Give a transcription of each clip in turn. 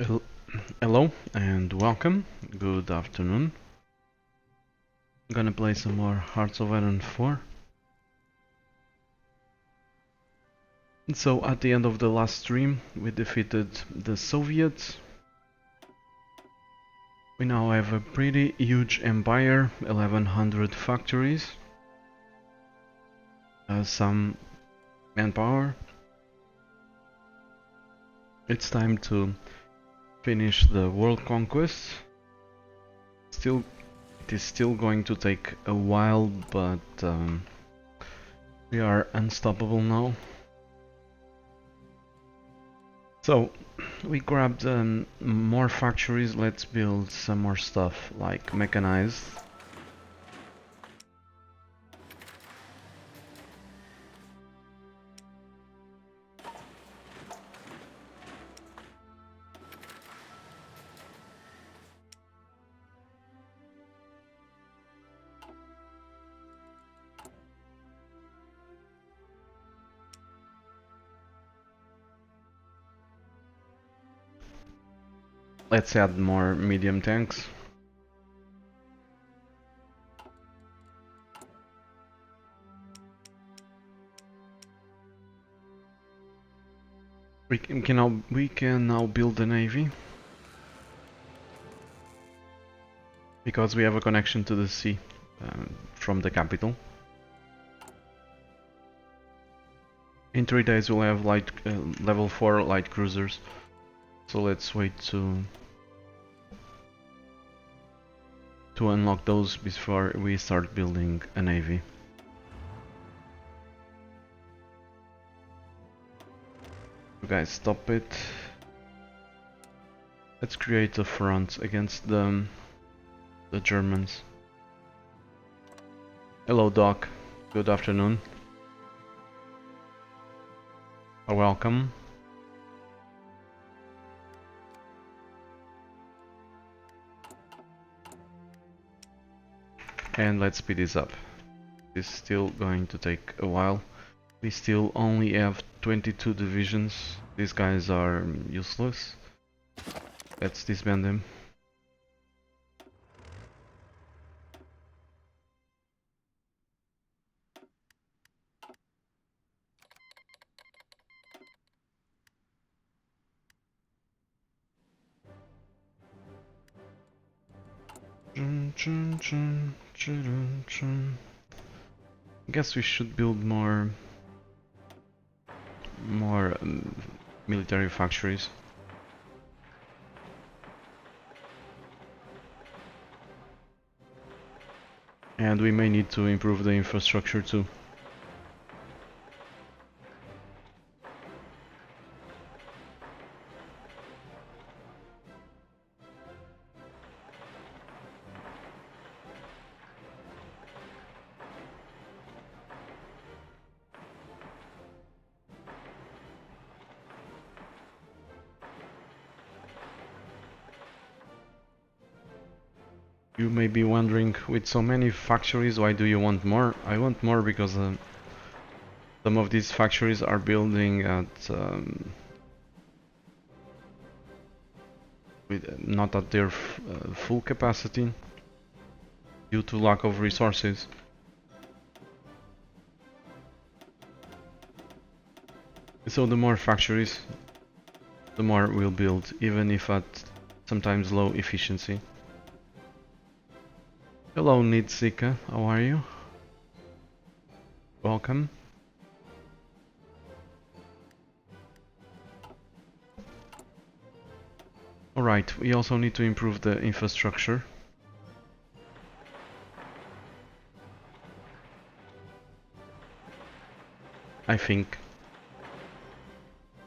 Hel- Hello and welcome. Good afternoon. I'm gonna play some more Hearts of Iron 4. So at the end of the last stream we defeated the Soviets. We now have a pretty huge empire, 1100 factories, some manpower. It's time to finish the world conquest. It is still going to take a while, but we are unstoppable now. So, we grabbed more factories. Let's build some more stuff, like mechanized. Let's add more medium tanks. We can now build a navy because we have a connection to the sea from the capital. In 3 days we'll have level 4 light cruisers. So let's wait to unlock those before we start building a navy. You guys stop it. Let's create a front against the Germans. Hello Doc, good afternoon. Welcome. And let's speed this up. It's still going to take a while. We still only have 22 divisions. These guys are useless. Let's disband them. Guess we should build more military factories. And we may need to improve the infrastructure too. You may be wondering, with so many factories, why do you want more? I want more because some of these factories are building at not at their full capacity due to lack of resources. So the more factories, the more we'll build, even if at sometimes low efficiency. Hello Nitsika, how are you? Welcome. Alright, we also need to improve the infrastructure. I think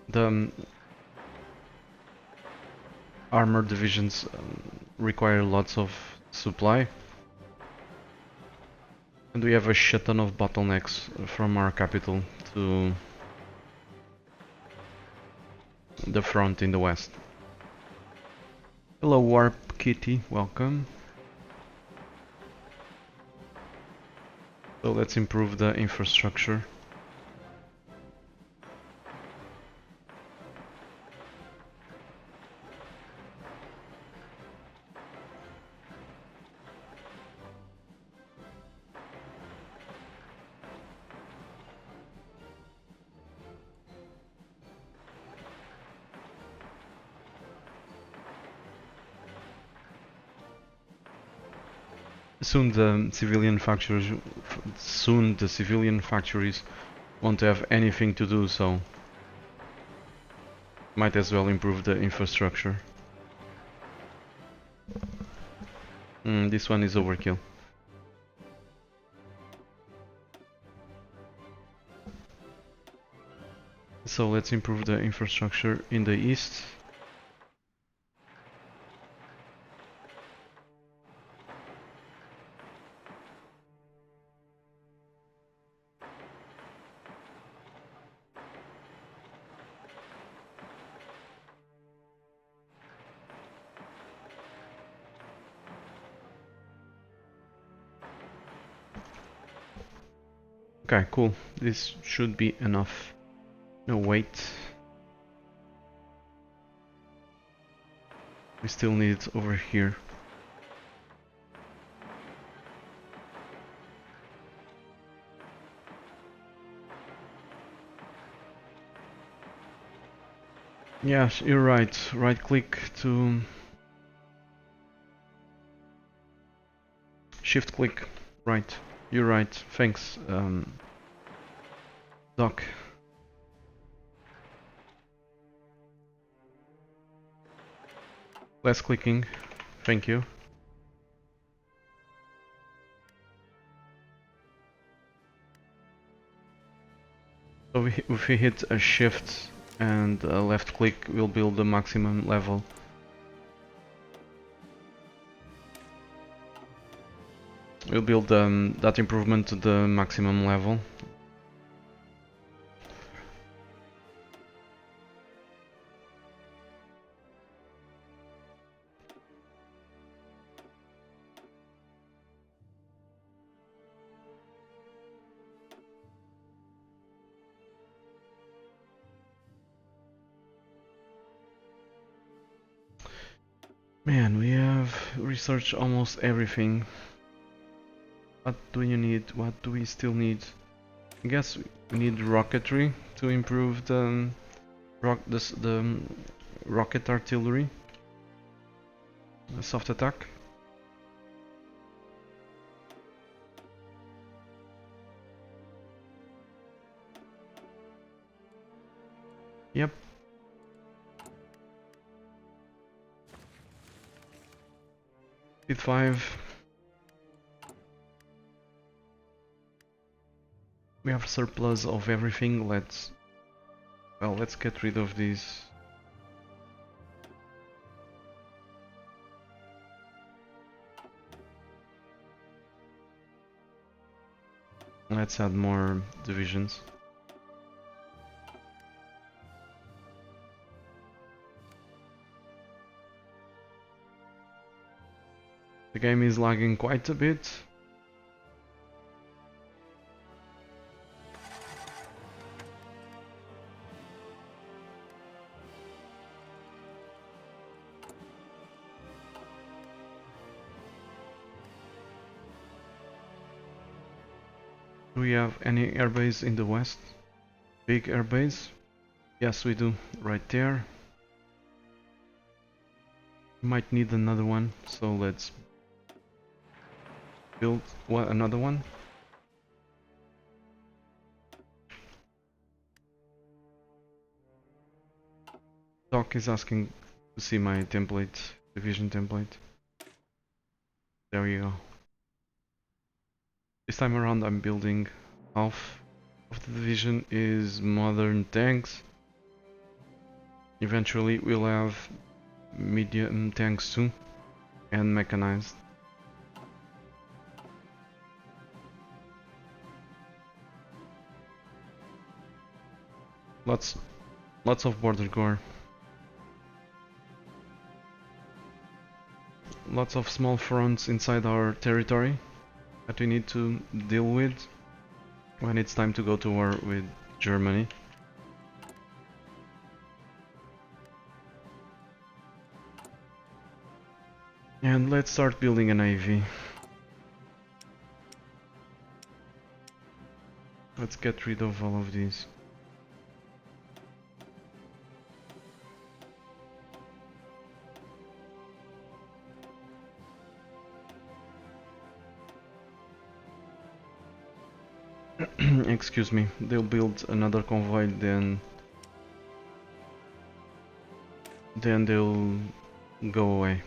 the armored divisions require lots of supply. And we have a shit ton of bottlenecks from our capital to the front in the west. Hello Warp Kitty, welcome. So let's improve the infrastructure. soon the civilian factories won't have anything to do, so might as well improve the infrastructure. This one is overkill. So let's improve the infrastructure in the east. Okay, cool. This should be enough. No, wait. We still need it over here. Yes, you're right. Right click to shift click. Right. You're right. Thanks, Doc. Less clicking. Thank you. So if we hit a shift and a left click, we'll build the maximum level. We'll build that improvement to the maximum level. Man, we have researched almost everything. What do you need? What do we still need? I guess we need rocketry to improve the rocket artillery, the soft attack. Yep. Speed 5. We have surplus of everything. Let's get rid of these. Let's add more divisions. The game is lagging quite a bit. Do we have any airbase in the west? Big airbase? Yes, we do. Right there. Might need another one, so let's build another one. Doc is asking to see my template, division template. There you go. This time around I'm building half of the division is modern tanks. Eventually we'll have medium tanks too, and mechanized. Lots of border gore. Lots of small fronts inside our territory that we need to deal with when it's time to go to war with Germany. And let's start building a navy. Let's get rid of all of these. excuse me, they'll build another convoy, then they'll go away.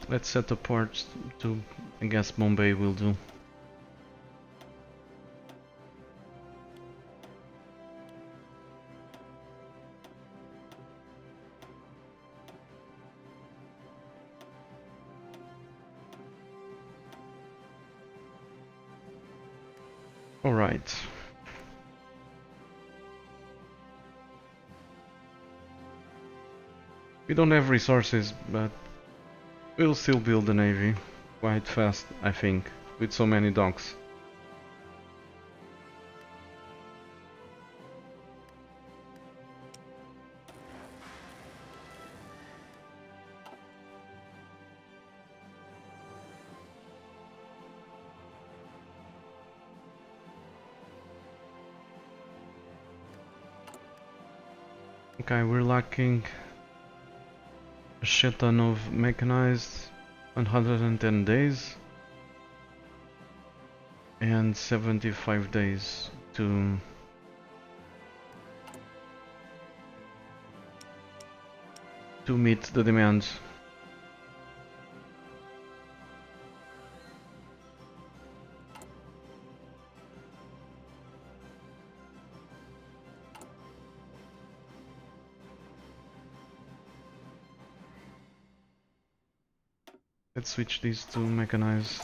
Let's set the ports to, I guess Bombay will do. Alright. We don't have resources, but we'll still build the navy quite fast, I think, with so many docks. Okay, we're lacking a shit ton of mechanized, 110 days and 75 days to meet the demand. Let's switch these to mechanized.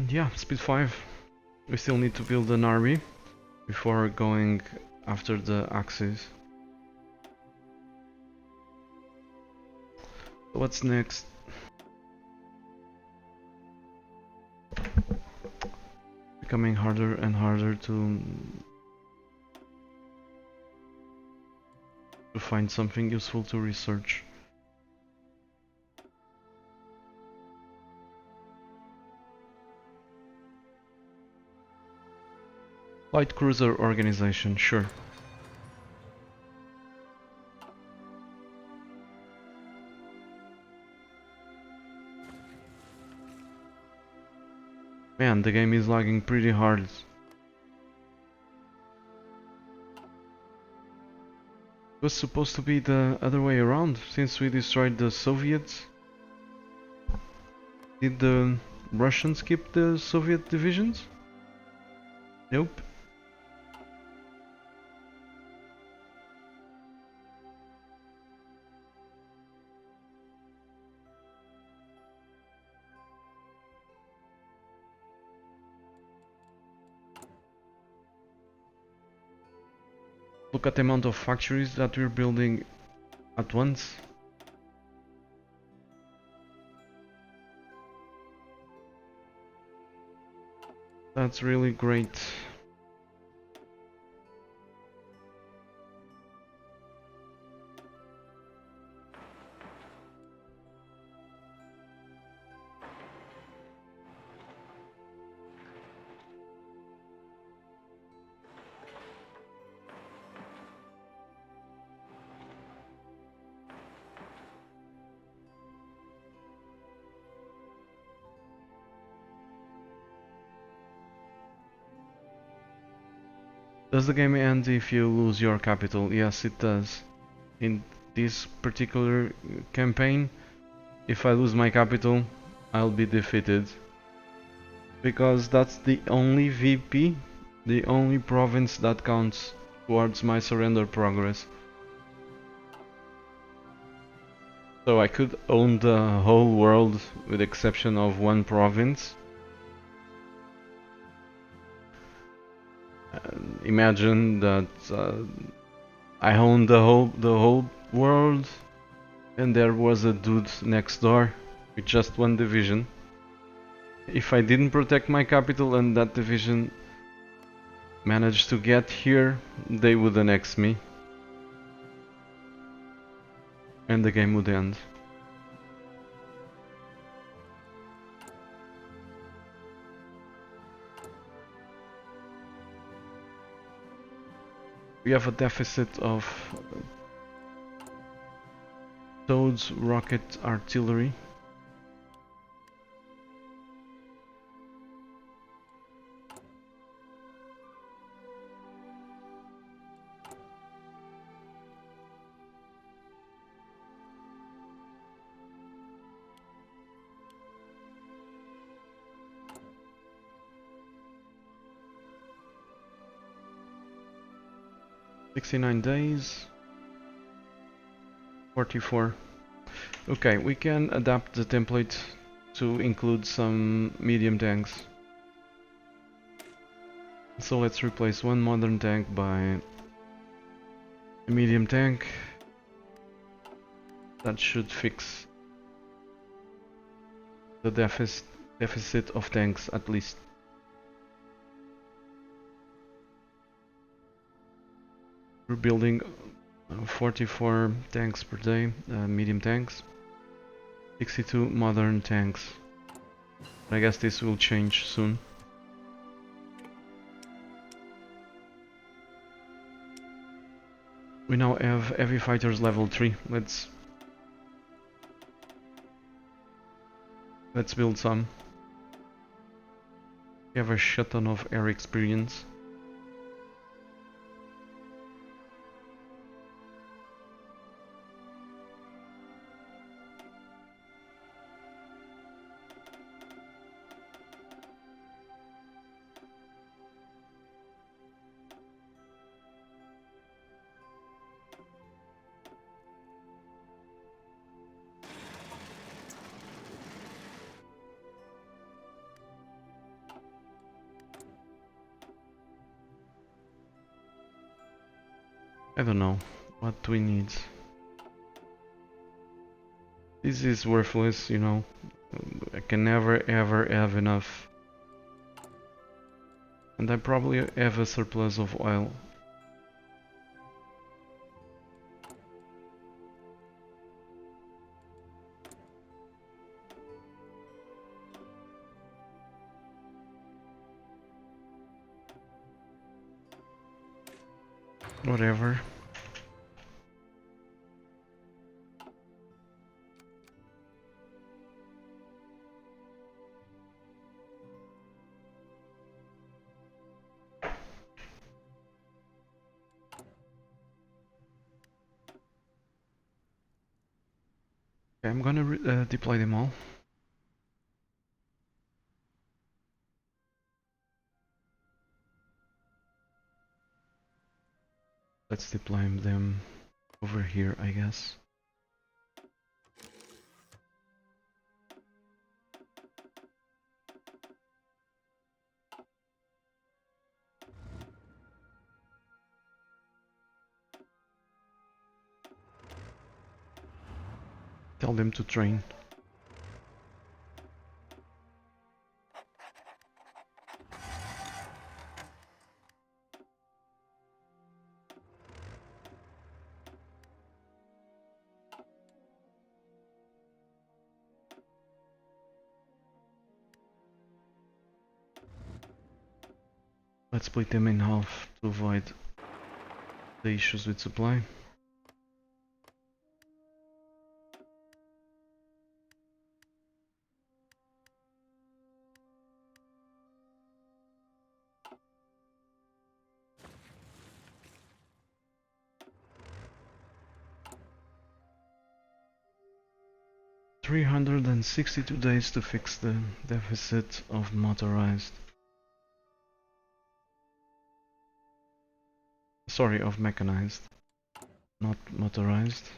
Yeah, speed 5. We still need to build an army before going after the Axis. What's next? Becoming harder and harder to find something useful to research. Light cruiser organization, sure. Man, the game is lagging pretty hard. It was supposed to be the other way around, since we destroyed the Soviets. Did the Russians keep the Soviet divisions? Nope. Look at the amount of factories that we're building at once. That's really great. Does the game end if you lose your capital? Yes, it does. In this particular campaign, if I lose my capital, I'll be defeated. Because that's the only VP, the only province that counts towards my surrender progress. So I could own the whole world with the exception of one province. Imagine that I owned the whole world, and there was a dude next door with just one division. If I didn't protect my capital and that division managed to get here, they would annex me. And the game would end. We have a deficit of Toad's rocket artillery. "69 days, 44. Okay, we can adapt the template to include some medium tanks. So let's replace one modern tank by a medium tank. That should fix the deficit of tanks at least. We're building 44 tanks per day, medium tanks, 62 modern tanks. I guess this will change soon. We now have heavy fighters level 3. Let's build some. We have a shit ton of air experience. I don't know. What do we need? This is worthless, you know. I can never ever have enough. And I probably have a surplus of oil. Whatever. Okay, I'm gonna deploy them all. Let's deploy them over here, I guess. Tell them to train. Let's split them in half to avoid the issues with supply. 362 days to fix the deficit of motorized. Sorry, of mechanized, not motorized.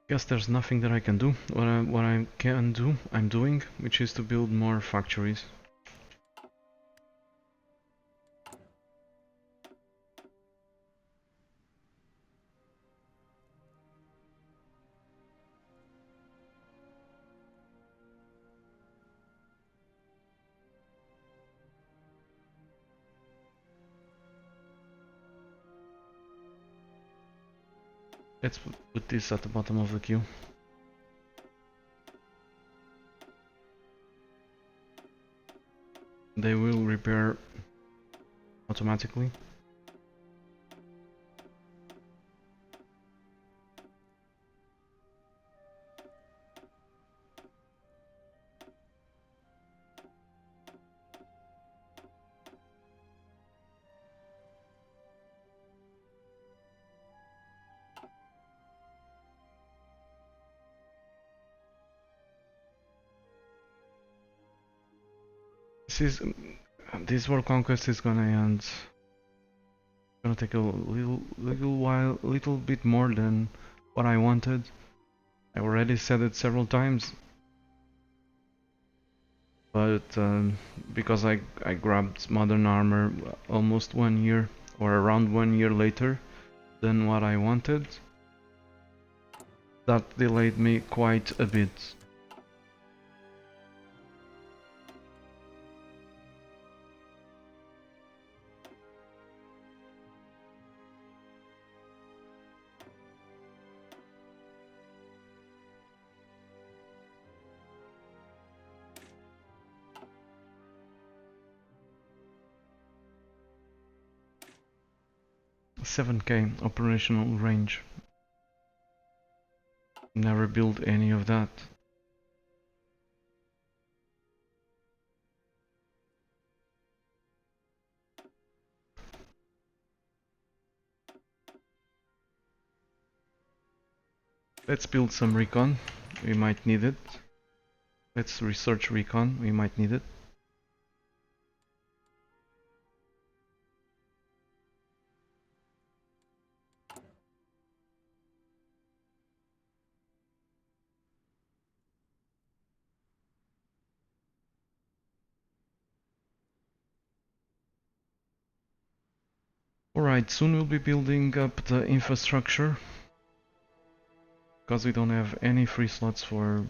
Guess there's nothing that I can do. What I can do, I'm doing, which is to build more factories. Let's put this at the bottom of the queue. They will repair automatically. This World Conquest is gonna end. Gonna take a little bit more than what I wanted. I already said it several times, but because I grabbed modern armor almost 1 year or around 1 year later than what I wanted, that delayed me quite a bit. $7K operational range. Never built any of that. Let's build some recon. We might need it. Let's research recon. We might need it. Alright, soon we'll be building up the infrastructure, because we don't have any free slots for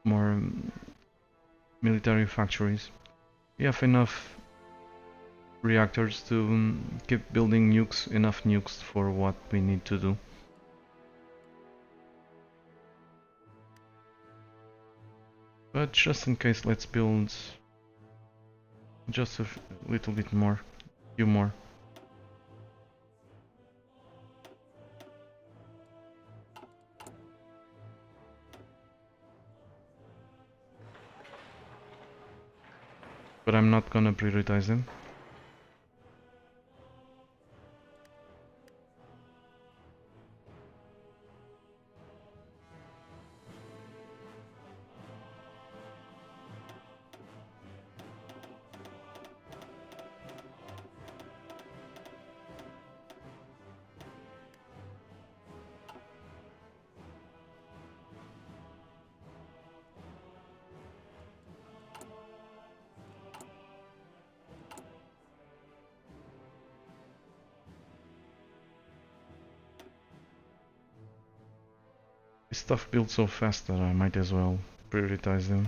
more military factories. We have enough reactors to keep building nukes, enough nukes for what we need to do. But just in case, let's build just a little bit more, few more. But I'm not gonna prioritize them. This stuff builds so fast that I might as well prioritize them.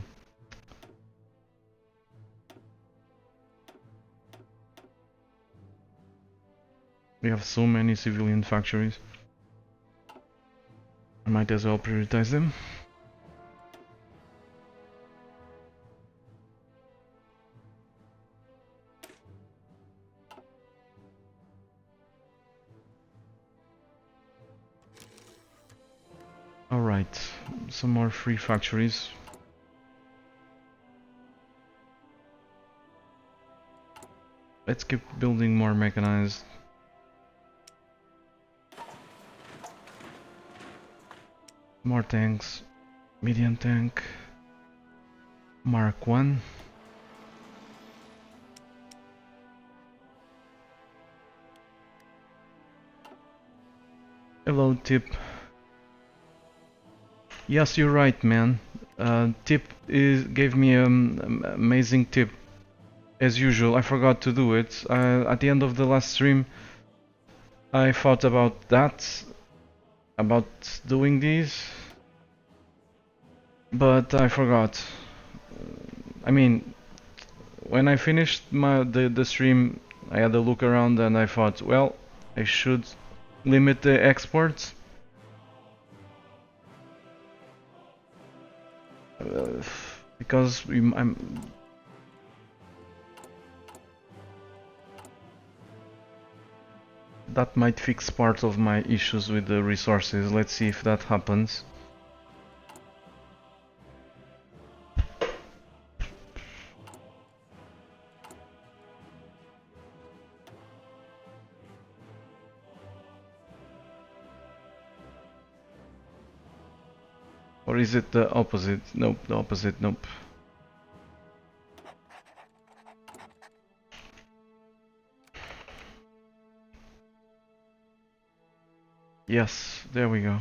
We have so many civilian factories. I might as well prioritize them. Alright, some more free factories. Let's keep building more mechanized. More tanks. Medium tank. Mark 1. Hello, Tip. Yes, you're right, man. Tip gave me an amazing tip. As usual, I forgot to do it. At the end of the last stream, I thought about that, about doing these, but I forgot. I mean, when I finished the stream, I had a look around and I thought, well, I should limit the exports. Because that might fix part of my issues with the resources. Let's see if that happens. Or is it the opposite? Nope, the opposite, nope. Yes, there we go.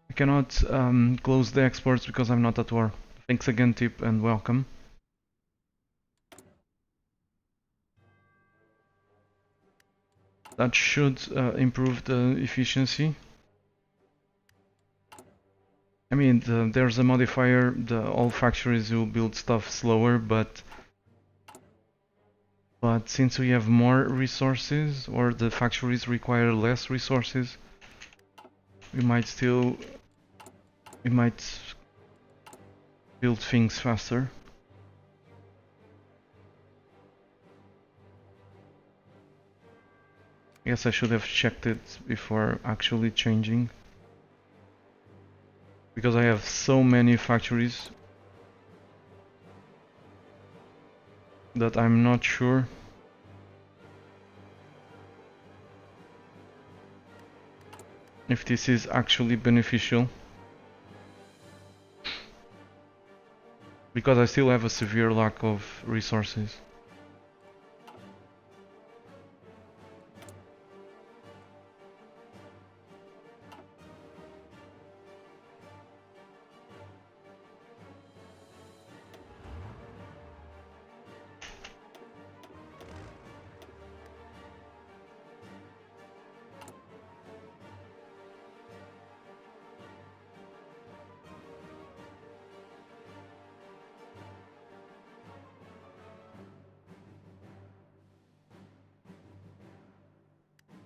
I cannot close the exports because I'm not at war. Thanks again, Tip, and welcome. That should improve the efficiency. I mean, there's a modifier, all factories will build stuff slower, but since we have more resources, or the factories require less resources, we might build things faster. I guess I should have checked it before actually changing. Because I have so many factories that I'm not sure if this is actually beneficial. Because I still have a severe lack of resources.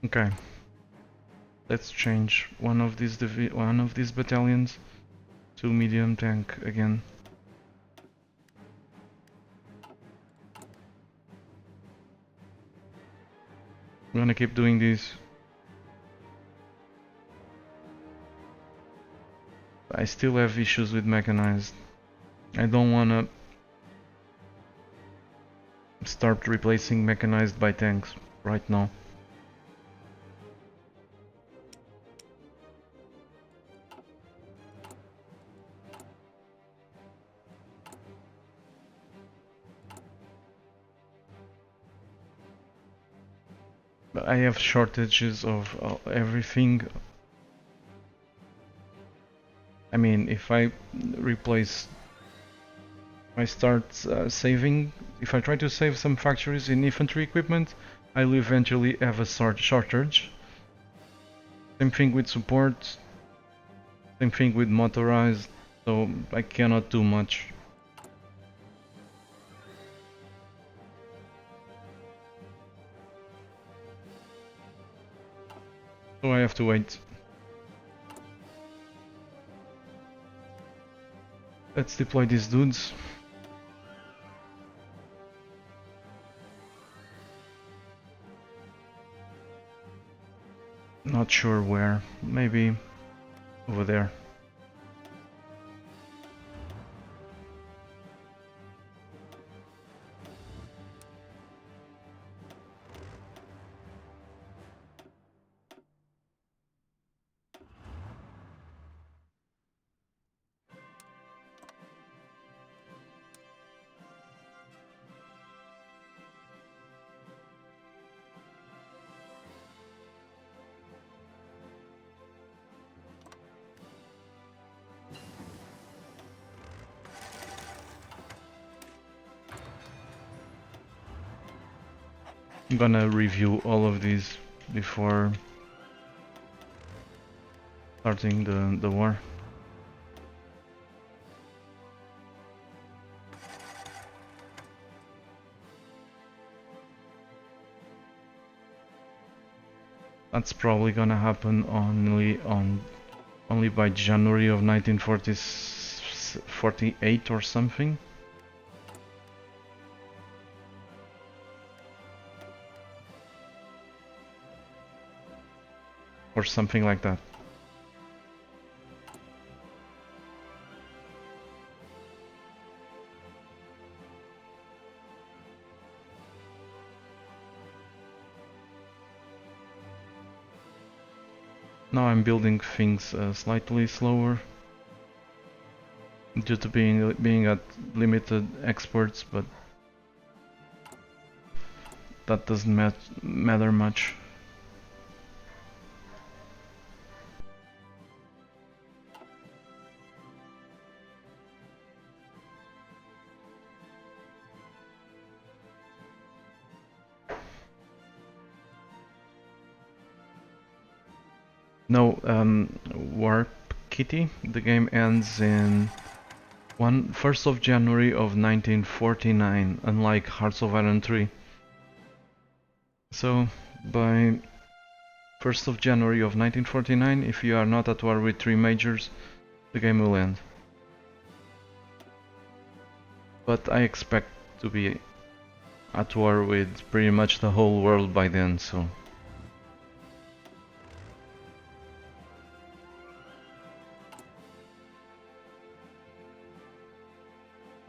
Okay, let's change one of these battalions to medium tank again. I'm gonna keep doing this. I still have issues with mechanized. I don't wanna start replacing mechanized by tanks right now. I have shortages of everything. I mean, if I start saving, if I try to save some factories in infantry equipment, I will eventually have a shortage. Same thing with support, same thing with motorized, so I cannot do much. So I have to wait. Let's deploy these dudes. Not sure where. Maybe over there. I'm gonna review all of these before starting the war. That's probably gonna happen only by January of 1948 or something. Or something like that. Now I'm building things slightly slower due to being at limited exports, but that doesn't matter much. No, Warp Kitty. The game ends in 1st of January of 1949, unlike Hearts of Iron 3. So, by 1st of January of 1949, if you are not at war with 3 majors, the game will end. But I expect to be at war with pretty much the whole world by then, so...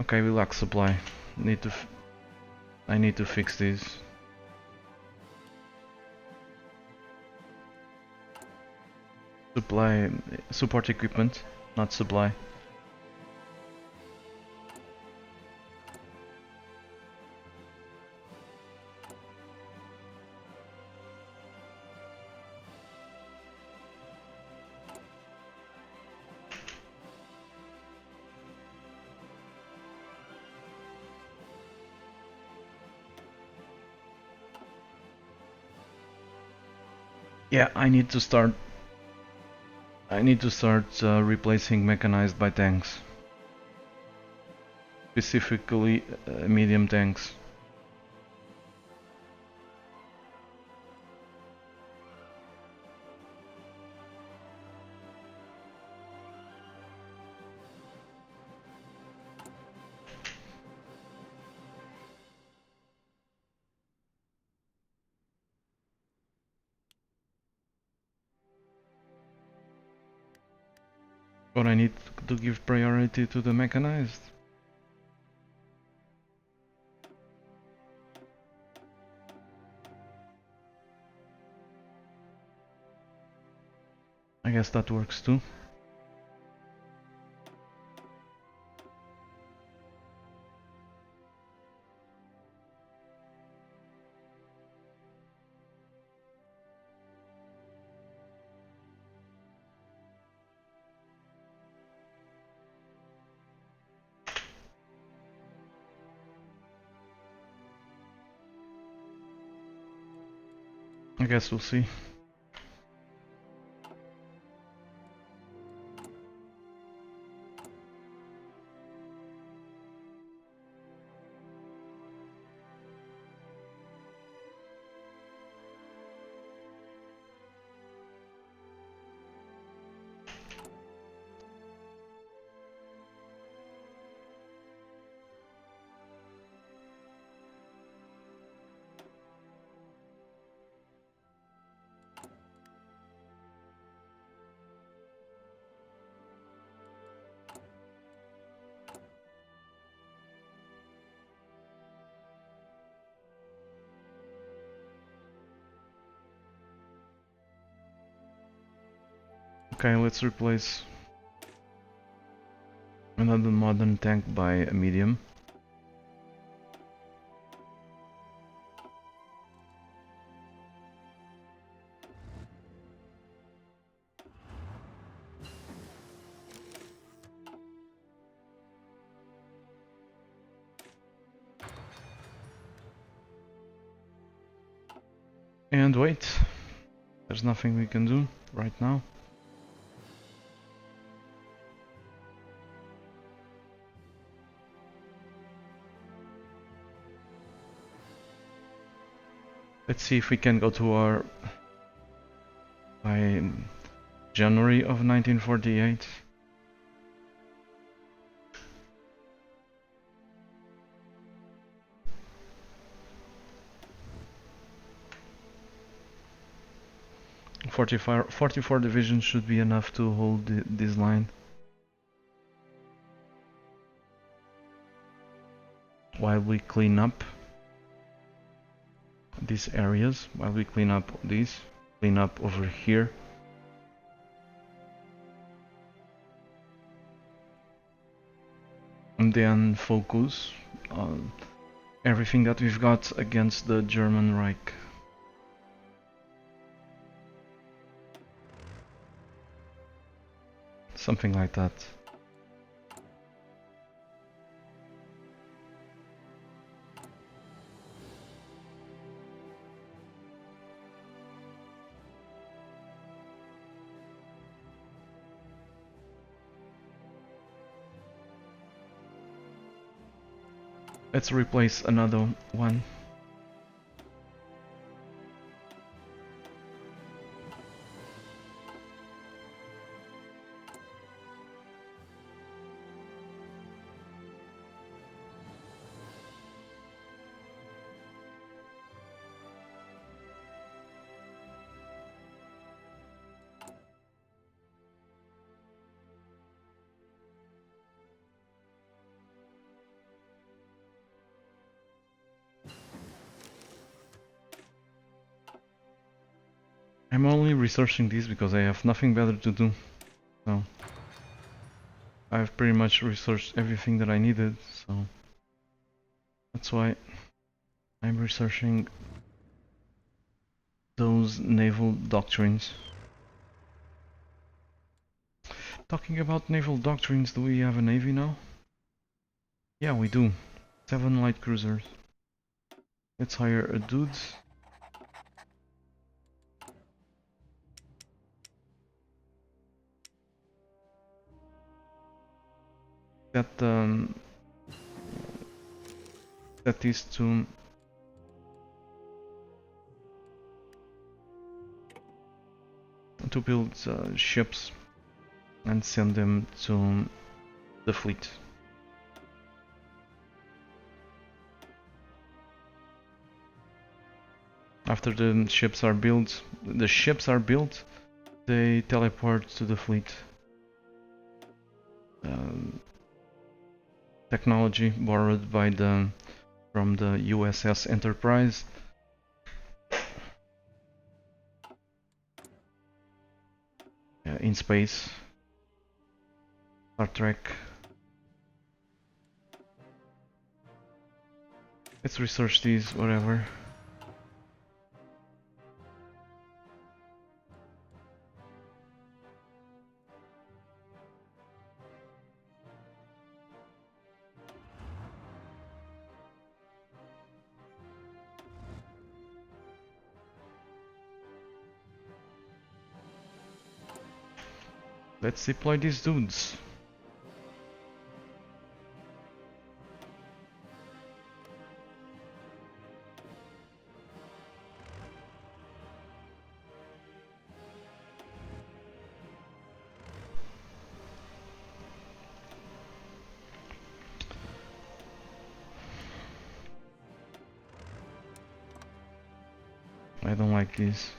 Okay, we lack supply. I need to fix these. Support equipment, not supply. Yeah, I need to start replacing mechanized by tanks. Specifically, medium tanks. But I need to give priority to the mechanized. I guess that works too. I guess we'll see. Okay, let's replace another modern tank by a medium. And wait, there's nothing we can do right now. Let's see if we can go to our by January of 1948. Forty-four divisions should be enough to hold this line. While we clean up these areas, while we clean up these, clean up over here. And then focus on everything that we've got against the German Reich. Something like that. Let's replace another one. I'm only researching these because I have nothing better to do. So I've pretty much researched everything that I needed, so that's why I'm researching those naval doctrines. Talking about naval doctrines, do we have a navy now? Yeah, we do. 7 light cruisers. Let's hire a dude. That is to build ships and send them to the fleet. After the ships are built, they teleport to the fleet. Technology borrowed from the USS Enterprise. In space. Star Trek. Let's research these, whatever. Let's deploy these dudes. I don't like this.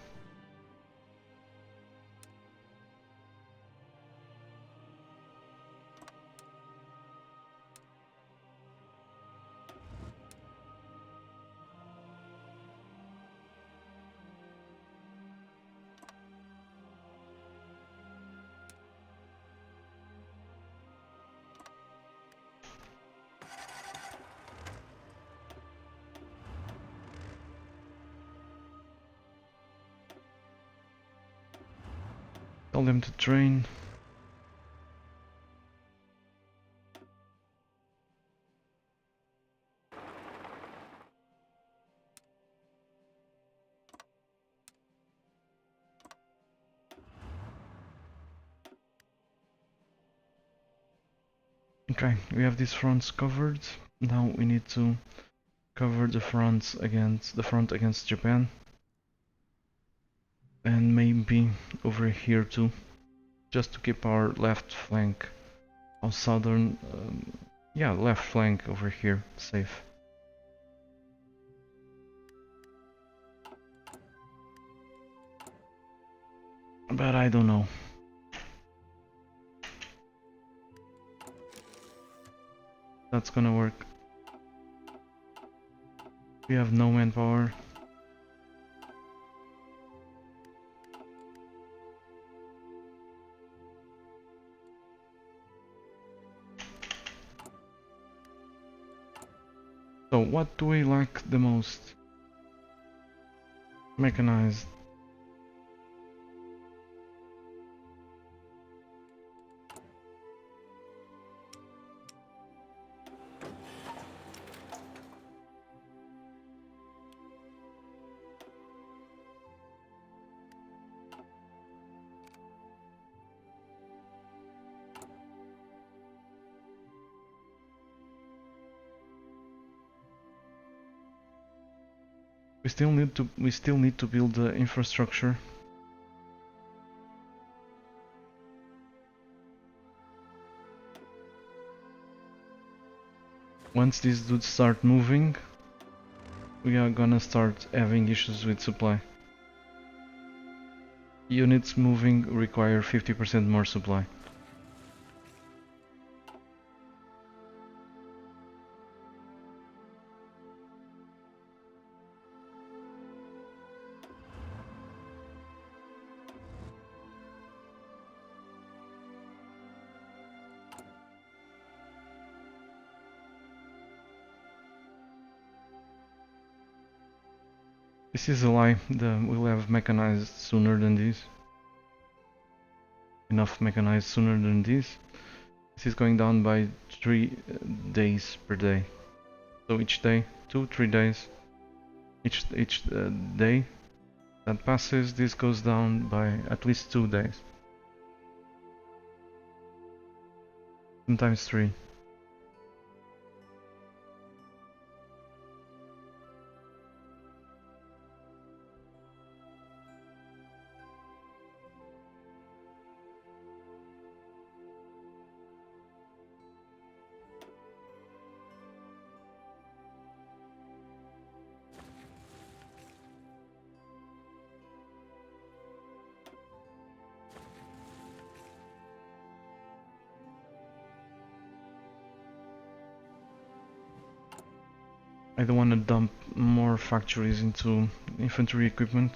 Tell them to train. Okay, we have these fronts covered. Now we need to cover the front against Japan. And maybe over here too. Just to keep our left flank, our southern, yeah, left flank over here safe. But I don't know. That's gonna work. We have no manpower. So what do we lack the most? Mechanized. We still need to build the infrastructure. Once these dudes start moving, we are gonna start having issues with supply. Units moving require 50% more supply. This is a lie. We'll have mechanized sooner than this. Enough mechanized sooner than this. This is going down by 3 days per day. So each day, 2-3 days. Each day that passes, this goes down by at least 2 days. Sometimes 3. I don't want to dump more factories into infantry equipment.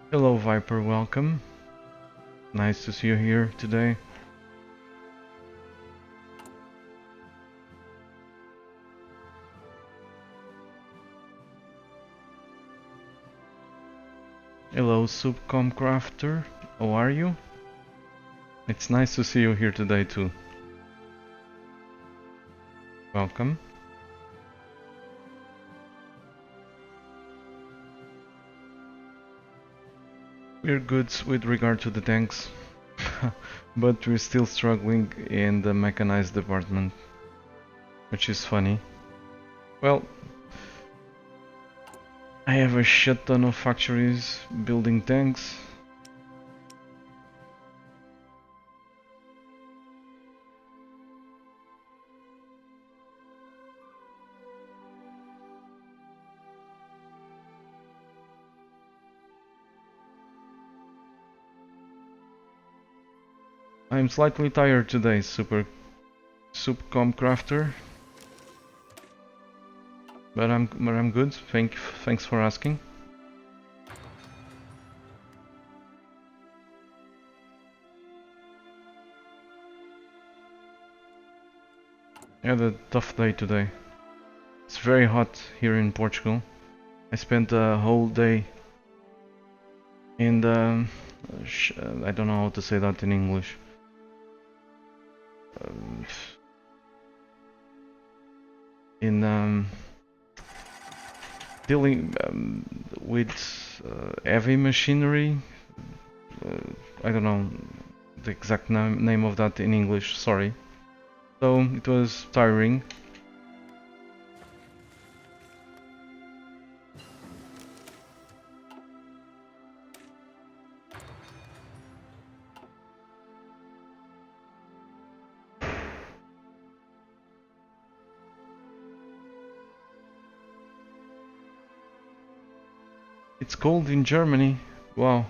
Hello Viper, welcome. Nice to see you here today. Hello Subcom Crafter, how are you? It's nice to see you here today too. Welcome. We're good with regard to the tanks, but we're still struggling in the mechanized department, which is funny. Well, I have a shit ton of factories building tanks. I'm slightly tired today, Subcom Crafter. But I'm good. Thanks for asking. I had a tough day today. It's very hot here in Portugal. I spent a whole day in the... I don't know how to say that in English. In dealing with heavy machinery. I don't know the exact name of that in English, sorry. So it was tiring. It's cold in Germany. Wow.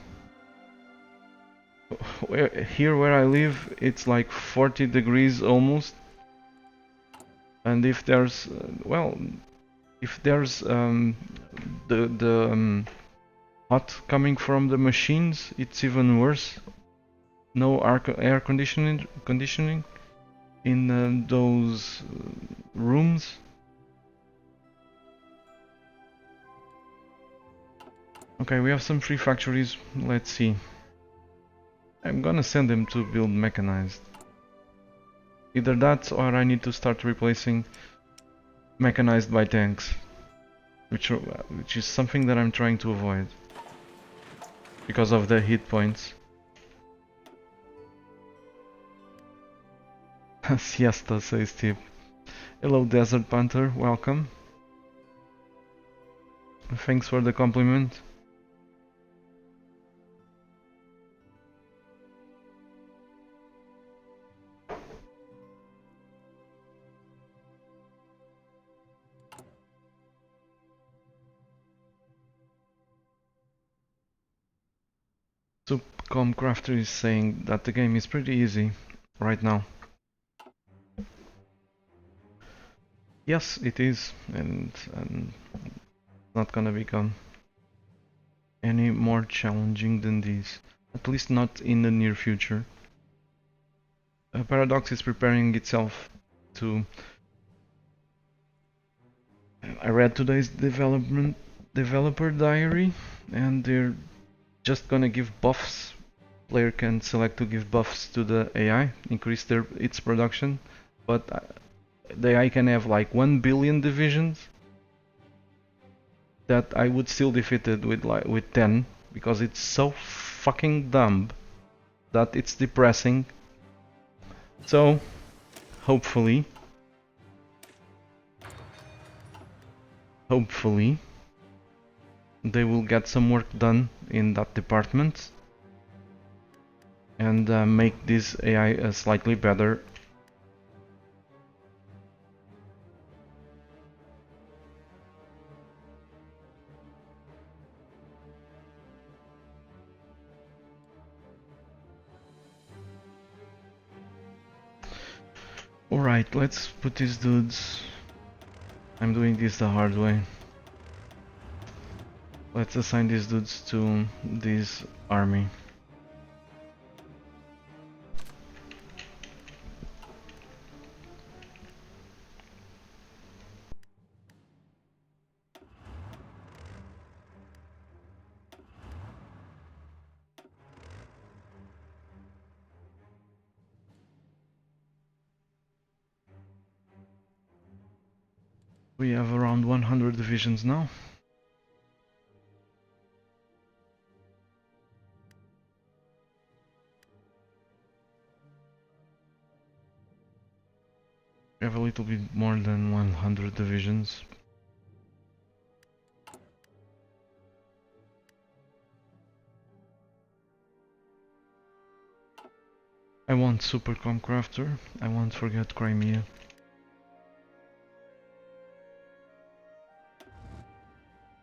Here where I live, it's like 40 degrees almost. And if there's, well, if there's the hot coming from the machines, it's even worse. No air conditioning in those rooms. Okay, we have some free factories. Let's see. I'm gonna send them to build mechanized. Either that or I need to start replacing mechanized by tanks, which is something that I'm trying to avoid because of the hit points. Siesta, says Steve. Hello Desert Panther, welcome. Thanks for the compliment. Supcom Crafter is saying that the game is pretty easy right now. Yes, it is, and not gonna become any more challenging than this, at least not in the near future. Paradox is preparing itself to... I read today's developer diary, and they're just gonna give buffs. Player can select to give buffs to the AI, increase its production, but the AI can have like 1 billion divisions that I would still defeat it with 10, because it's so fucking dumb that it's depressing. So hopefully they will get some work done in that department and make this AI slightly better. Alright, let's put these dudes... I'm doing this the hard way. Let's assign these dudes to this army. We have around 100 divisions now. We have a little bit more than 100 divisions. I want Supercom Crafter. I won't forget Crimea.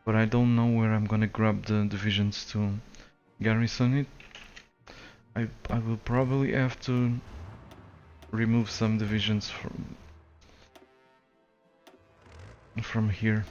But I don't know where I'm gonna grab the divisions to garrison it. I will probably have to remove some divisions from here.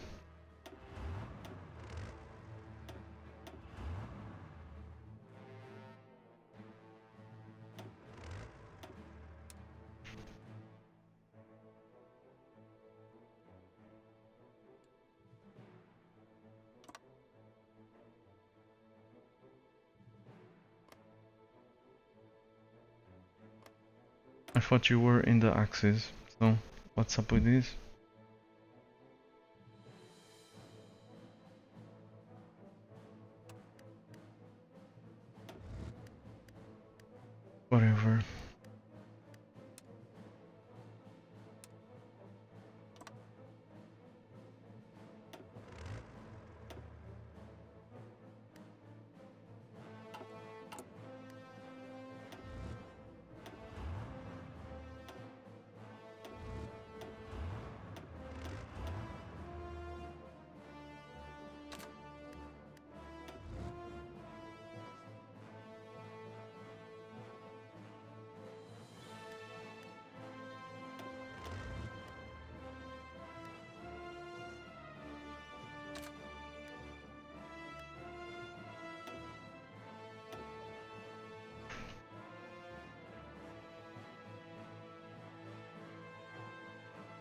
I thought you were in the Axis, so what's up with this? Whatever.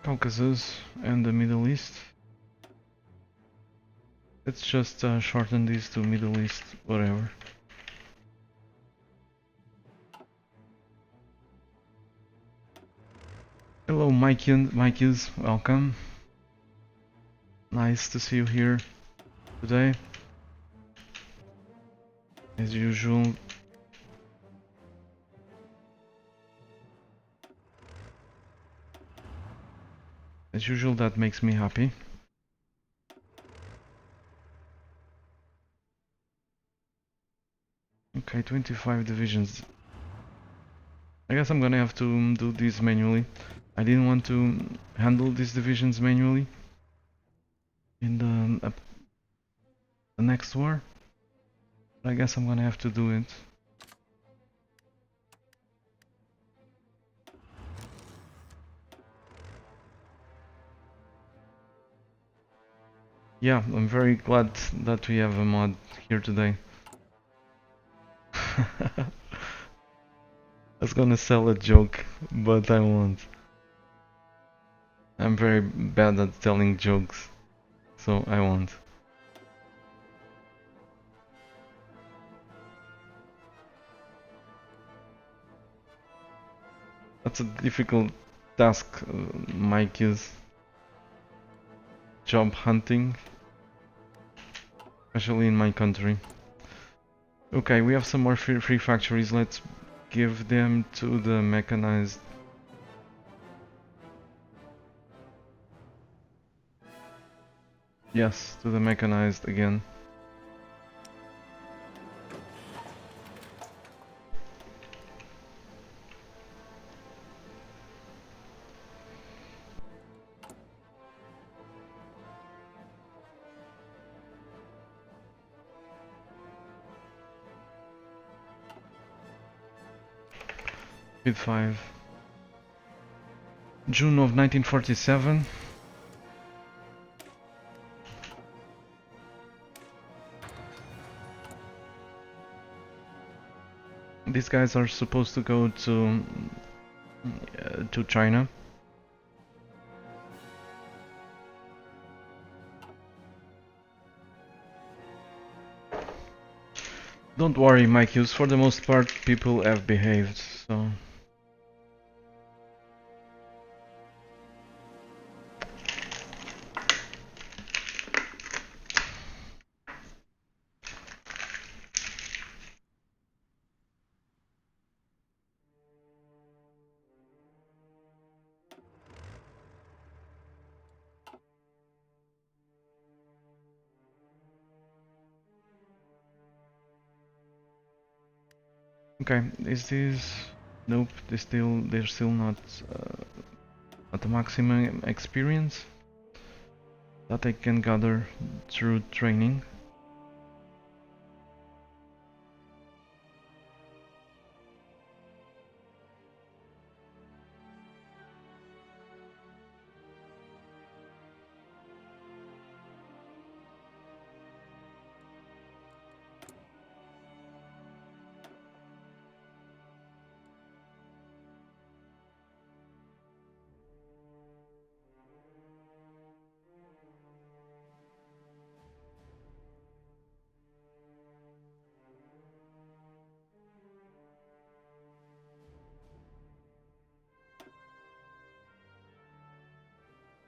Caucasus and the Middle East. Let's just shorten this to Middle East, whatever. Hello Mikeys, welcome. Nice to see you here today. As usual. As usual, that makes me happy. Okay, 25 divisions. I guess I'm gonna have to do this manually. I didn't want to handle these divisions manually in the next war, but I guess I'm gonna have to do it. Yeah, I'm very glad that we have a mod here today. I was gonna sell a joke, but I won't. I'm very bad at telling jokes, so I won't. That's a difficult task, Mike is. Job hunting, especially in my country. Okay, we have some more free factories. Let's give them to the mechanized. Yes, to the mechanized again. Speed 5. June of 1947. These guys are supposed to go to China. Don't worry, Mikeus, for the most part people have behaved, so... Okay, is this... Nope, they're still not at the maximum experience that I can gather through training.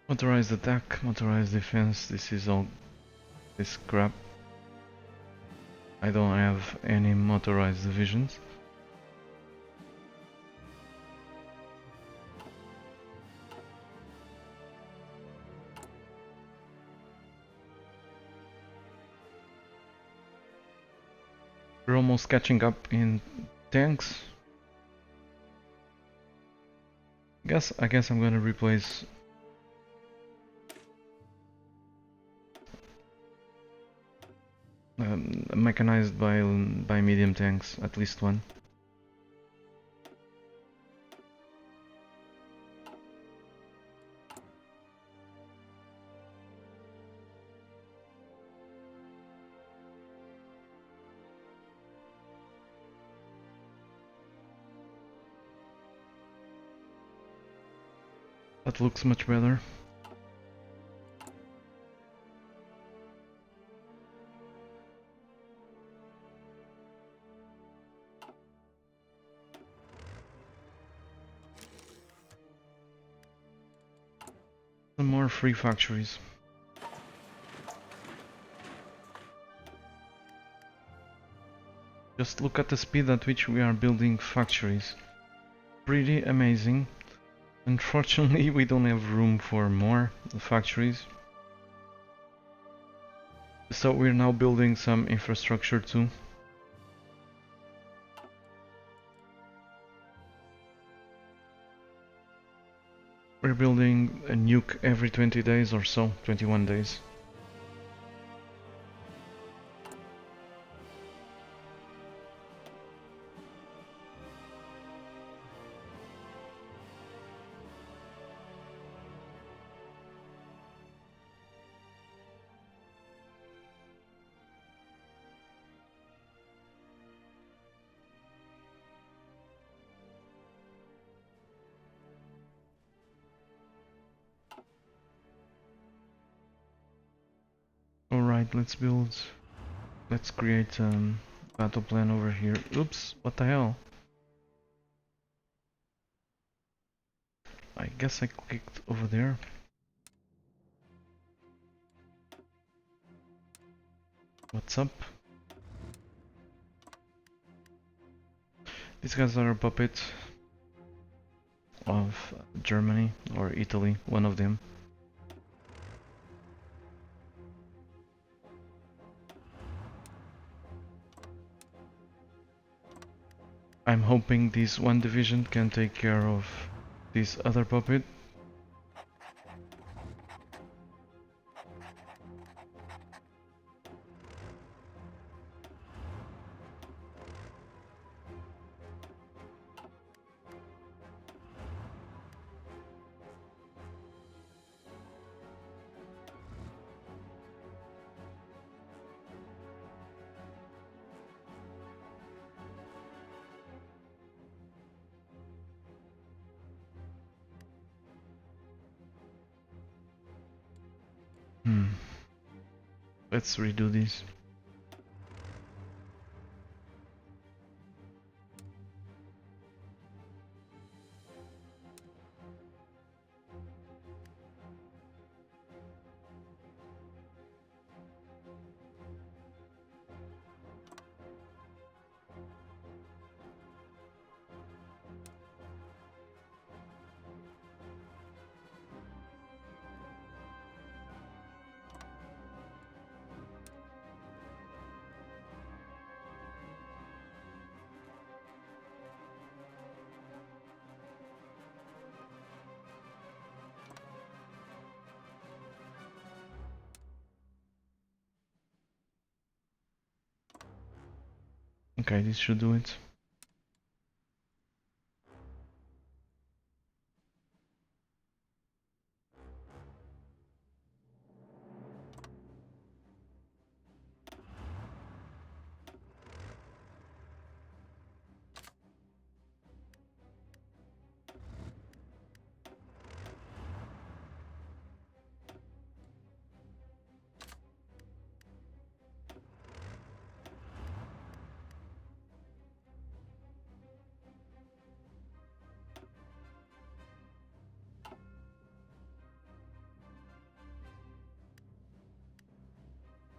Motorized attack, motorized defense, this is all this crap. I don't have any motorized divisions. We're almost catching up in tanks. I guess I'm gonna replace mechanized by medium tanks, at least one. That looks much better. Some more free factories. Just look at the speed at which we are building factories. Pretty amazing. Unfortunately, we don't have room for more factories. So we're now building some infrastructure too. We're building a nuke every 20 days or so, 21 days. Alright, let's create a battle plan over here. Oops, what the hell? I guess I clicked over there. What's up? These guys are a puppet of Germany or Italy, one of them. I'm hoping this one division can take care of this other puppet. Let's redo this. Okay, this should do it.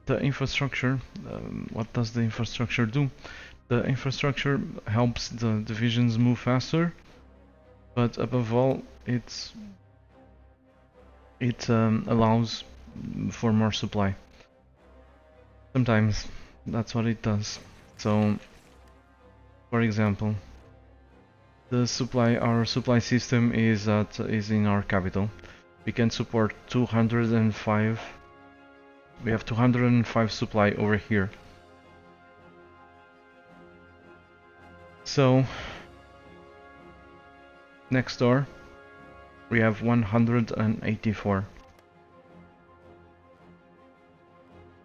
the infrastructure, what does the infrastructure do? The infrastructure helps the divisions move faster, but above all, it allows for more supply. Sometimes that's what it does. So, for example, our supply system is in our capital. We can support 205. We have 205 supply over here. So next door we have 184.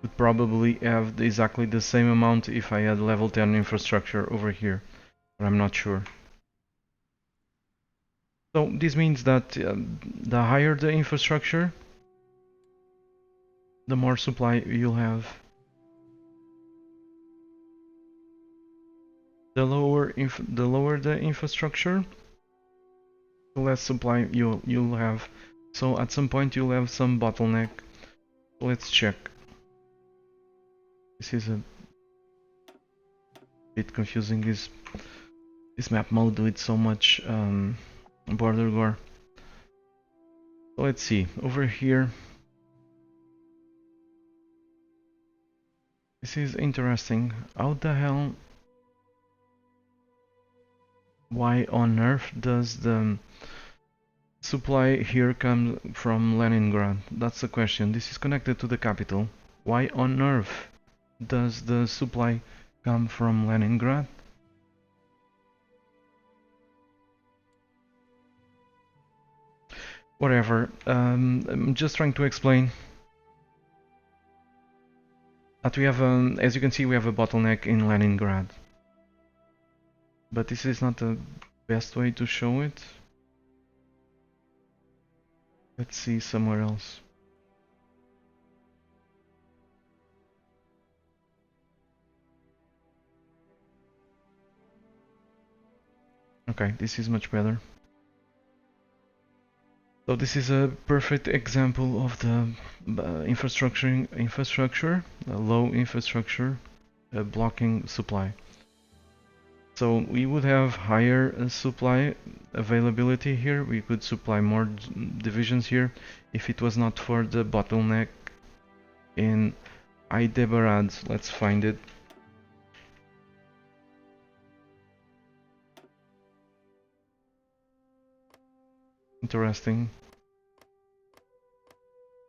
Would probably have exactly the same amount if I had level 10 infrastructure over here, but I'm not sure. So this means that the higher the infrastructure, the more supply you'll have. The lower the infrastructure, the less supply you'll have. So at some point you'll have some bottleneck. Let's check. This is a bit confusing. This map mode with so much border gore. So let's see over here. This is interesting. How the hell? Why on earth does the supply here come from Leningrad? That's the question. This is connected to the capital. Why on earth does the supply come from Leningrad? Whatever. I'm just trying to explain that we have, as you can see, we have a bottleneck in Leningrad. But this is not the best way to show it. Let's see somewhere else. Okay, this is much better. So this is a perfect example of the infrastructure, low infrastructure blocking supply. So we would have higher supply availability here. We could supply more divisions here if it was not for the bottleneck in Hyderabad. Let's find it. Interesting.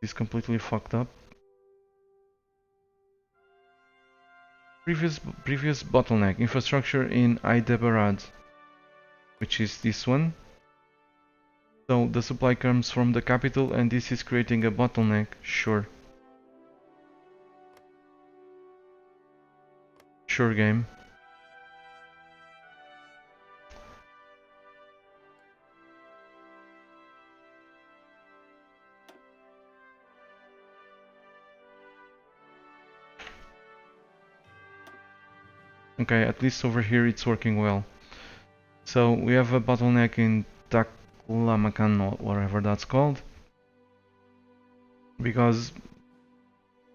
It's completely fucked up. Previous bottleneck infrastructure in Hyderabad, which is this one. So the supply comes from the capital, and this is creating a bottleneck. Sure game. Okay, at least over here it's working well. So we have a bottleneck in Taklamakan, or whatever that's called, because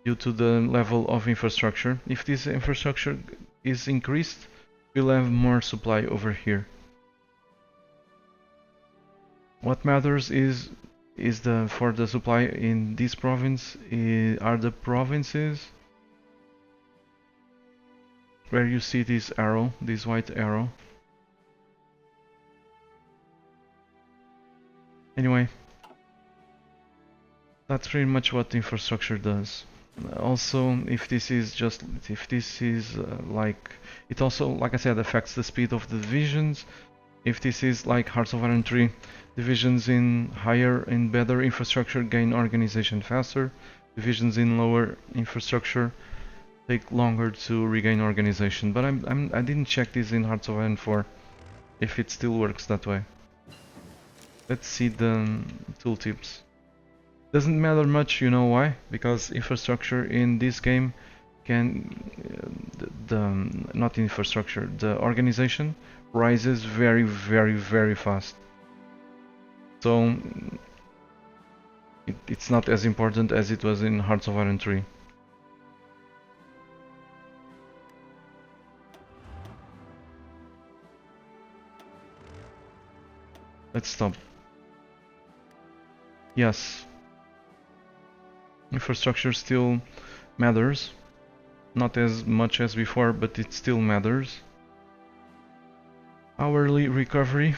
due to the level of infrastructure. If this infrastructure is increased, we'll have more supply over here. What matters is for the supply in this province are the provinces where you see this arrow, this white arrow. Anyway, that's pretty much what infrastructure does. Also, if this is like, it also, like I said, affects the speed of the divisions. If this is like Hearts of Iron 3, divisions in higher and better infrastructure gain organization faster. Divisions in lower infrastructure take longer to regain organization. But I didn't check this in Hearts of Iron 4 if it still works that way. Let's see the tooltips. Doesn't matter much, you know why? Because infrastructure in this game can not infrastructure, the organization rises very fast. So it's not as important as it was in Hearts of Iron 3. Let's stop. Yes. Infrastructure still matters. Not as much as before, but it still matters. Hourly recovery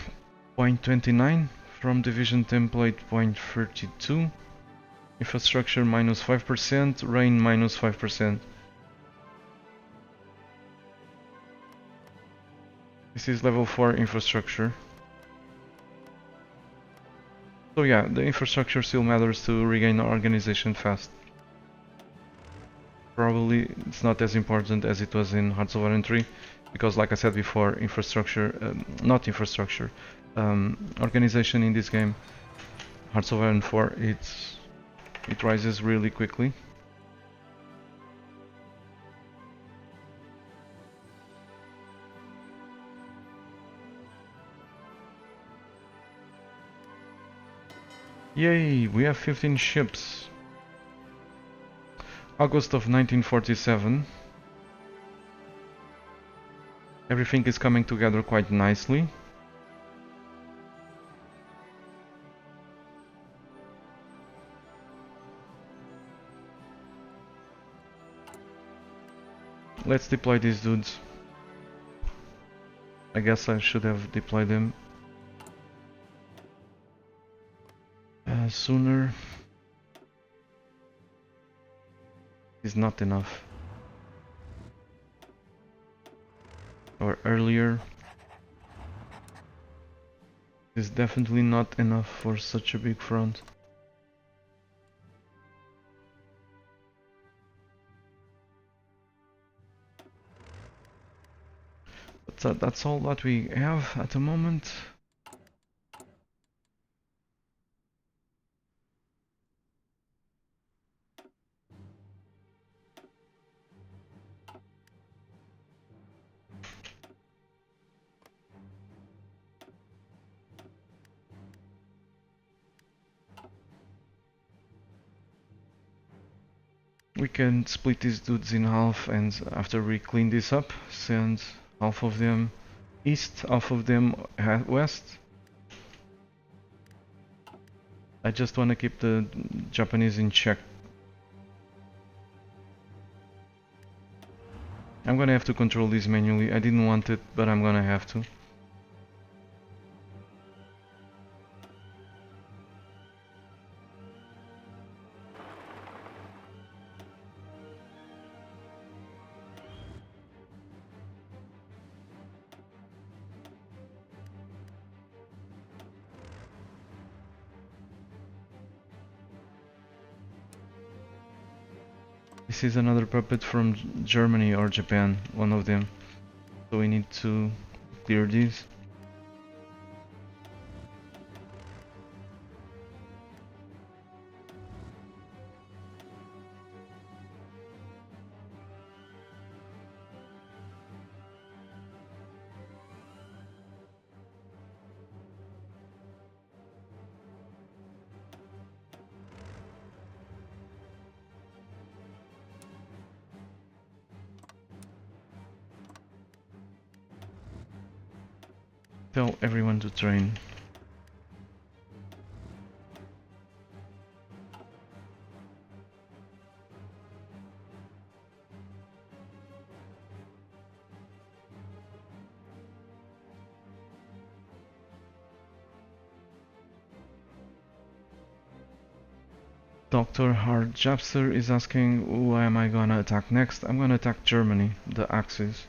0.29 from division template 0.32. Infrastructure minus 5%, rain minus 5%. This is level 4 infrastructure. So yeah, the infrastructure still matters to regain our organization fast. Probably it's not as important as it was in Hearts of Iron 3, because like I said before, organization in this game, Hearts of Iron 4, it rises really quickly. Yay, we have 15 ships. August of 1947. Everything is coming together quite nicely. Let's deploy these dudes. I guess I should have deployed them sooner. Is not enough. Or earlier. Is definitely not enough for such a big front. But that's all that we have at the moment. We can split these dudes in half, and after we clean this up, send half of them east, half of them west. I just want to keep the Japanese in check. I'm gonna have to control this manually. I didn't want it, but I'm gonna have to. This is another puppet from Germany or Japan, one of them. So we need to clear these. Tell everyone to train. Dr. Hard Japster is asking, who am I gonna attack next? I'm gonna attack Germany, the Axis.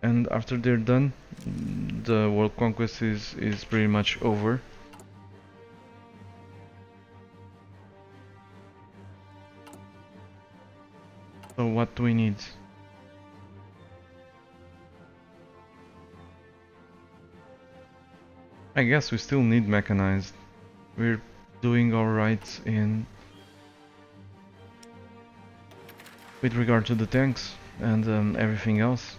And after they're done, the world conquest is pretty much over. So what do we need? I guess we still need mechanized. We're doing alright in with regard to the tanks and everything else.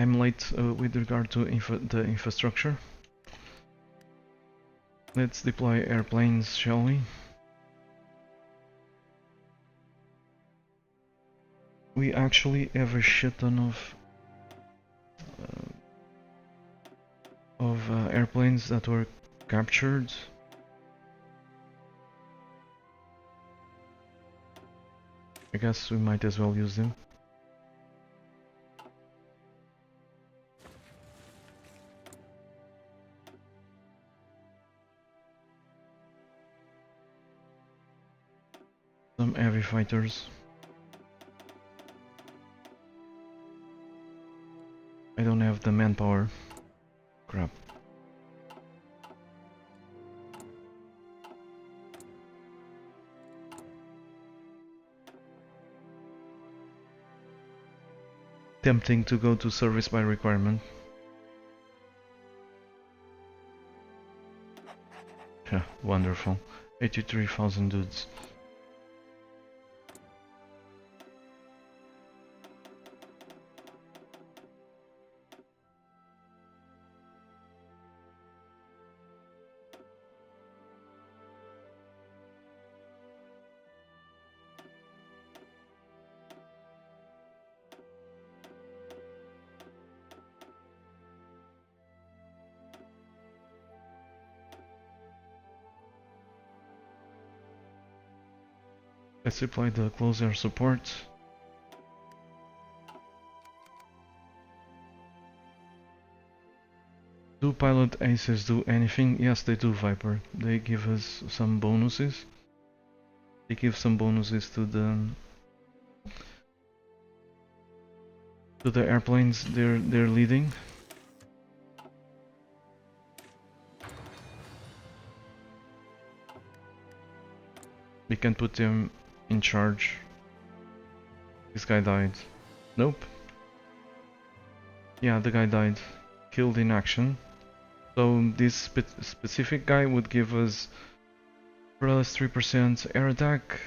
I'm late with regard to the infrastructure. Let's deploy airplanes, shall we? We actually have a shit ton of airplanes that were captured. I guess we might as well use them. Some heavy fighters. I don't have the manpower. Crap. Tempting to go to service by requirement. Yeah, wonderful. 83,000 dudes. Let's apply the close air support. Do pilot aces do anything? Yes, they do, Viper. They give us some bonuses. They give some bonuses to the airplanes they're leading. We can put them in charge. This guy died. Nope. Yeah, the guy died. Killed in action. So this specific guy would give us plus 3% air attack,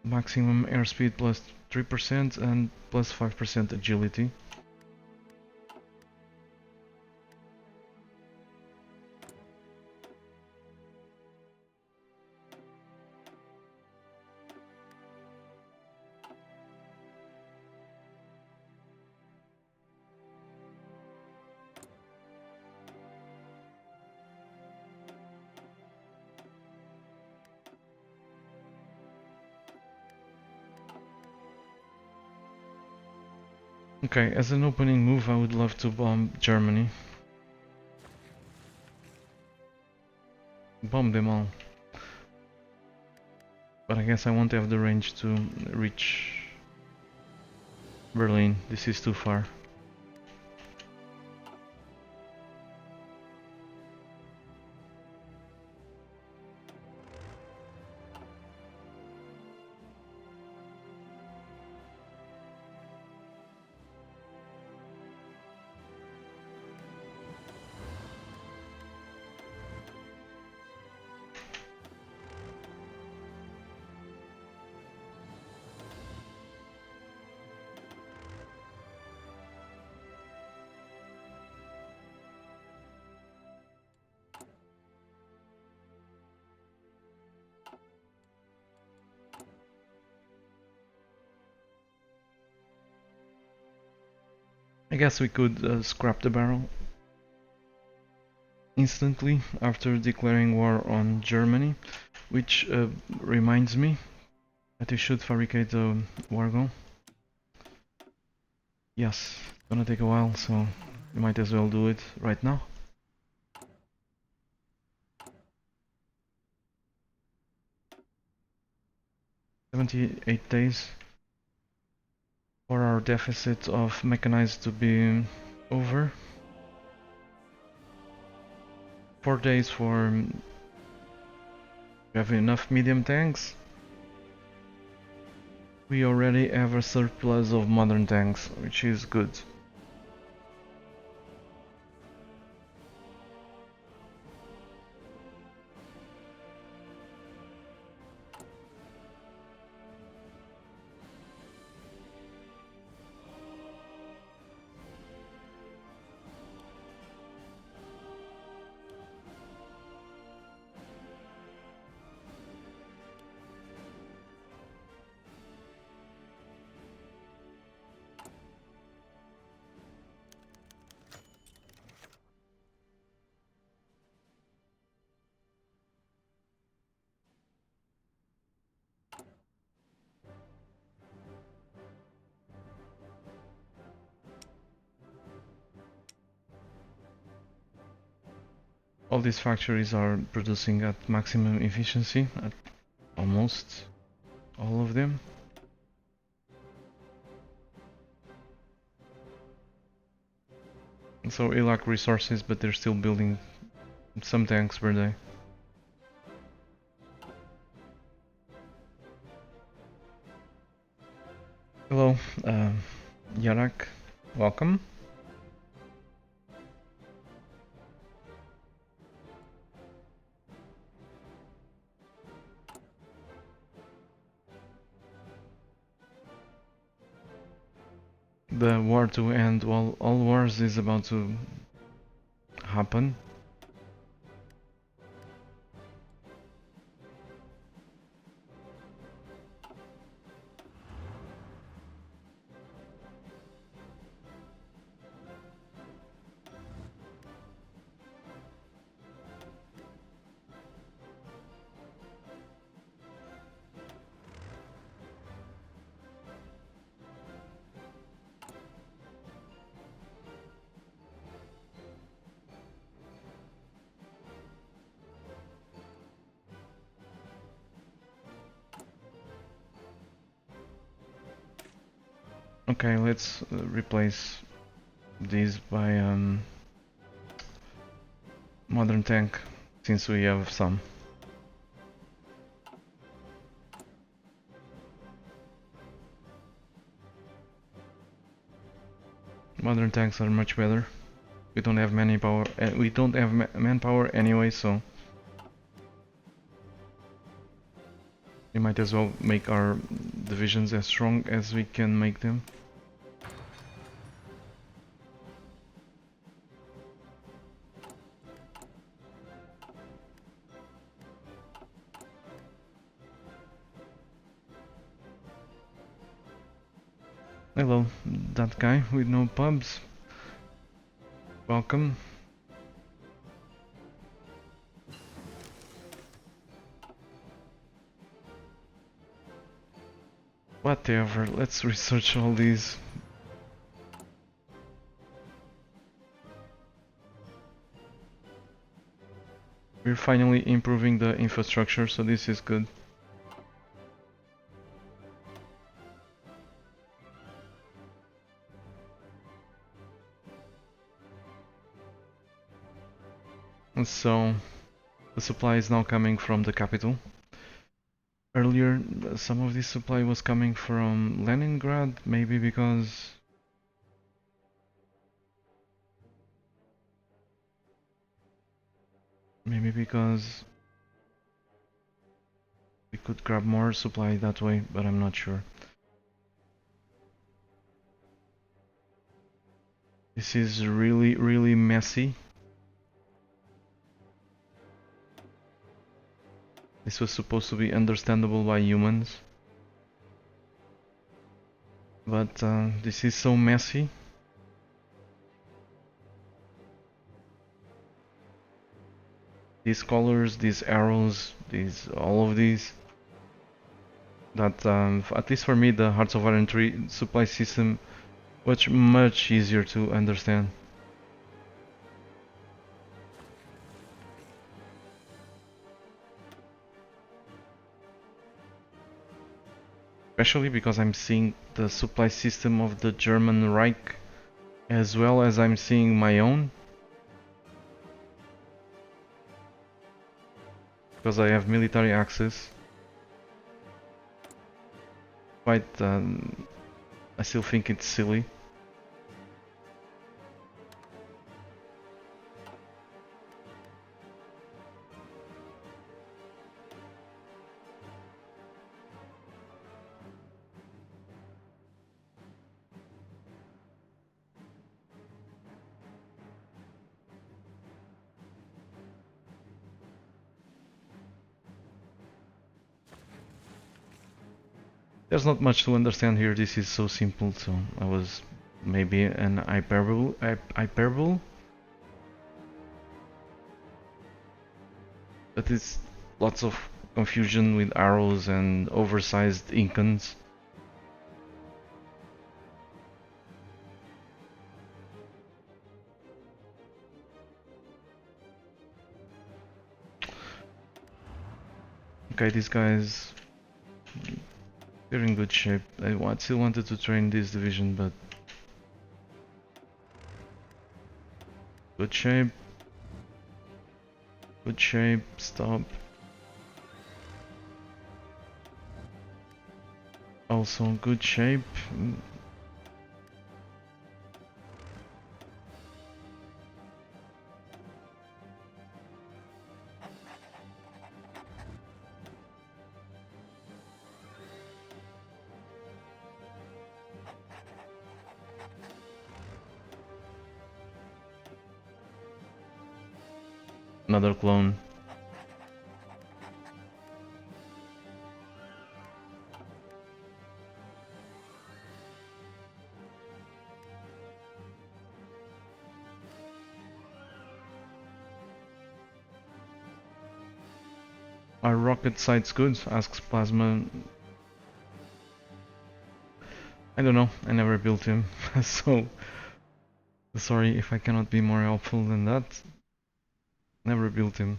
maximum airspeed plus 3% and plus 5% agility. Okay, as an opening move I would love to bomb Germany. Bomb them all. But I guess I won't have the range to reach Berlin. This is too far. I guess we could scrap the barrel instantly after declaring war on Germany, which reminds me that we should fabricate a war goal. Yes, it's gonna take a while, so we might as well do it right now. "78 days for our deficit of mechanized to be over. 4 days for... we have enough medium tanks. We already have a surplus of modern tanks, which is good. all these factories are producing at maximum efficiency, at almost all of them. So we lack resources, but they're still building some tanks per day. Hello, Yarak, welcome. The war to end, well, all wars is about to happen. Okay, let's replace these by modern tank, since we have some. Modern tanks are much better. We don't have manpower. We don't have manpower anyway, so we might as well make our divisions as strong as we can make them. Hello, that guy with no pubs. Welcome. Whatever, let's research all these. We're finally improving the infrastructure, so this is good. And so, the supply is now coming from the capital. Earlier, some of this supply was coming from Leningrad, maybe because... Maybe because we could grab more supply that way, but I'm not sure. This is really messy. This was supposed to be understandable by humans. But this is so messy. These colors, these arrows, all of these. That, at least for me, the Hearts of Iron 3 supply system was much easier to understand. Especially because I'm seeing the supply system of the German Reich as well as I'm seeing my own. Because I have military access. Quite, I still think it's silly. There's not much to understand here, this is so simple, so I was maybe an hyperbole. But it's lots of confusion with arrows and oversized icons. Okay, these guys, they're in good shape. I still wanted to train this division, but good shape. Good shape, stop. Also good shape. Another clone. Are rocket sights good? Asks Plasma. I don't know, I never built him, so sorry if I cannot be more helpful than that. Never built him.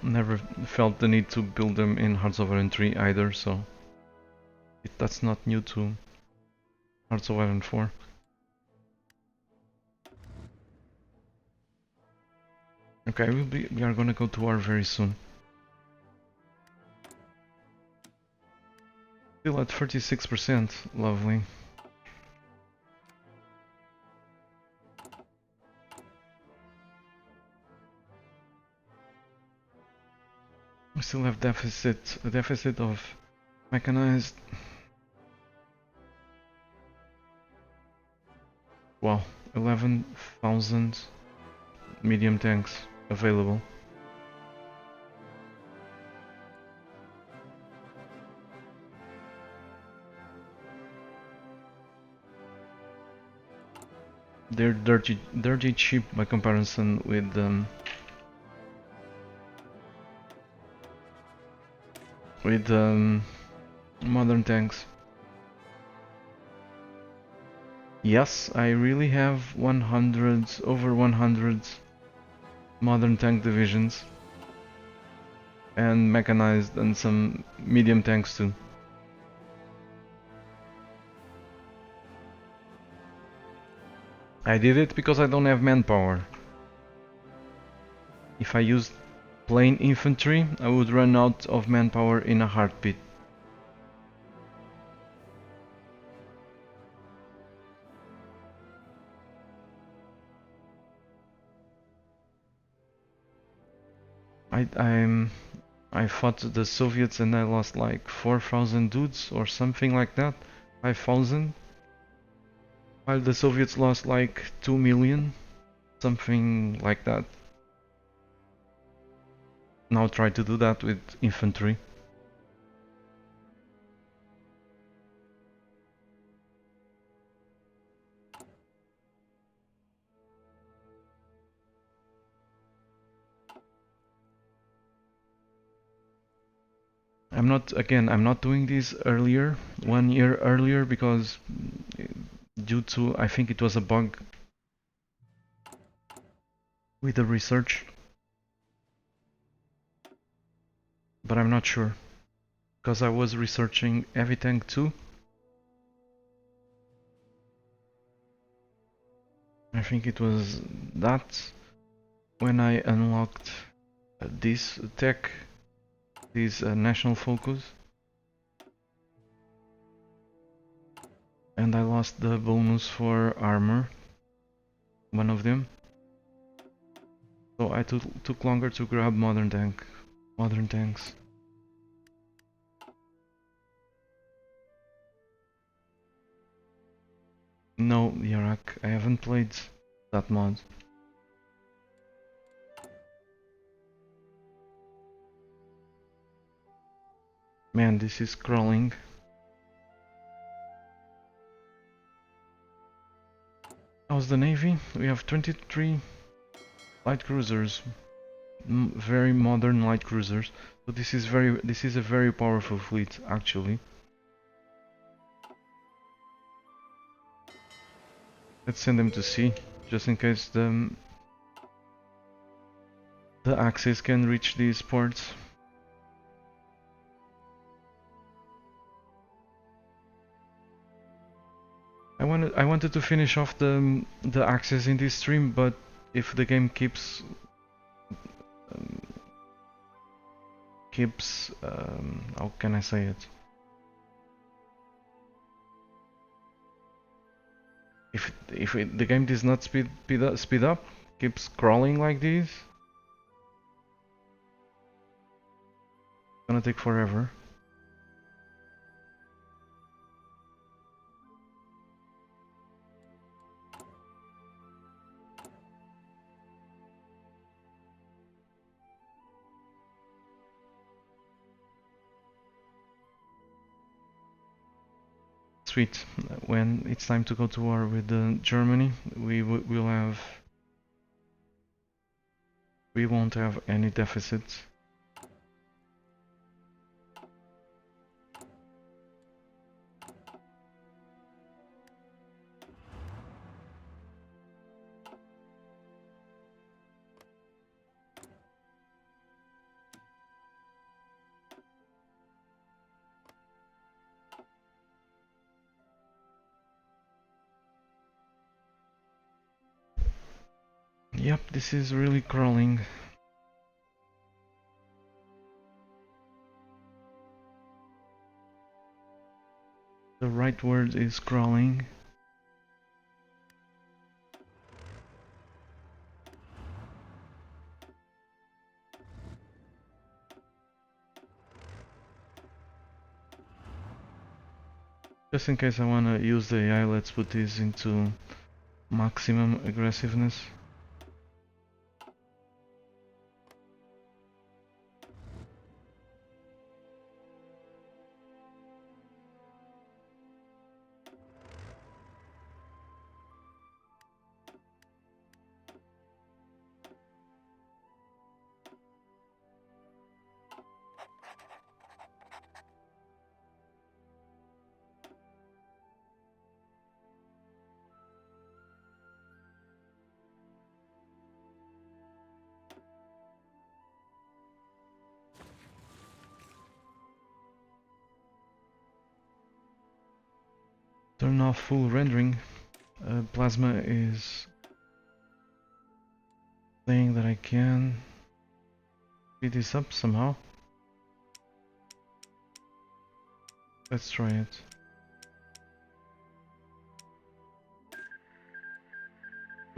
Never felt the need to build them in Hearts of Iron 3 either, so that's not new to Hearts of Iron 4. Okay, we are gonna go to war very soon. Still at 36%, lovely. We still have a deficit of mechanized. Wow, 11,000 medium tanks available. They're dirty cheap by comparison with modern tanks. Yes, I really have over 100 modern tank divisions and mechanized and some medium tanks too. I did it because I don't have manpower. If I used plain infantry, I would run out of manpower in a heartbeat. I fought the Soviets and I lost like 4,000 dudes or something like that. 5,000. While the Soviets lost like 2 million. Something like that. Now try to do that with infantry. I'm not doing this earlier, 1 year earlier, because due to, I think it was a bug with the research, but I'm not sure, because I was researching Heavy Tank 2. I think it was that when I unlocked this tech, this national focus, and I lost the bonus for armor, one of them. So I took longer to grab modern tanks. No, Iraq, I haven't played that mod. Man, this is crawling. How's the Navy? We have 23 light cruisers. very modern light cruisers. So this is a very powerful fleet actually. Let's send them to sea, just in case the Axis can reach these ports. I wanted to finish off the Axis in this stream, but if the game keeps how can I say it? If the game does not speed up, keeps crawling like this, it's gonna take forever. Sweet. When it's time to go to war with Germany, we won't have any deficits. Yep, this is really crawling. The right word is crawling. Just in case I wanna use the AI, let's put this into maximum aggressiveness. Turn off full rendering. Plasma is saying that I can speed this up somehow. Let's try it.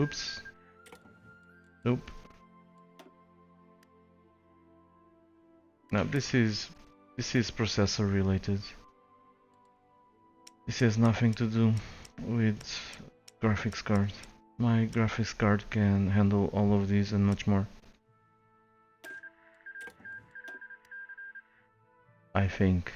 Oops. Nope. Now this is processor related. This has nothing to do with graphics card. My graphics card can handle all of these and much more. I think.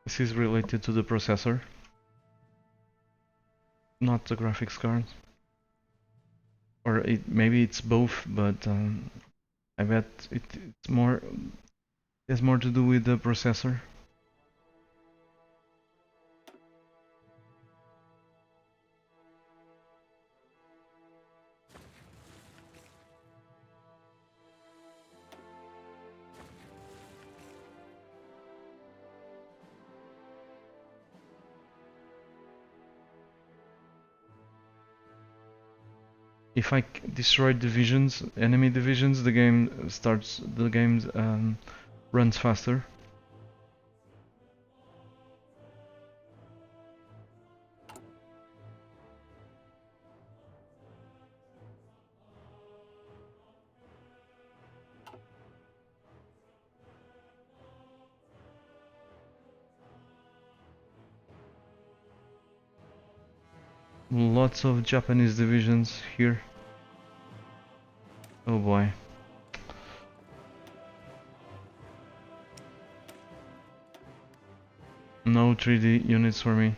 This is related to the processor, not the graphics card. Or maybe it's both, but I bet it has more to do with the processor. If I destroy divisions, enemy divisions, the game runs faster. Lots of Japanese divisions here. Oh boy. No 3D units for me.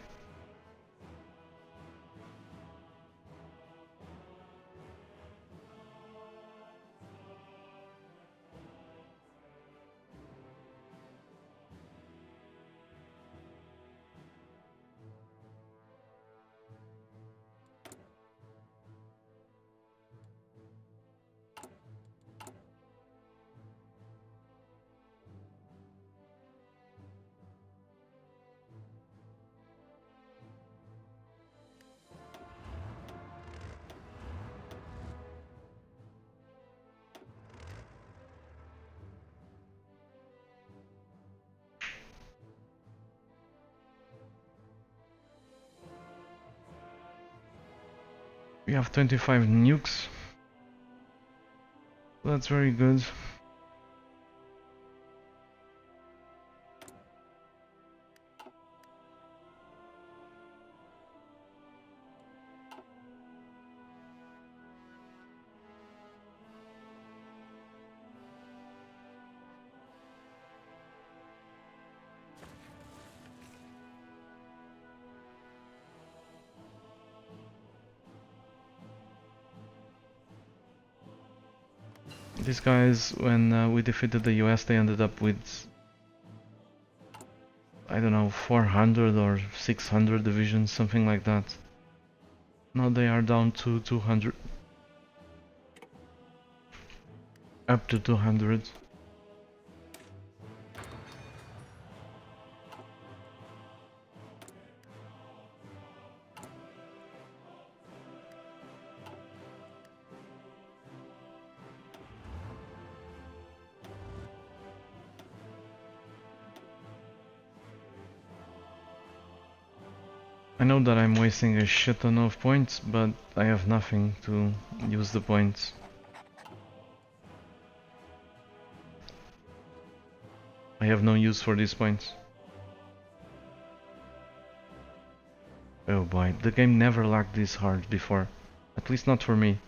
We have 25 nukes. That's very good. These guys, when we defeated the US, they ended up with, I don't know, 400 or 600 divisions, something like that. Now they are down to 200. Up to 200. I know that I'm wasting a shit ton of points, but I have nothing to use the points. I have no use for these points. Oh boy, the game never lagged this hard before. At least not for me.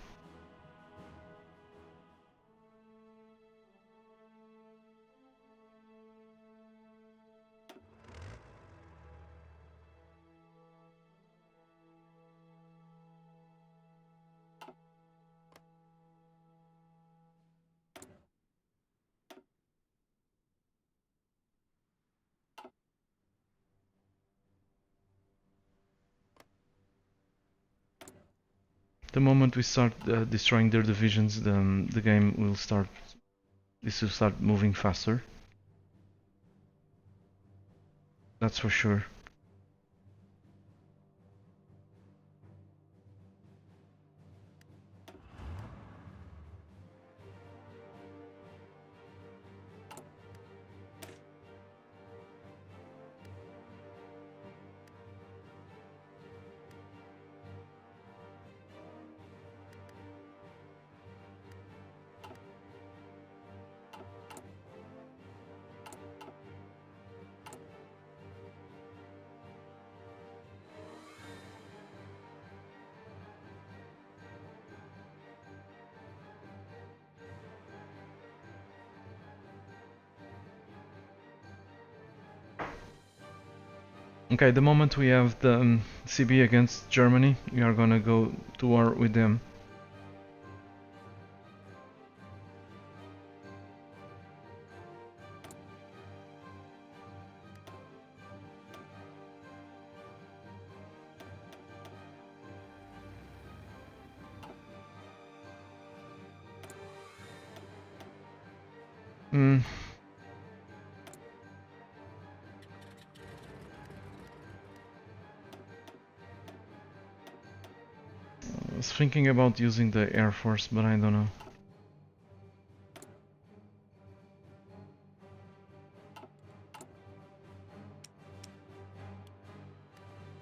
The moment we start destroying their divisions, then the game will start. This will start moving faster. That's for sure. Okay, the moment we have the CB against Germany, we are gonna go to war with them. I was thinking about using the Air Force, but I don't know.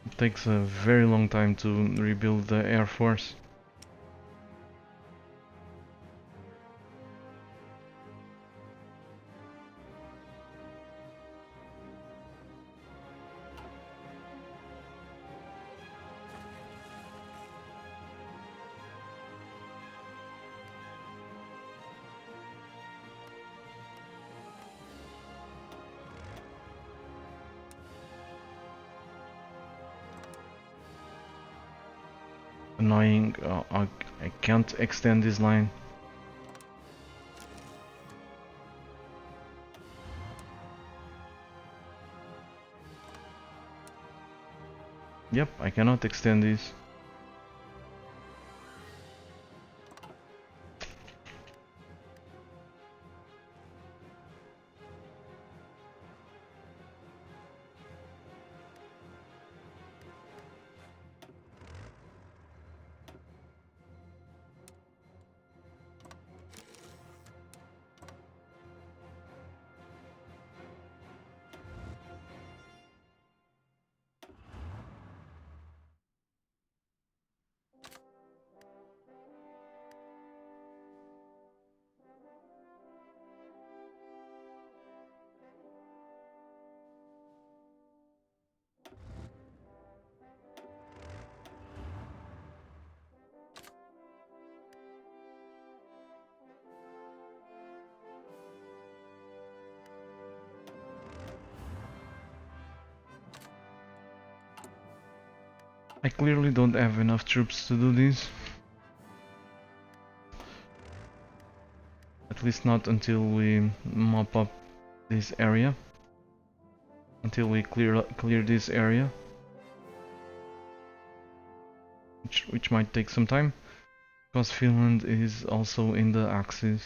It takes a very long time to rebuild the Air Force. Annoying. I can't extend this line. Yep, I cannot extend this. I clearly don't have enough troops to do this. At least not until we mop up this area. Until we clear this area. Which might take some time. Because Finland is also in the Axis.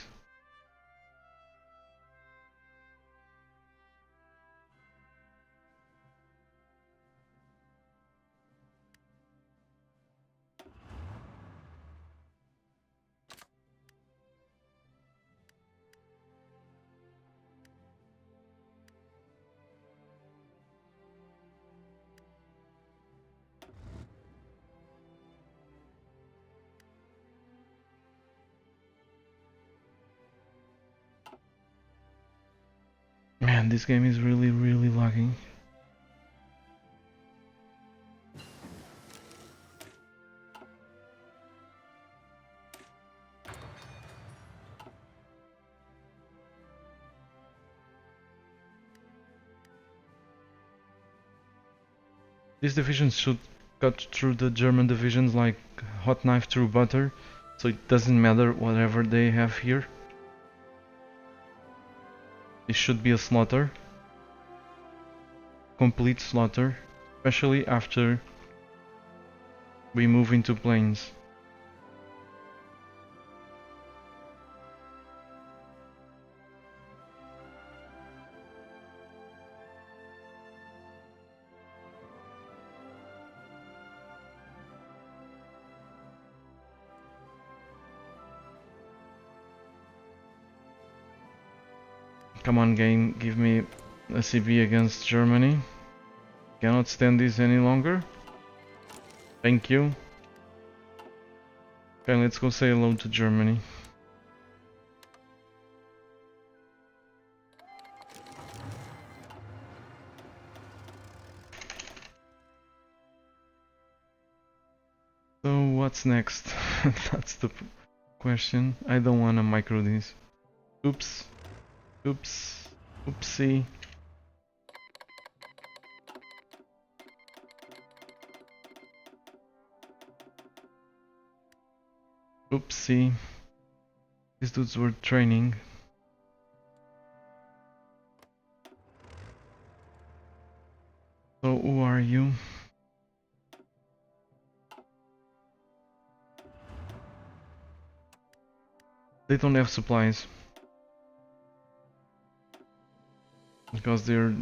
Man, this game is really lagging. These divisions should cut through the German divisions like hot knife through butter, so it doesn't matter whatever they have here. This should be a slaughter. Complete slaughter, especially after we move into plains. Come on game, give me a CB against Germany. Cannot stand this any longer. Thank you. Okay, let's go say hello to Germany. So what's next? That's the question. I don't wanna micro this. Oops. Oops. Oopsie. Oopsie. These dudes were training. So who are you? They don't have supplies. Because they're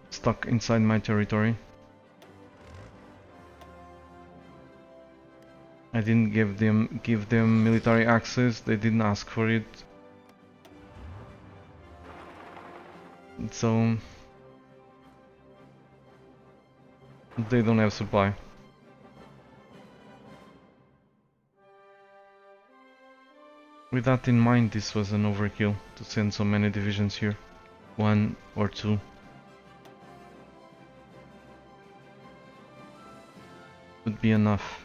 stuck inside my territory. I didn't give them military access, they didn't ask for it. So they don't have supply. With that in mind, this was an overkill to send so many divisions here. 1 or 2. Would be enough.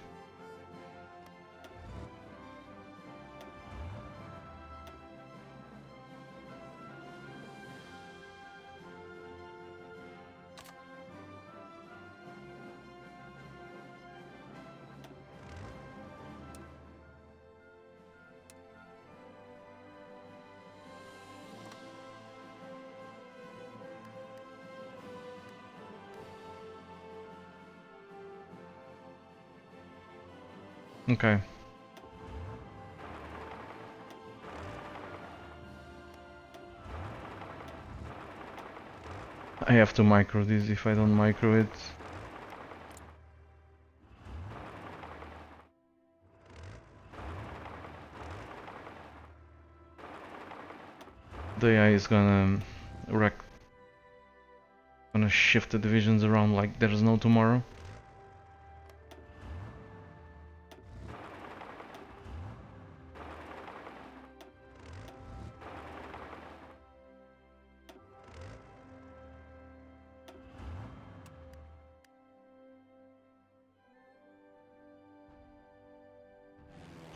Okay. I have to micro this. If I don't micro it, the AI is gonna shift the divisions around like there's no tomorrow.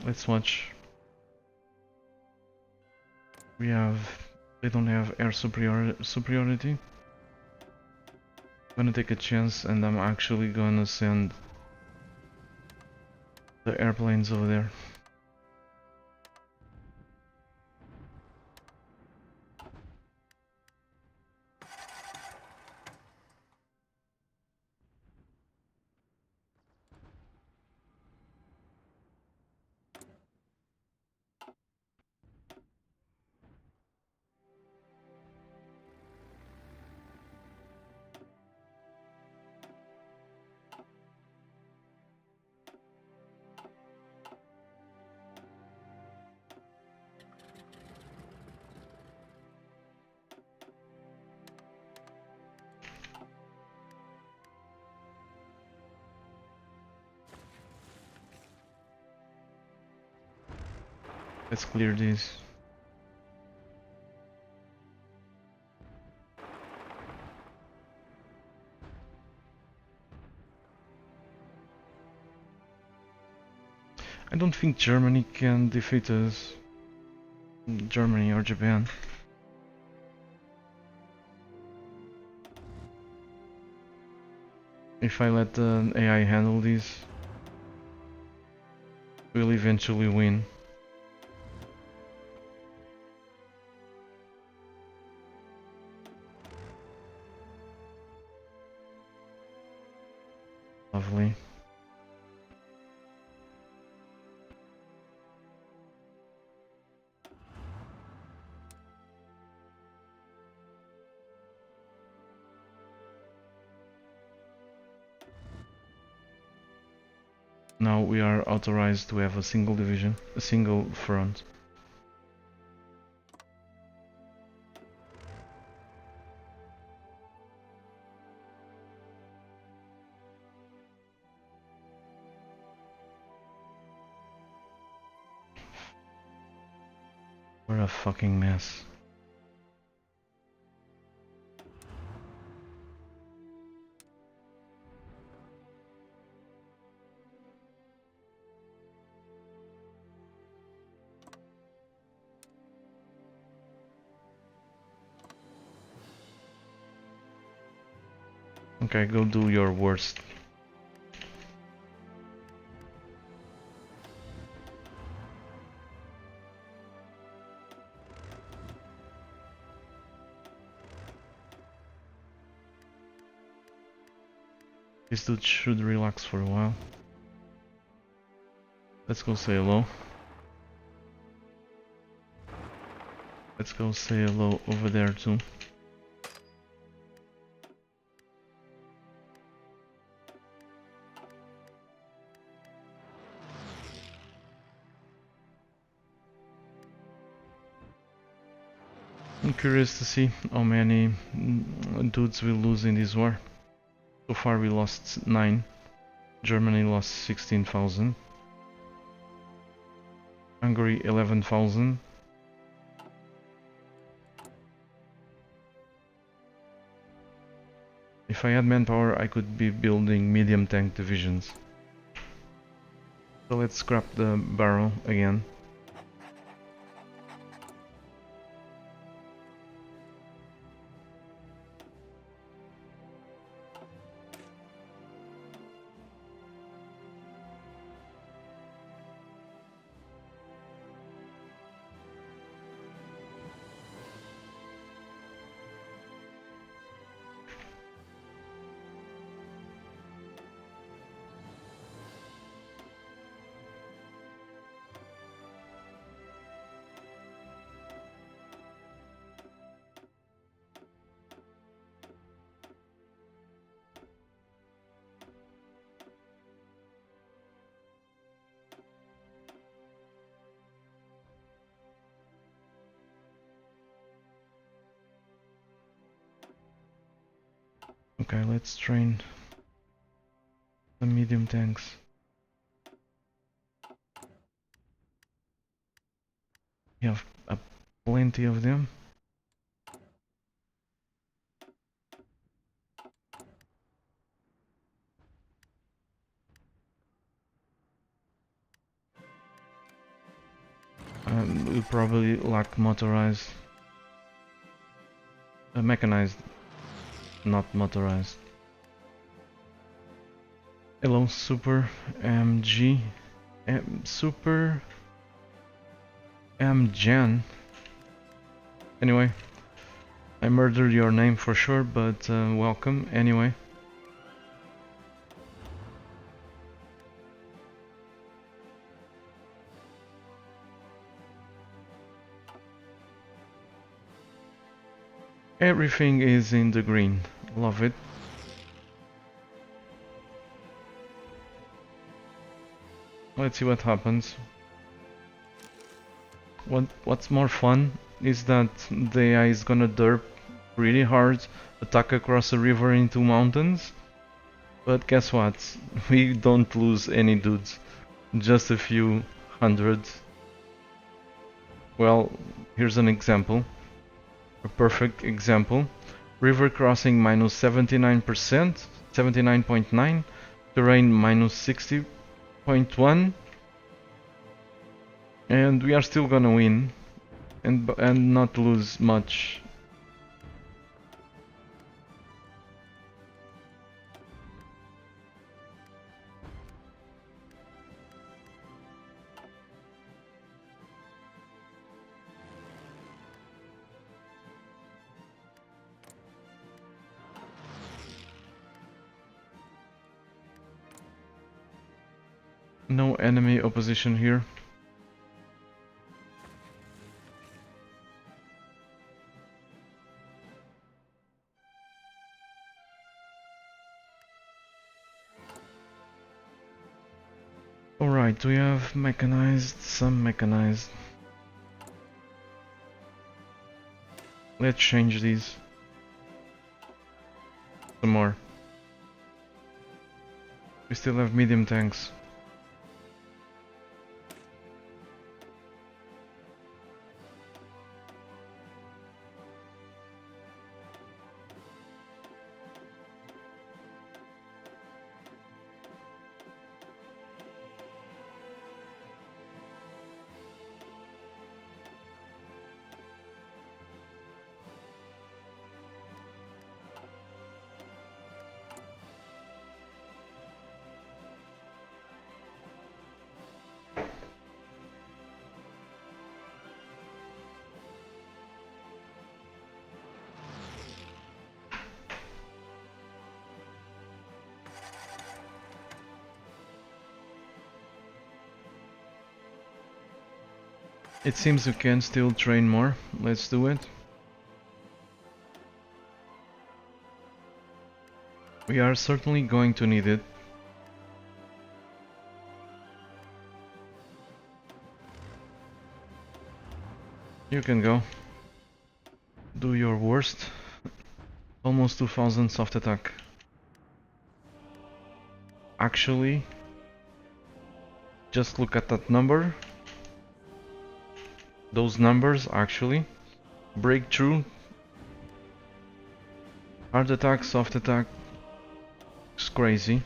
Let's watch. They don't have air superiority. I'm gonna take a chance and I'm actually gonna send the airplanes over there. Let's clear this. I don't think Germany can defeat us. Germany or Japan. If I let the AI handle this, we'll eventually win. Lovely. Now we are authorized to have a single division, a single front. We're a fucking mess. Okay, go do your worst. This dude should relax for a while. Let's go say hello. Let's go say hello over there too. I'm curious to see how many dudes we lose in this war. So far we lost 9. Germany lost 16,000. Hungary 11,000. If I had manpower I could be building medium tank divisions. So let's scrap the barrel again. Okay, let's train the medium tanks. We have plenty of them. We probably lack motorized, mechanized, not motorized. Hello, Super MG, Super MGen. Anyway, I murdered your name for sure, but welcome anyway. Everything is in the green. Love it. Let's see what happens. What's more fun is that the AI is gonna derp pretty hard, attack across a river into mountains. But guess what? We don't lose any dudes. Just a few hundred. Well, here's an example. A perfect example. River crossing minus 79%, 79.9, terrain minus 60.1, and we are still gonna win and not lose much. No enemy opposition here. Alright, we have mechanized, some mechanized. Let's change these. Some more. We still have medium tanks. It seems we can still train more. Let's do it. We are certainly going to need it. You can go. Do your worst. Almost 2000 soft attack. Actually, just look at that number. Those numbers actually. Breakthrough. Hard attack, soft attack. It's crazy.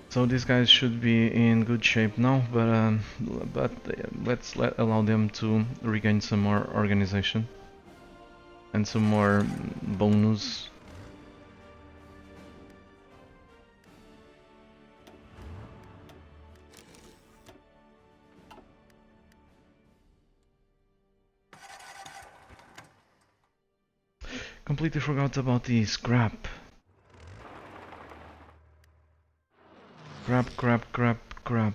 So these guys should be in good shape now, but let's allow them to regain some more organization and some more bonus. Completely forgot about the scrap. Crap.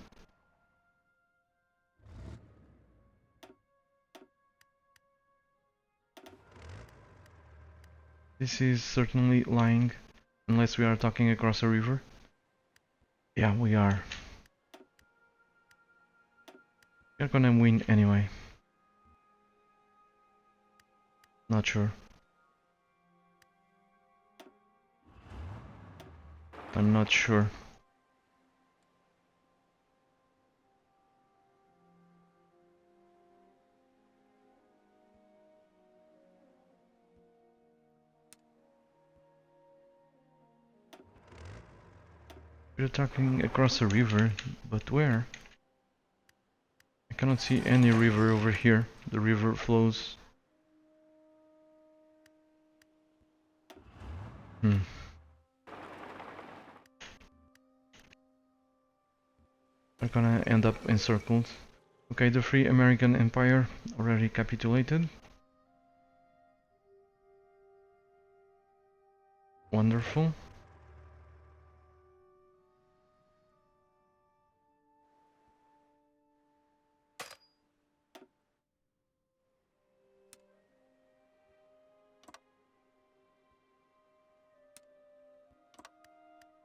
This is certainly lying, unless we are talking across a river. Yeah, we are. We're gonna win anyway. Not sure. I'm not sure. We're attacking across a river, but where? I cannot see any river over here. The river flows. We're gonna end up encircled. Okay, the Free American Empire already capitulated. Wonderful.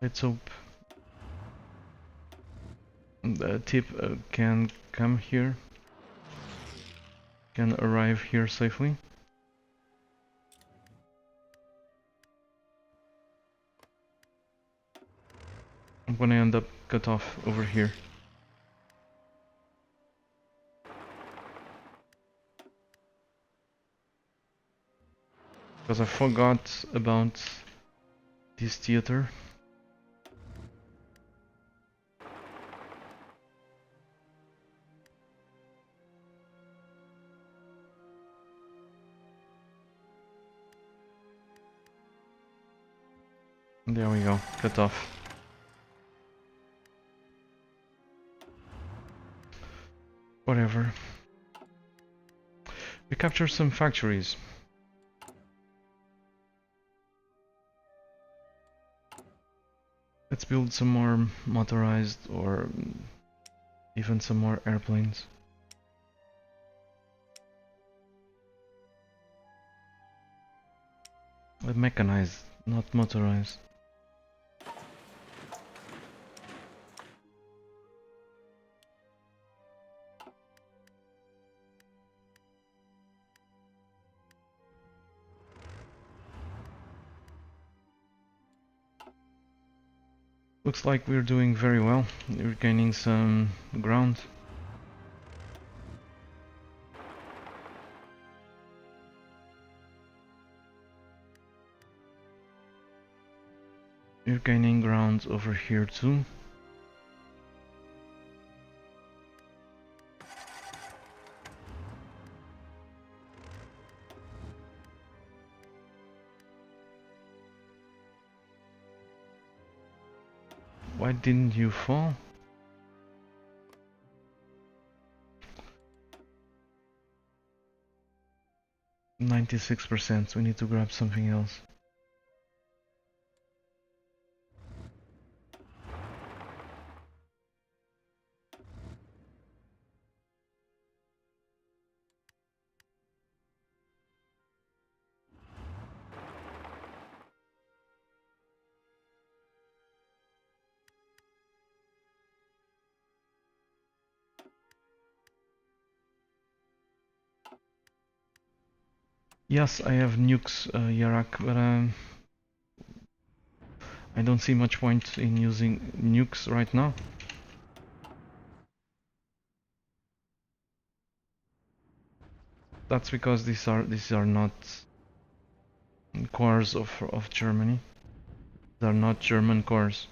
Let's hope the tip can come here, can arrive here safely. I'm gonna end up cut off over here. Because I forgot about this theater. There we go, cut off. Whatever. We captured some factories. Let's build some more motorized or even some more airplanes. But mechanized, not motorized. Looks like we're doing very well. We're gaining some ground. We're gaining ground over here too. Why didn't you fall? %96%. We need to grab something else. Yes, I have nukes, Yarak, but I don't see much point in using nukes right now. That's because these are not cores of Germany. They're not German cores.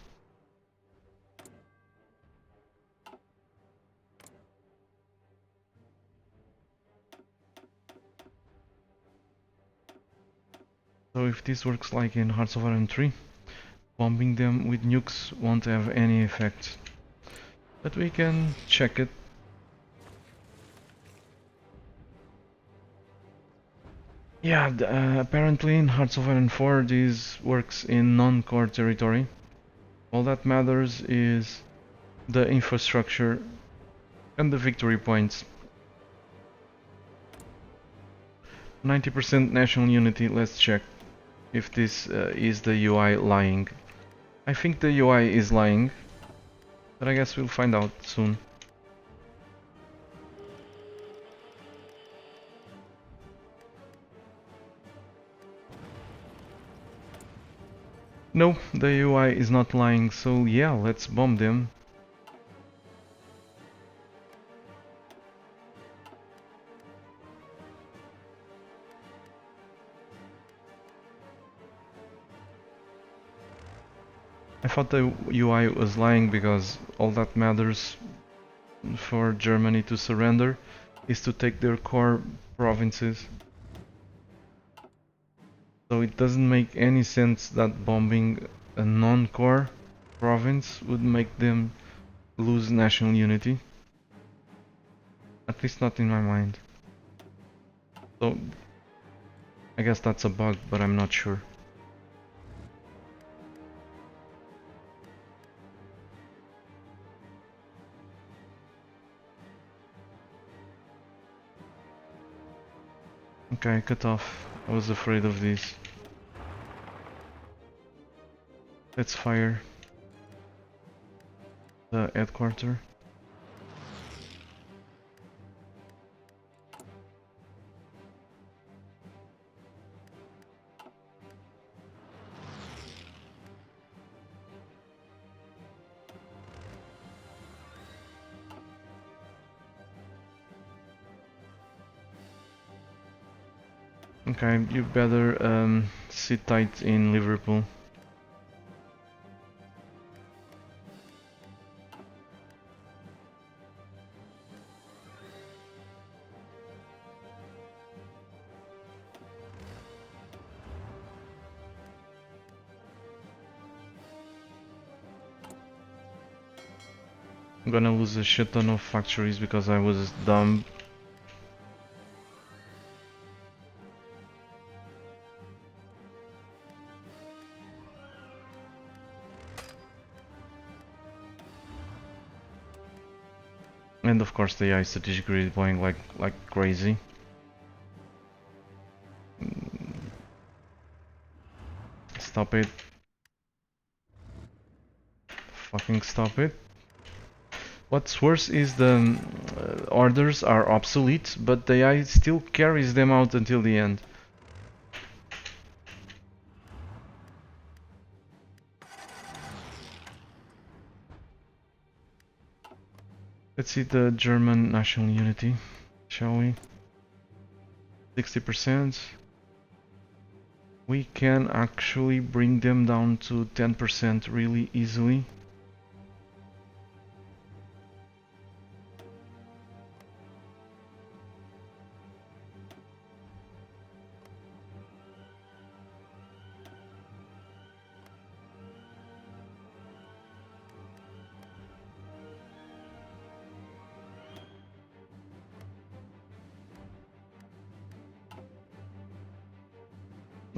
So if this works like in Hearts of Iron 3, bombing them with nukes won't have any effect. But we can check it. Yeah, apparently in Hearts of Iron 4 this works in non-core territory. All that matters is the infrastructure and the victory points. 90% national unity, let's check if this is the UI lying. I think the UI is lying. But I guess we'll find out soon. No, the UI is not lying, so yeah, let's bomb them. I thought the UI was lying because all that matters for Germany to surrender is to take their core provinces. So it doesn't make any sense that bombing a non-core province would make them lose national unity. At least not in my mind. So I guess that's a bug, but I'm not sure. Okay, cut off. I was afraid of this. Let's fire the headquarters. Okay, you better sit tight in Liverpool. I'm gonna lose a shit ton of factories because I was dumb. And of course the AI strategic redeploying like crazy. Stop it. Fucking stop it. What's worse is the orders are obsolete, but the AI still carries them out until the end. Let's see the German national unity, shall we? 60%. We can actually bring them down to 10% really easily.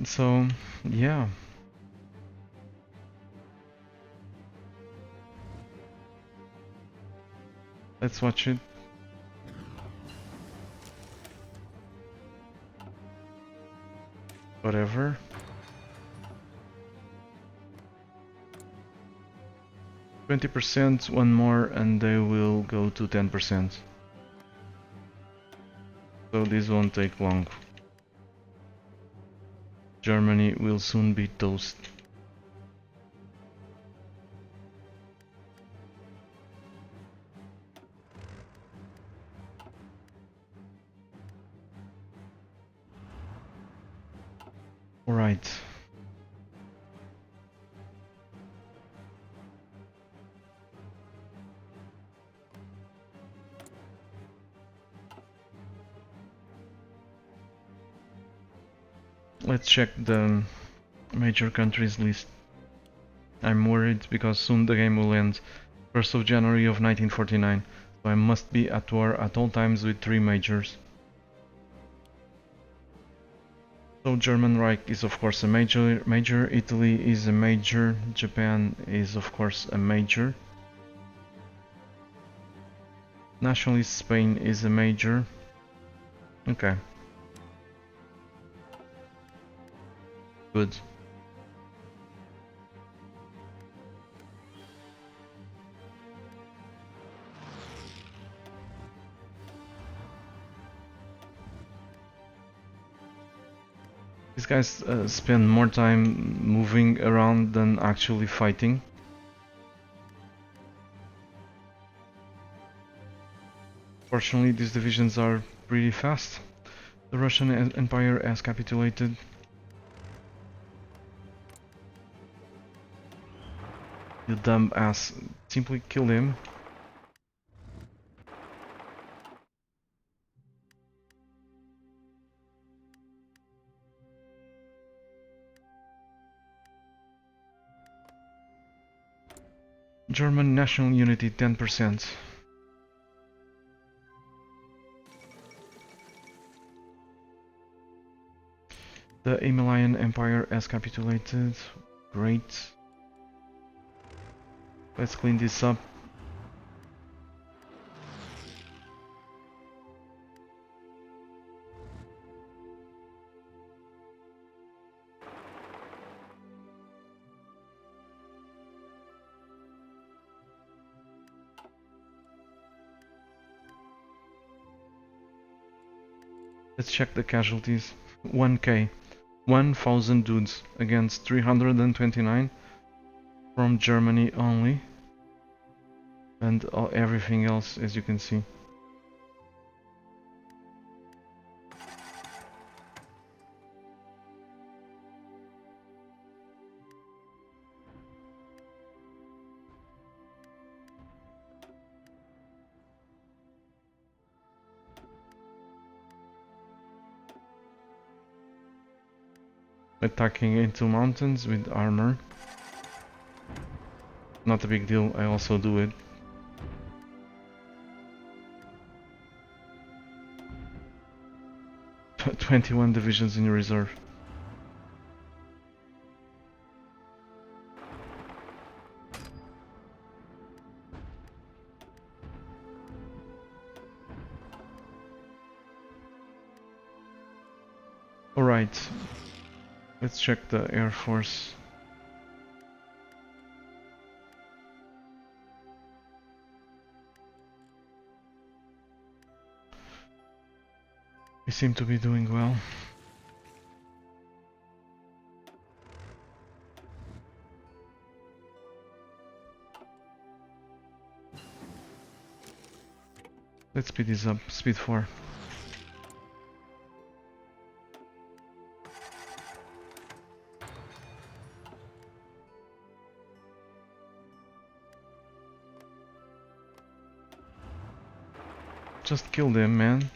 So, yeah. Let's watch it. Whatever. %, one more, and they will go to 10%. So this won't take long. Germany will soon be toast. Alright. Let's check the major countries list. I'm worried because soon the game will end. 1st of January of 1949. So I must be at war at all times with 3 majors. So German Reich is of course a major, Italy is a major, Japan is of course a major. Nationalist Spain is a major. Okay. Good. These guys spend more time moving around than actually fighting. Fortunately, these divisions are pretty fast. The Russian Empire has capitulated. You dumb ass. Simply kill him. German national unity 10%. The Himalayan Empire has capitulated. Great. Let's clean this up. Let's check the casualties. 1k. 1000 dudes against 329 from Germany only. And everything else, as you can see. Attacking into mountains with armor. Not a big deal, I also do it. T 21 divisions in reserve. Alright, let's check the Air Force. We seem to be doing well. Let's speed this up, speed 4. Just kill them, man.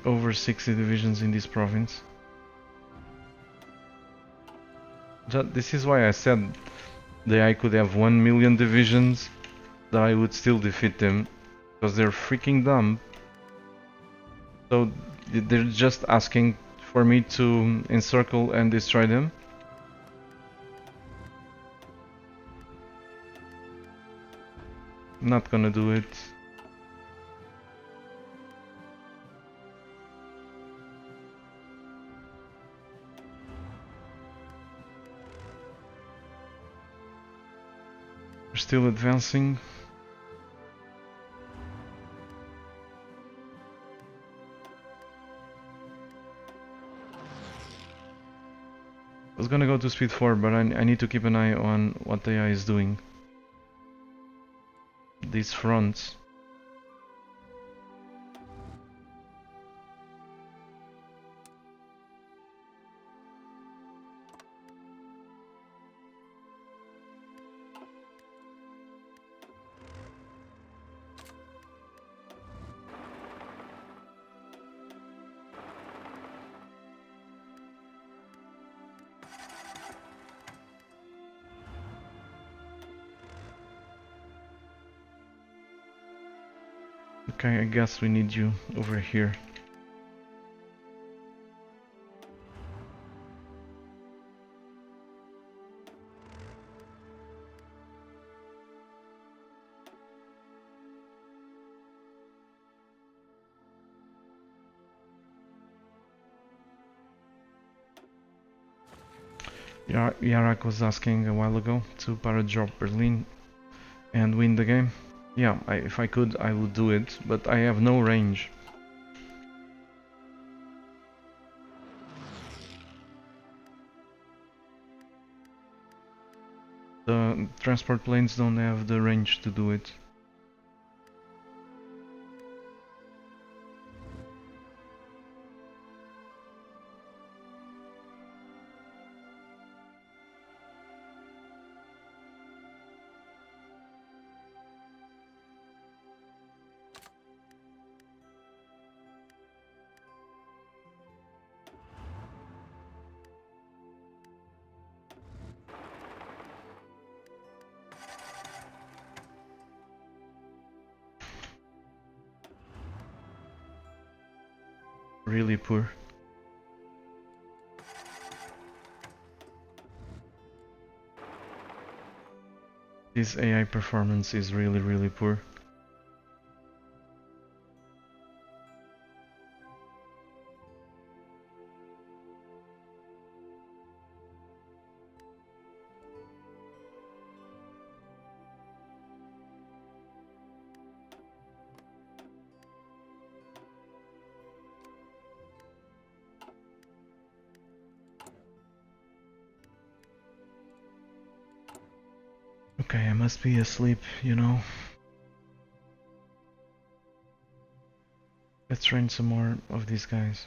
Over 60 divisions in this province. This is why I said that I could have 1 million divisions, that I would still defeat them, because they're freaking dumb. So they're just asking for me to encircle and destroy them. I'm not gonna do it. We're still advancing. I was gonna go to speed 4, but I need to keep an eye on what the AI is doing. These fronts. Okay, I guess we need you over here. Yarak was asking a while ago to paradrop Berlin and win the game. Yeah, if I could, I would do it, but I have no range. The transport planes don't have the range to do it. Really poor. This AI performance is really poor. Okay, I must be asleep, you know. Let's train some more of these guys.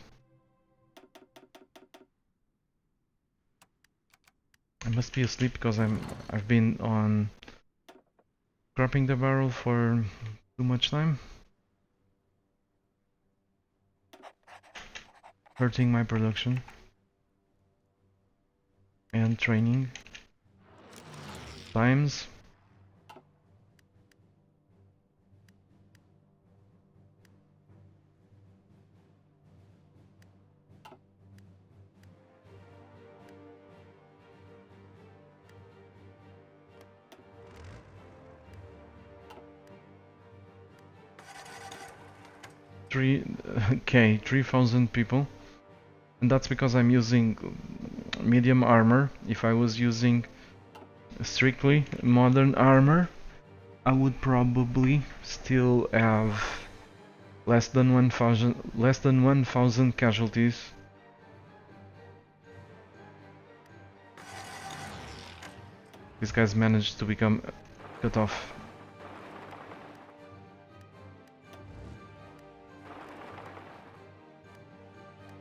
I must be asleep because I've been on scrapping the barrel for too much time. Hurting my production. And training. Times. Okay, 3,000 people. And that's because I'm using medium armor. If I was using strictly modern armor, I would probably still have less than 1,000 casualties. These guys managed to become cut off.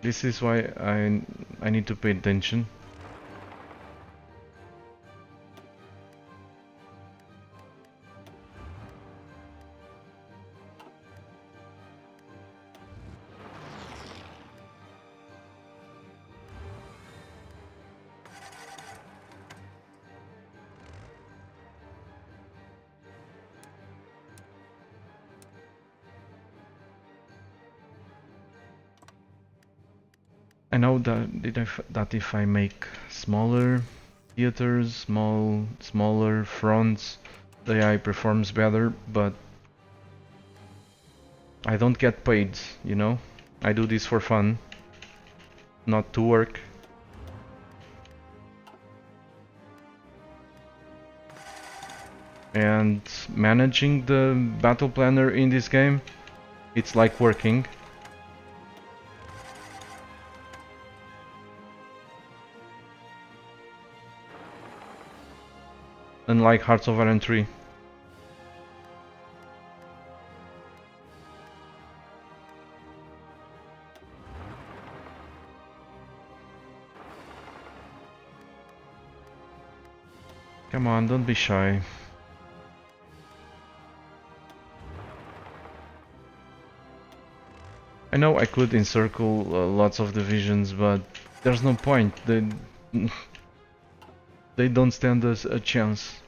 This is why I need to pay attention. I know that if I make smaller theaters, smaller fronts, the AI performs better, but I don't get paid, you know? I do this for fun, not to work. And managing the battle planner in this game, it's like working. Unlike Hearts of Iron 3. Come on, don't be shy. I know I could encircle lots of divisions, but there's no point. They don't stand us a chance.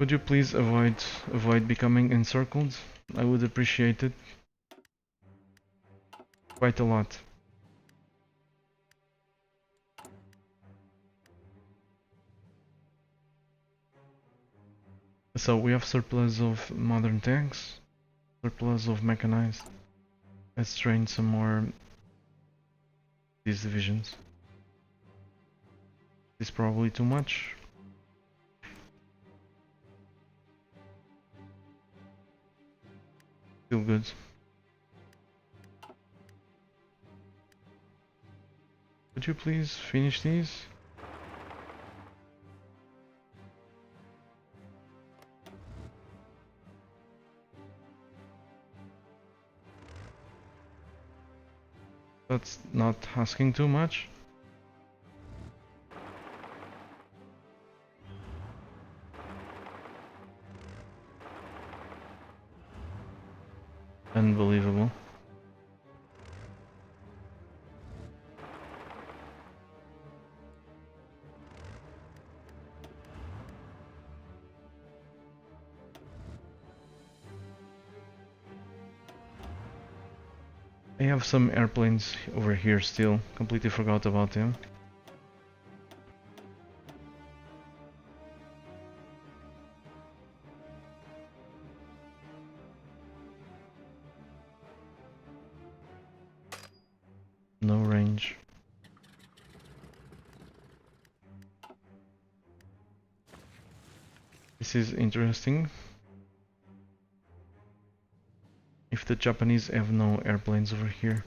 Could you please avoid becoming encircled? I would appreciate it quite a lot. So we have surplus of modern tanks, surplus of mechanized. Let's train some more these divisions. It's probably too much. Still good. Could you please finish these? That's not asking too much. Unbelievable. I have some airplanes over here still. Completely forgot about them. No range. This is interesting. If the Japanese have no airplanes over here,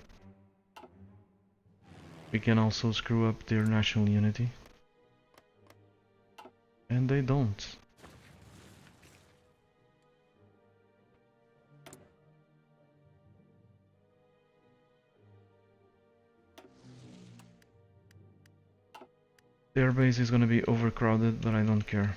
we can also screw up their national unity. And they don't. Their base is gonna be overcrowded, but I don't care.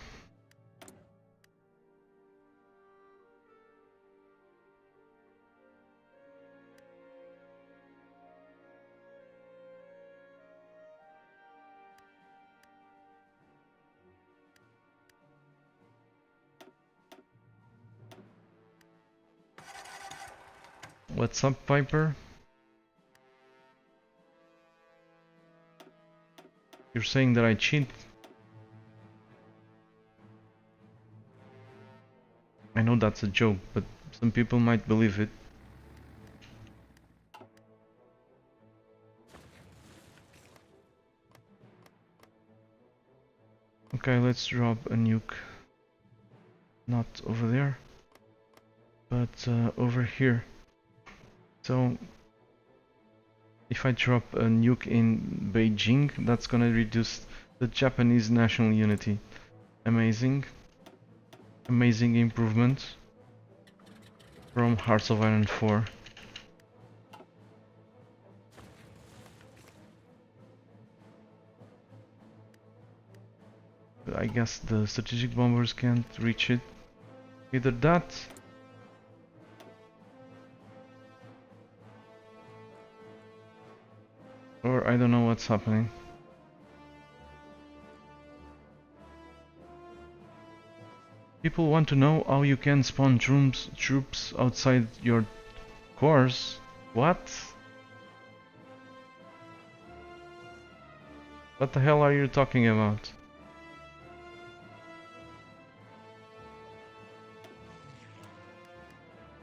What's up, Viper? You're saying that I cheat? I know that's a joke, but some people might believe it. Okay, let's drop a nuke. Not over there, but over here. So, if I drop a nuke in Beijing, that's gonna reduce the Japanese national unity. Amazing. Amazing improvement from Hearts of Iron 4. I guess the strategic bombers can't reach it. Either that, or I don't know what's happening. People want to know how you can spawn troops outside your cores. What? What the hell are you talking about?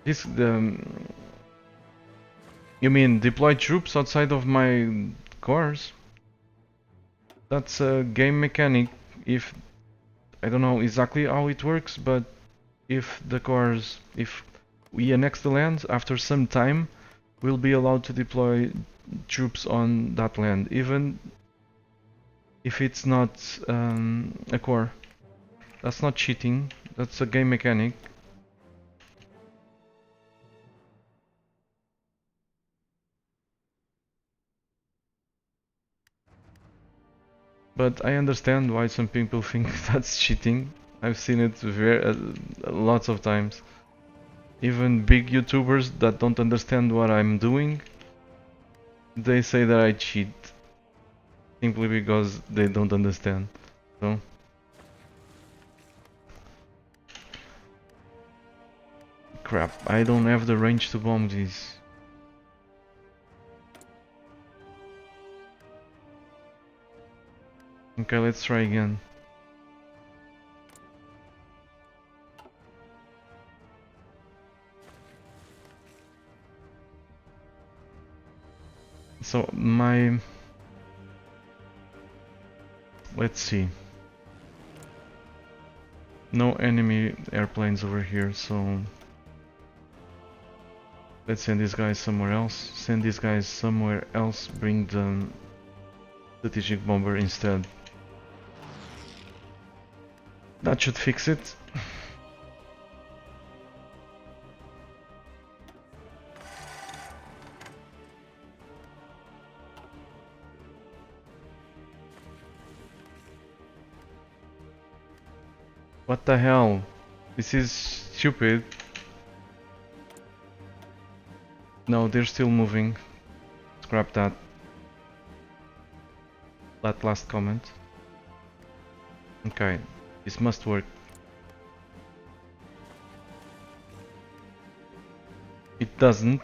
This you mean deploy troops outside of my cores? That's a game mechanic. If I don't know exactly how it works, but if we annex the land, after some time, we'll be allowed to deploy troops on that land, even if it's not a core. That's not cheating. That's a game mechanic. But I understand why some people think that's cheating. I've seen it lots of times. Even big YouTubers that don't understand what I'm doing, they say that I cheat. Simply because they don't understand. So Crap, I don't have the range to bomb these. Okay, let's try again. So my... let's see. No enemy airplanes over here, so... let's send these guys somewhere else. Send these guys somewhere else, bring the strategic bomber instead. That should fix it. What the hell? This is stupid. No, they're still moving. Scrap that. That last comment. Okay, this must work. It doesn't.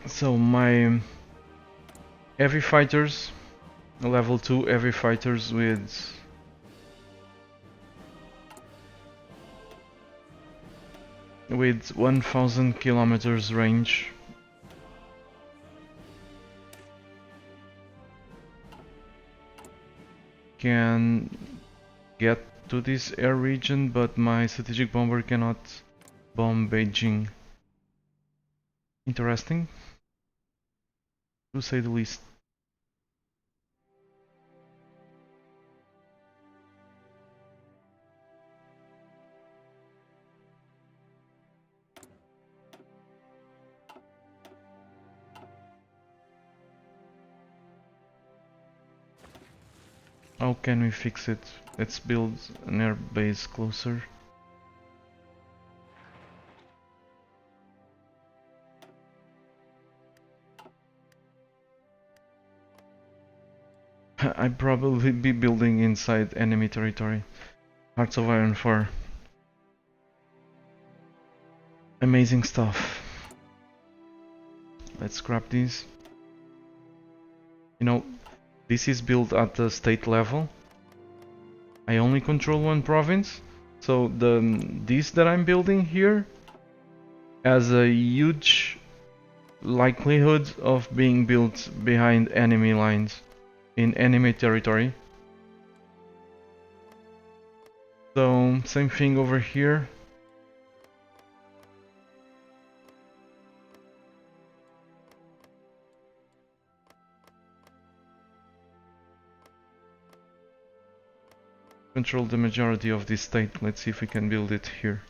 So my heavy fighters, level 2 heavy fighters with with 1000 kilometers range can get to this air region, but my strategic bomber cannot bomb Beijing. Interesting, to say the least. How can we fix it? Let's build an air base closer. I'd probably be building inside enemy territory. Hearts of Iron 4. Amazing stuff. Let's scrap these. You know, this is built at the state level. I only control one province, so this that I'm building here has a huge likelihood of being built behind enemy lines in enemy territory. So same thing over here. Control the majority of this state. Let's see if we can build it here.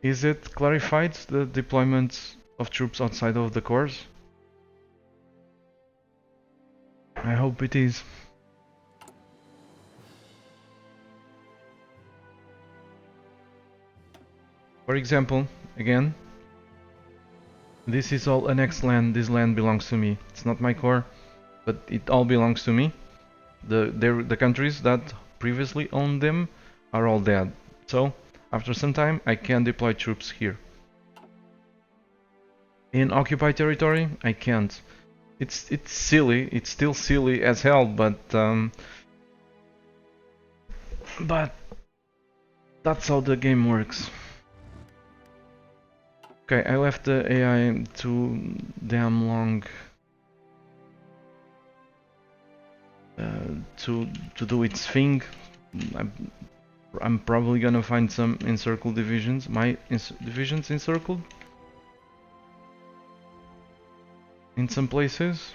Is it clarified, the deployment of troops outside of the cores? I hope it is. For example, again, this is all annexed land. This land belongs to me. It's not my core, but it all belongs to me. The countries that previously owned them are all dead. So after some time, I can deploy troops here. In occupied territory, I can't. It's silly. It's still silly as hell, but that's how the game works. Okay, I left the AI too damn long to do its thing. I'm probably gonna find some encircled divisions. My divisions encircled in some places.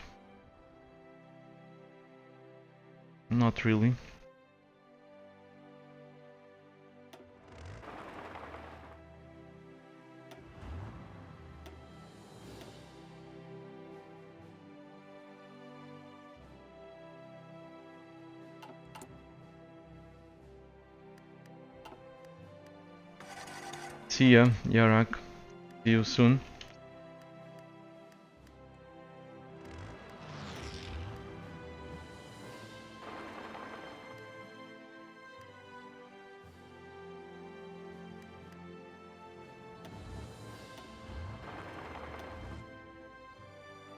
Not really. See ya, Yarak. See you soon.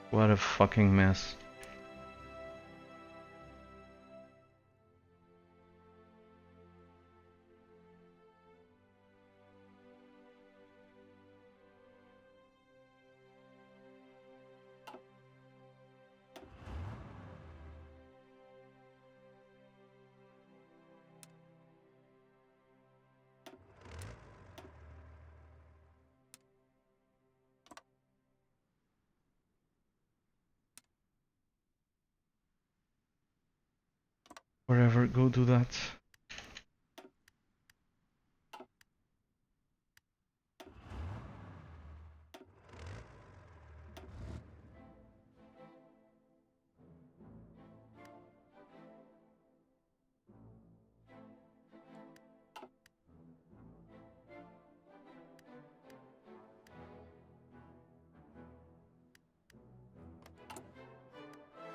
What a fucking mess. Wherever, go do that.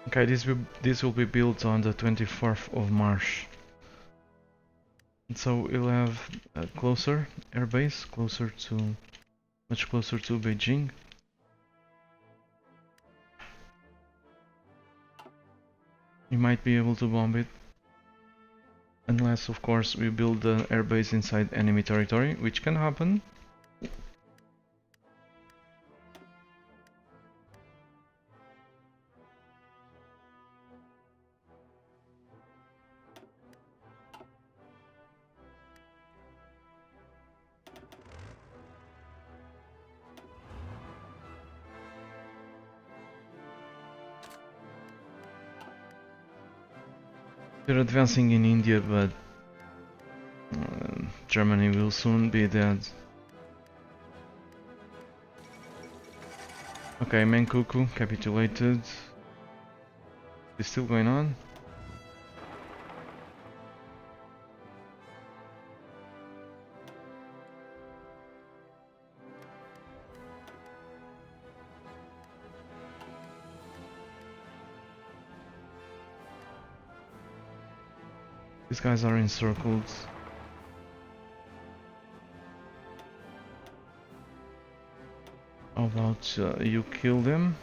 Okay, this will be built on the 24th of March. And so we'll have a closer airbase, much closer to Beijing. We might be able to bomb it. Unless, of course, we build the airbase inside enemy territory, which can happen. They're advancing in India, but Germany will soon be dead. Okay, Menkuku capitulated. It's still going on. These guys are encircled. How about you kill them?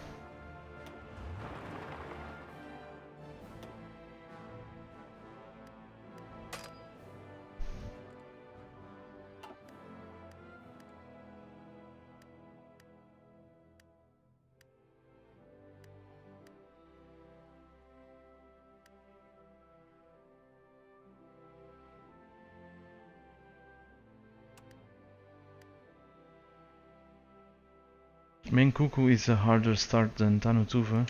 Menkuku is a harder start than Tannu Tuva.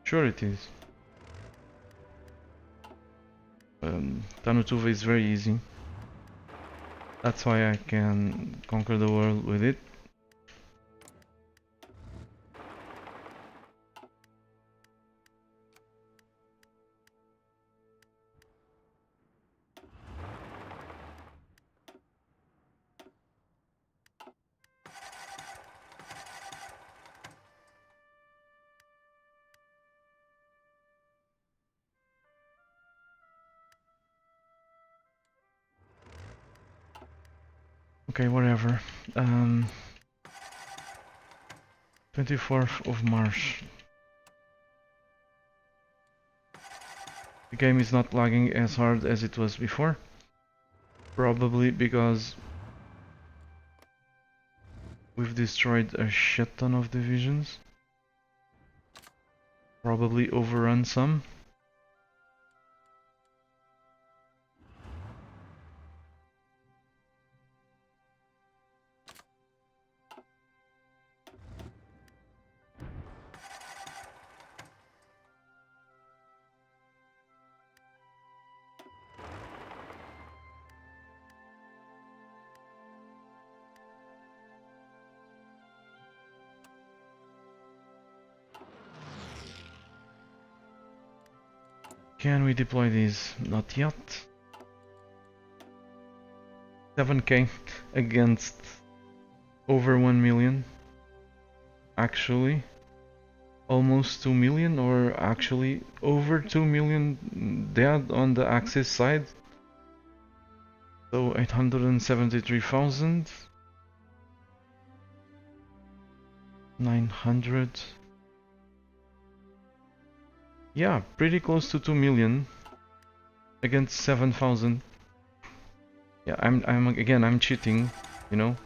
Sure it is. Tannu Tuva is very easy. That's why I can conquer the world with it. Okay, whatever. 24th of March. The game is not lagging as hard as it was before. Probably because we've destroyed a shit ton of divisions. Probably overrun some. Can we deploy these? Not yet. 7k against over 1 million. Actually, almost 2 million, or actually over 2 million dead on the Axis side. So 873,000. 900. Yeah, pretty close to 2 million against 7,000. Yeah, I'm cheating, you know.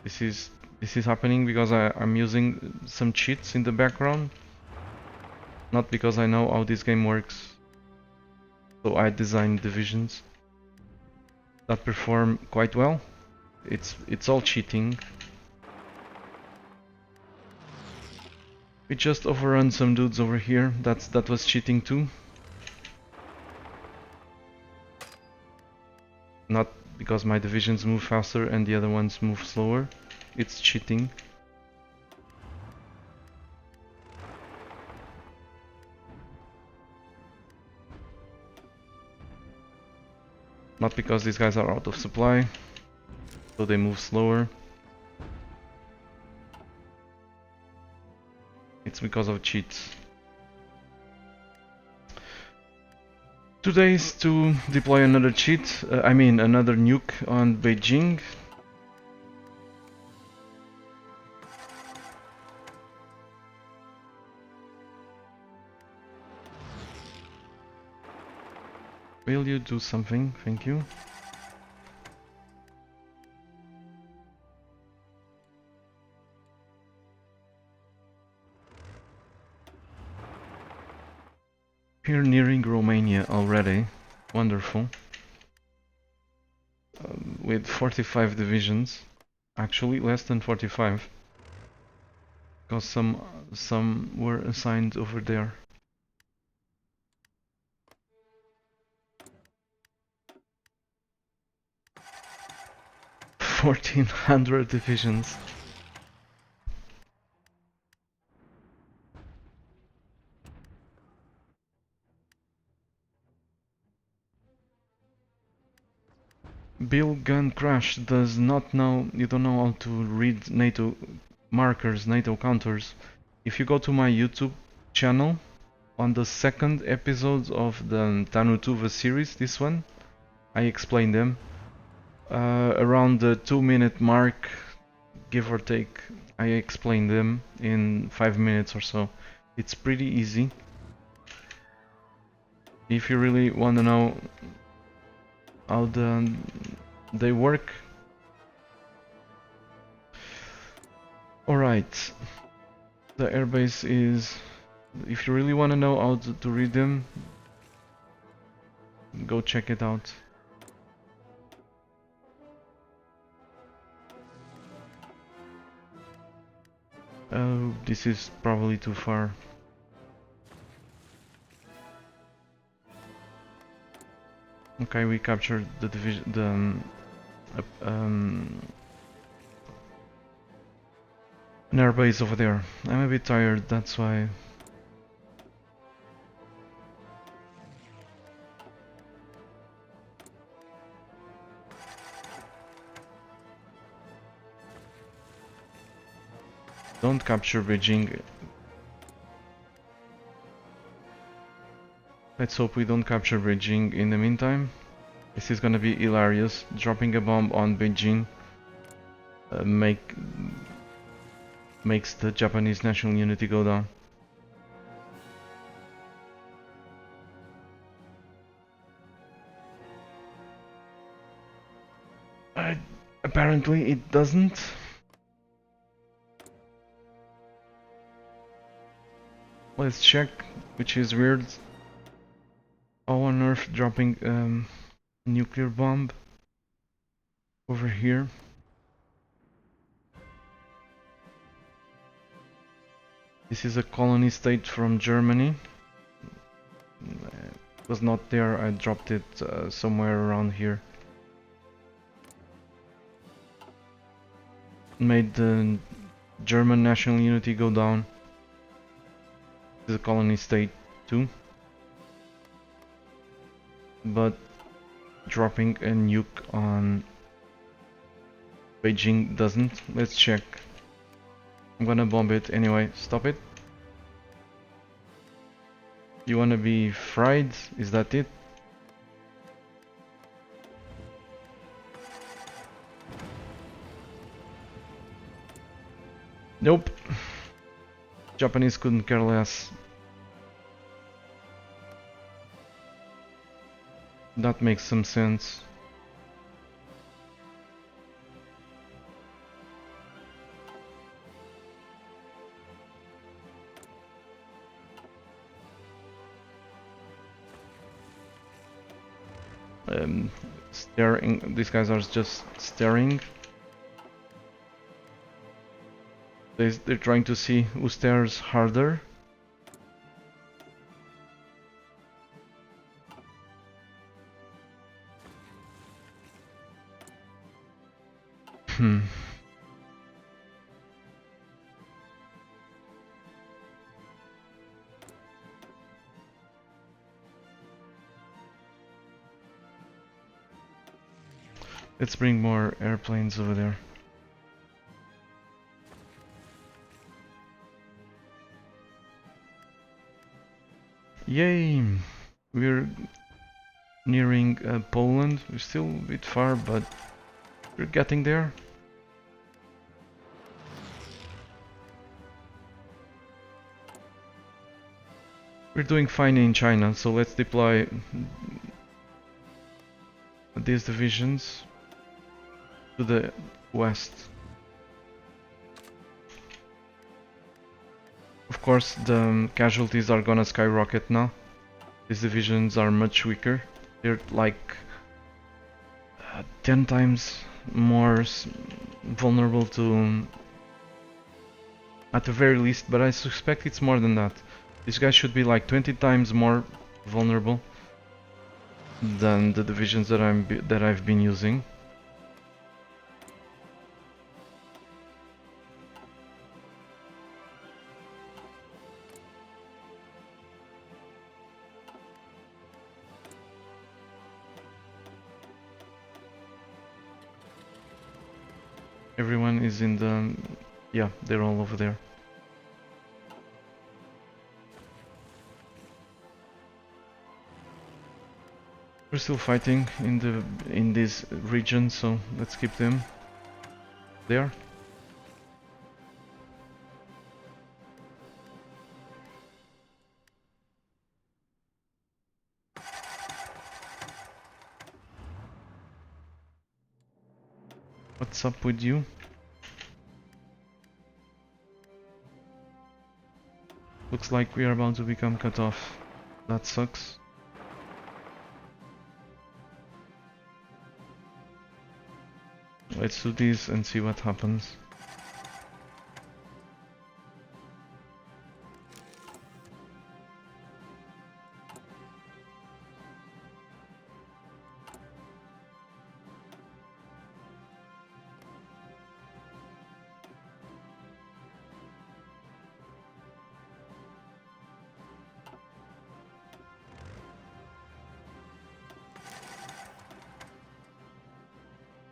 This is happening because I'm using some cheats in the background, not because I know how this game works. So I designed divisions that perform quite well. It's all cheating. We just overrun some dudes over here. That was cheating too. Not because my divisions move faster and the other ones move slower. It's cheating. Not because these guys are out of supply, so they move slower. It's because of cheats. Today is to deploy another cheat, another nuke on Beijing. Will you do something? Thank you. We're nearing Romania already. Wonderful. With 45 divisions. Actually, less than 45. Because some were assigned over there. $1,400 divisions. Bill Gun Crash does not know, you don't know how to read NATO markers, NATO counters. If you go to my YouTube channel, on the second episode of the Tannu Tuva series, this one, I explain them. Around the 2-minute mark, give or take, I explain them in 5 minutes or so. It's pretty easy. If you really want to know how they work. Alright, the airbase is, if you really want to know how to read them, go check it out. Oh, this is probably too far. Okay, we captured the division, an airbase over there. I'm a bit tired, that's why. Don't capture Beijing. Let's hope we don't capture Beijing in the meantime. This is gonna be hilarious. Dropping a bomb on Beijing makes the Japanese national unity go down. Apparently it doesn't. Let's check, which is weird. How on earth dropping nuclear bomb over here? This is a colony state from Germany. It was not there, I dropped it somewhere around here. Made the German national unity go down. This is a colony state too. but dropping a nuke on Beijing doesn't. Let's check. I'm gonna bomb it anyway. Stop it. You wanna be fried? Is that it? Nope. Japanese couldn't care less. That makes some sense. Staring. These guys are just staring. They're trying to see who stares harder. Let's bring more airplanes over there. Yay! We're nearing Poland. We're still a bit far, but we're getting there. We're doing fine in China, so let's deploy these divisions to the west. Of course, the casualties are gonna skyrocket now. These divisions are much weaker. They're like 10 times more vulnerable to, at the very least, but I suspect it's more than that. These guys should be like 20 times more vulnerable than the divisions that I've been using. Everyone is in the... yeah, they're all over there. We're still fighting in this region, so let's keep them there. What's up with you? Looks like we are about to become cut off. That sucks. Let's do this and see what happens.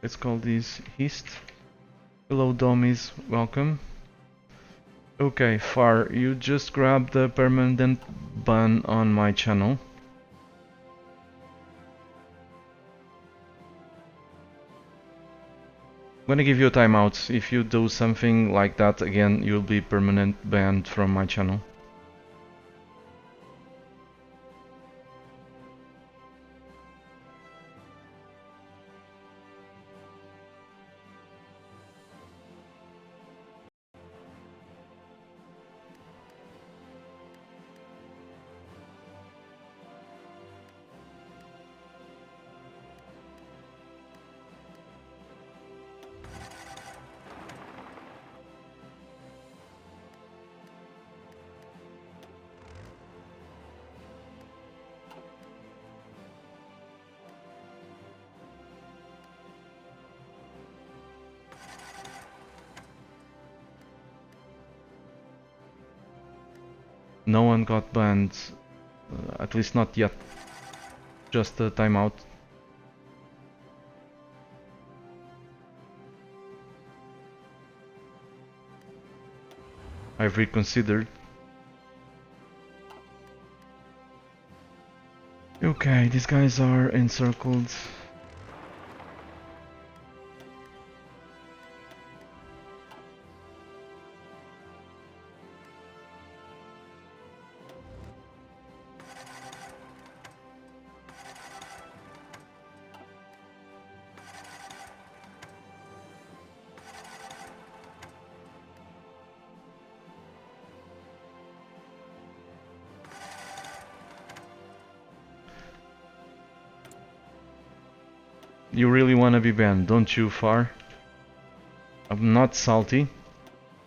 Let's call this East. Hello dummies, welcome. Okay, Far, you just grabbed the permanent ban on my channel. I'm gonna give you a timeout. If you do something like that again, you'll be permanent banned from my channel. No one got banned, at least not yet. Just a timeout. I've reconsidered. Okay, these guys are encircled. You really want to be banned, don't you, Far? I'm not salty.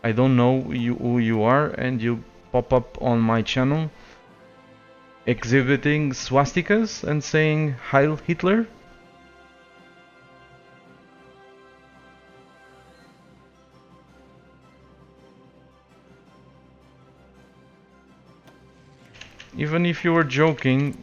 I don't know who you are, and you pop up on my channel exhibiting swastikas and saying Heil Hitler? Even if you were joking...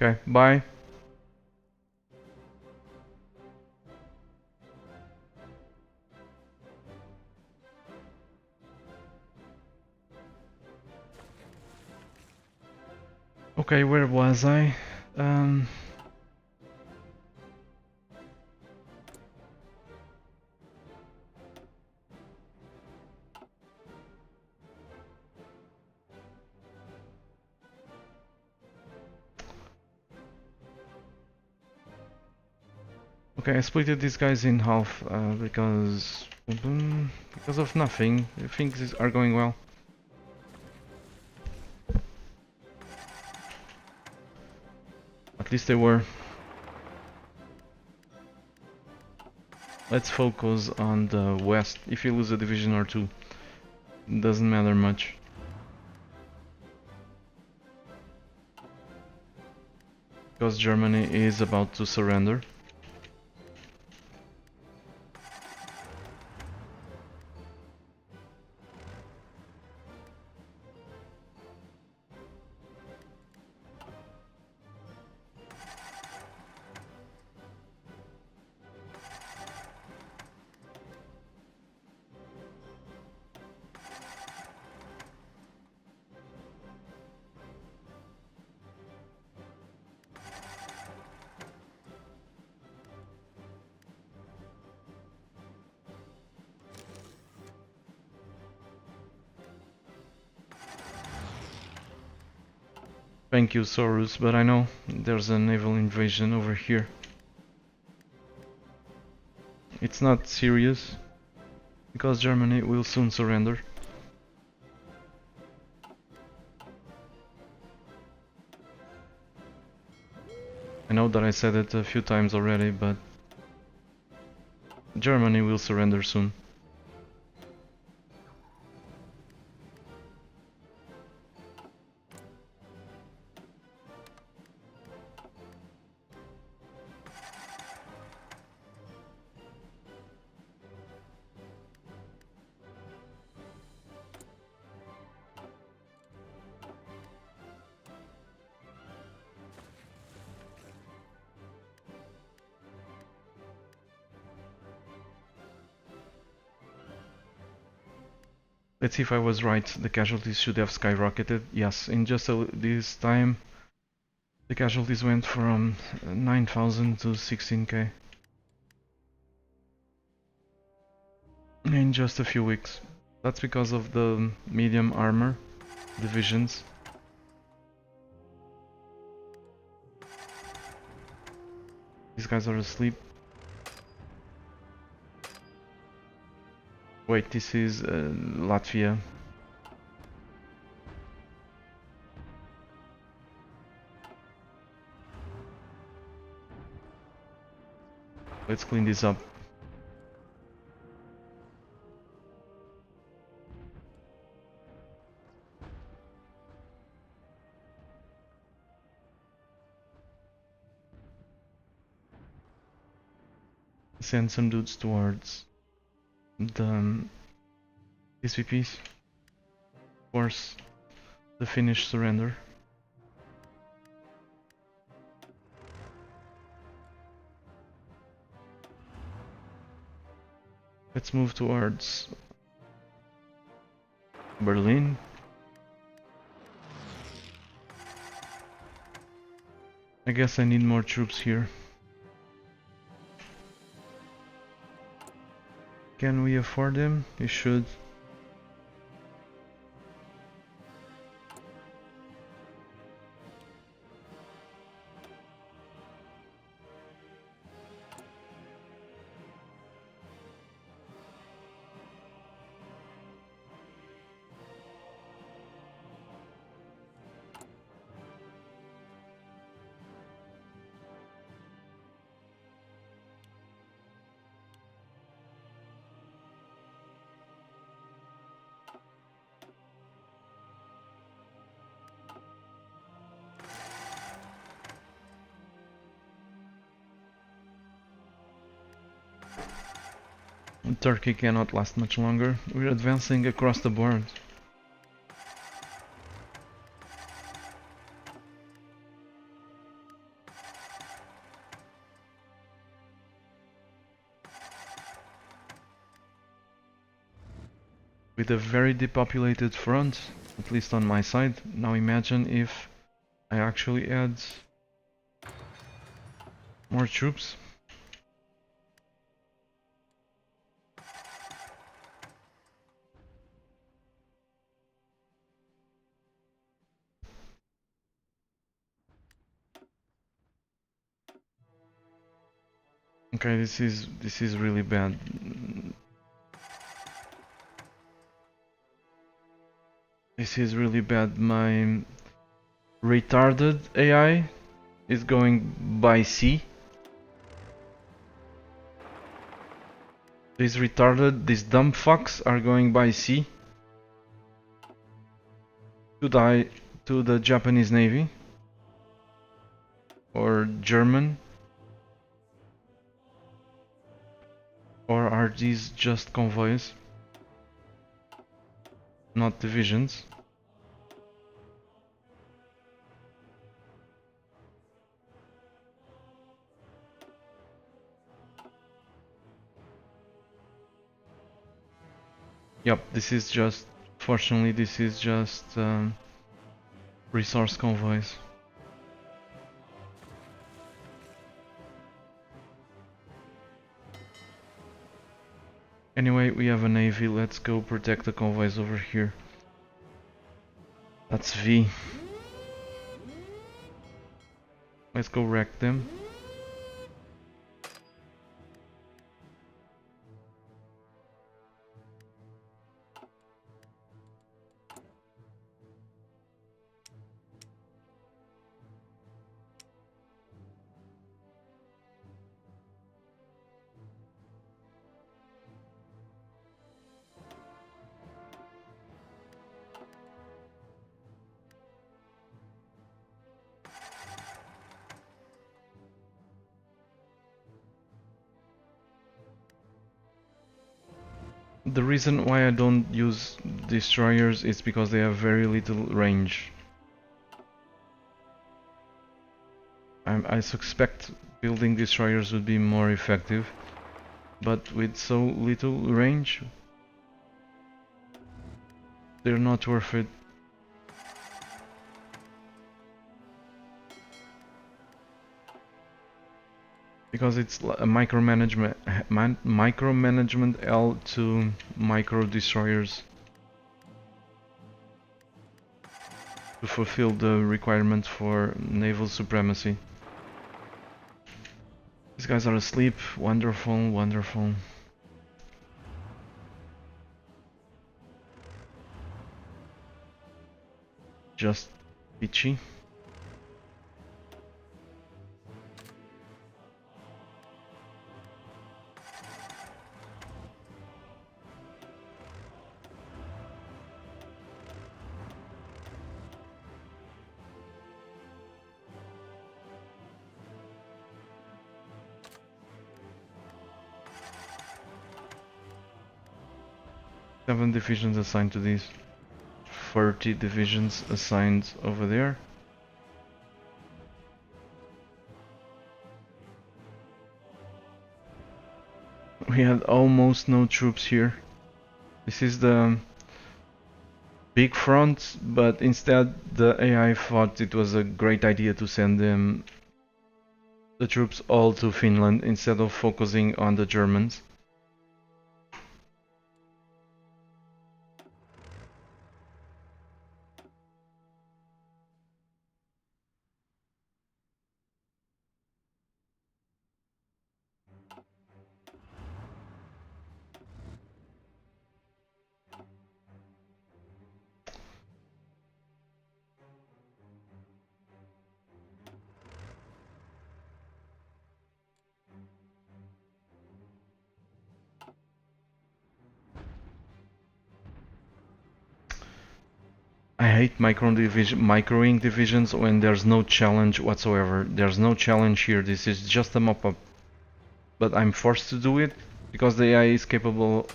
Okay, bye. Okay, where was I? Okay, I splitted these guys in half because of nothing. Things are going well. At least they were. Let's focus on the west. If you lose a division or two, it doesn't matter much. Because Germany is about to surrender. Thank you, Soros, but I know there's a naval invasion over here. It's not serious, because Germany will soon surrender. I know that I said it a few times already, but Germany will surrender soon. Let's see if I was right. The casualties should have skyrocketed. Yes, in just this time, the casualties went from 9,000 to 16k. In just a few weeks. That's because of the medium armor divisions. These guys are asleep. Wait, this is Latvia. Let's clean this up. send some dudes towards the SVPs. Force the Finnish surrender. Let's move towards Berlin. I guess I need more troops here. Can we afford them? We should. Turkey cannot last much longer. We're advancing across the board. With a very depopulated front, at least on my side. Now imagine if I actually add more troops. Okay, this is really bad. This is really bad. My retarded AI is going by sea. These dumb fucks are going by sea to the Japanese Navy or German. Or are these just convoys? Not divisions? Yep, this is just... Fortunately, this is just resource convoys. Anyway, we have a navy, let's go protect the convoys over here. That's V. Let's go wreck them. The reason why I don't use destroyers is because they have very little range. I suspect building destroyers would be more effective, but with so little range, they're not worth it. Because it's a micromanagement L to micro destroyers to fulfill the requirement for naval supremacy. These guys are asleep. Wonderful, wonderful. Just bitchy. 7 divisions assigned to these. 30 divisions assigned over there. We had almost no troops here. This is the big front, but instead the AI thought it was a great idea to send them the troops all to Finland instead of focusing on the Germans. I hate microing divisions when there's no challenge whatsoever. There's no challenge here, this is just a mop-up. But I'm forced to do it because the AI is capable...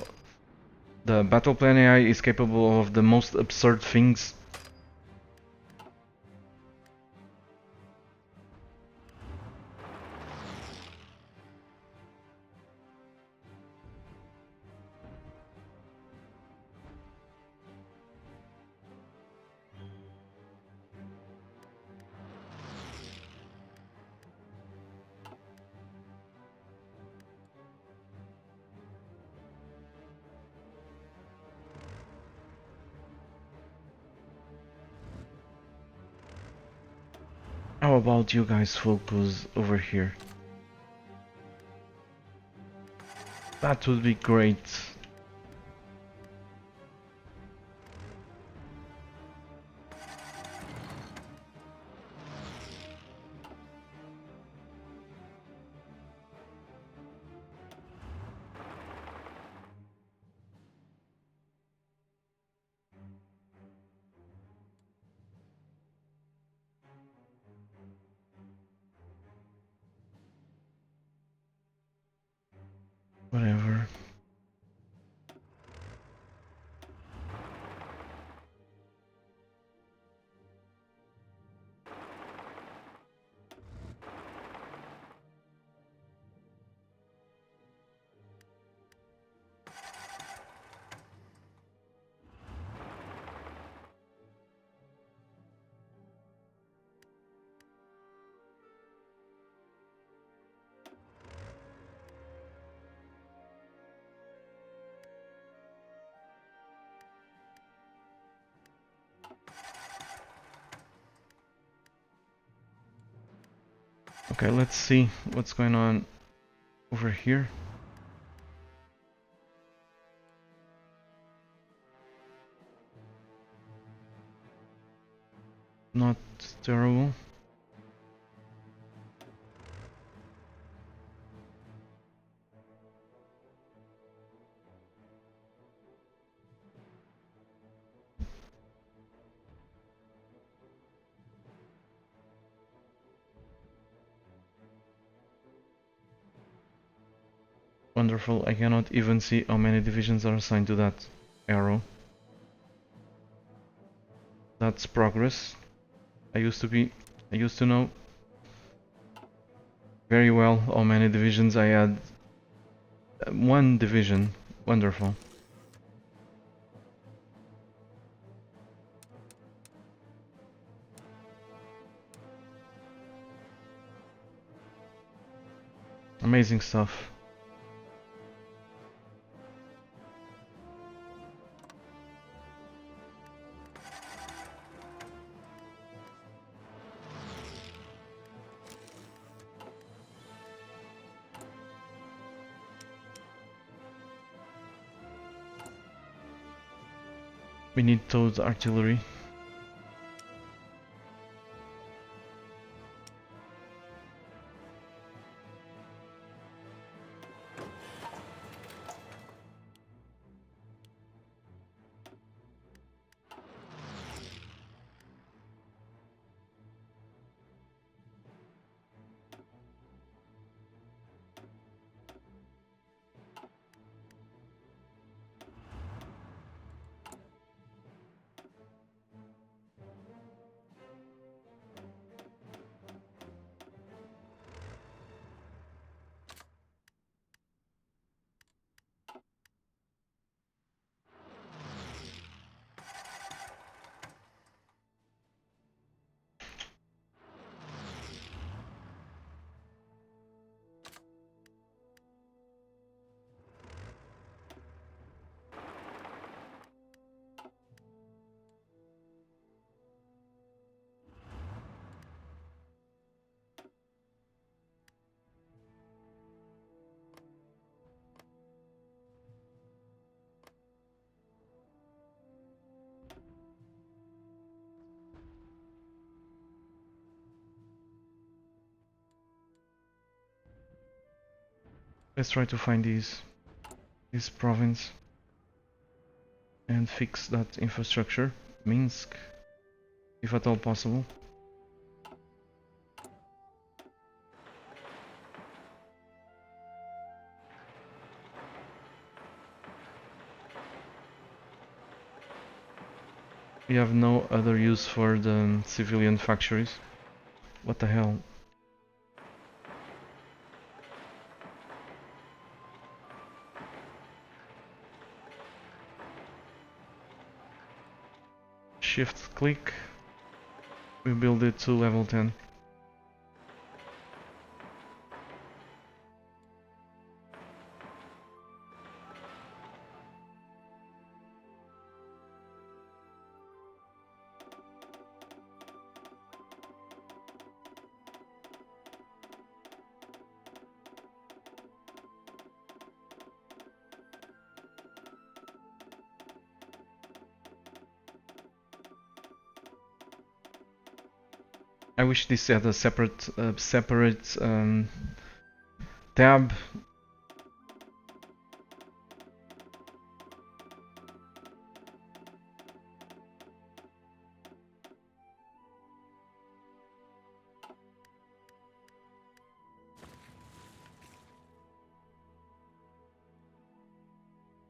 The battle plan AI is capable of the most absurd things. How about you guys focus over here? That would be great. Whatever. Okay, let's see what's going on over here. Not terrible. Wonderful, I cannot even see how many divisions are assigned to that arrow. That's progress. I used to know very well how many divisions I had. One division, wonderful. Amazing stuff. We need towed artillery. Let's try to find this province and fix that infrastructure. Minsk, if at all possible. We have no other use for the civilian factories. What the hell? Shift click. We build it to level 10. I wish this had a separate tab.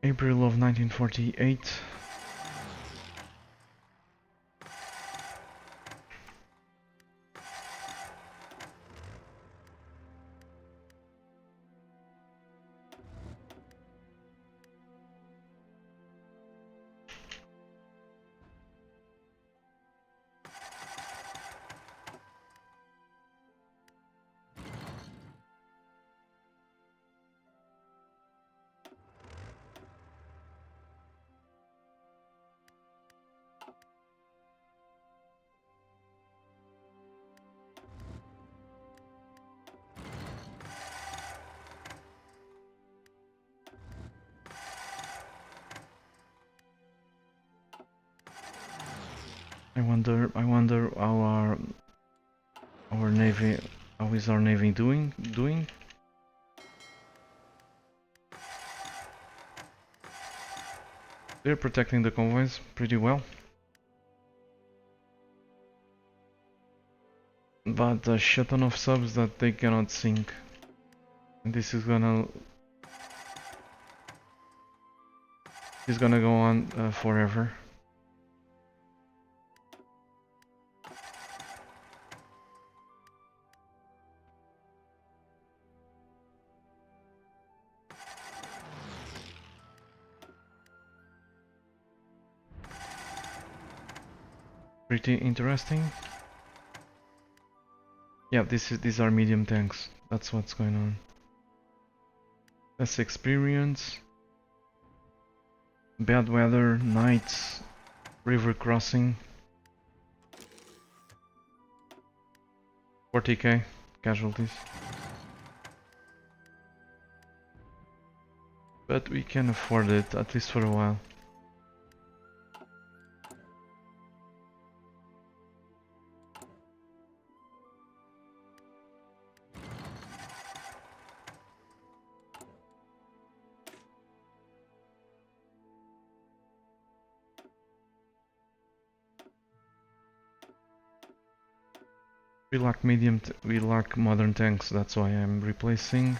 April of 1948. I wonder how our navy, how is our navy doing? They're protecting the convoys pretty well, but a shit ton of subs that they cannot sink, and this is gonna go on forever. Pretty interesting. Yeah, these are medium tanks. That's what's going on. Less experience. Bad weather, nights, river crossing. 40k casualties. But we can afford it, at least for a while. We lack modern tanks, that's why I'm replacing.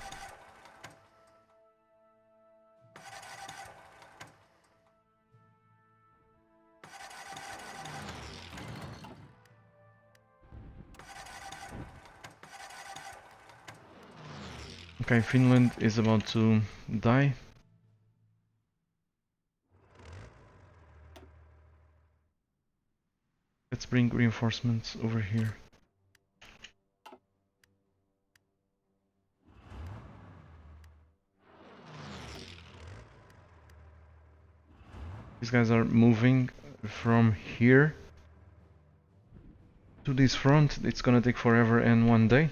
Okay, Finland is about to die. Let's bring reinforcements over here. These guys are moving from here to this front. It's gonna take forever and one day.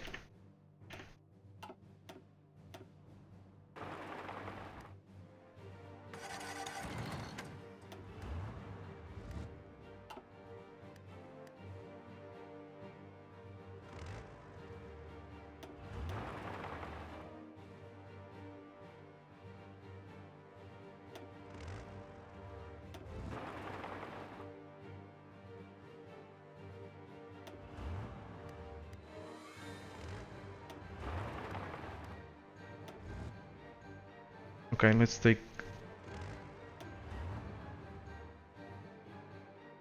Okay,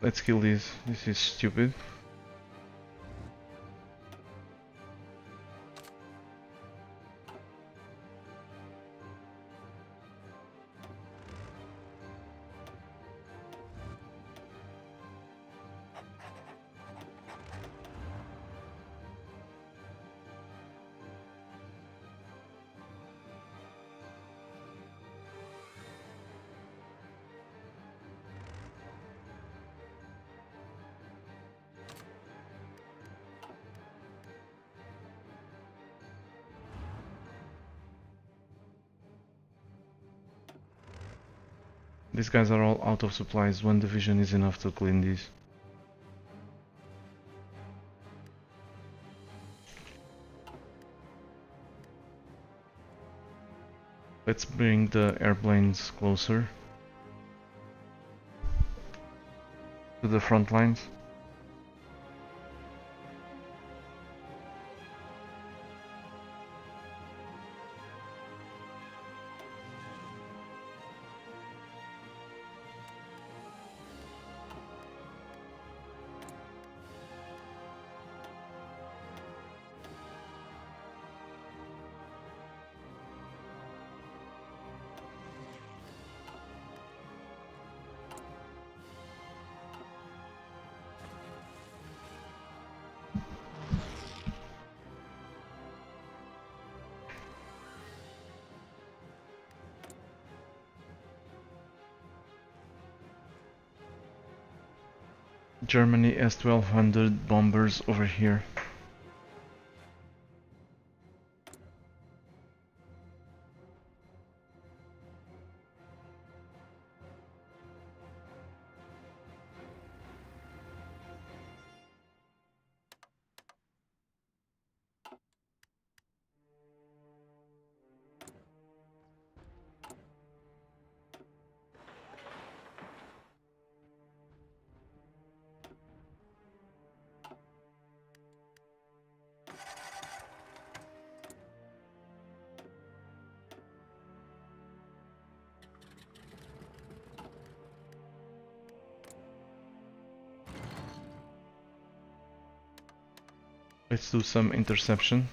let's kill this. This is stupid. These guys are all out of supplies. One division is enough to clean these. Let's bring the airplanes closer to the front lines. Germany has 1200 bombers over here. Let's do some interception.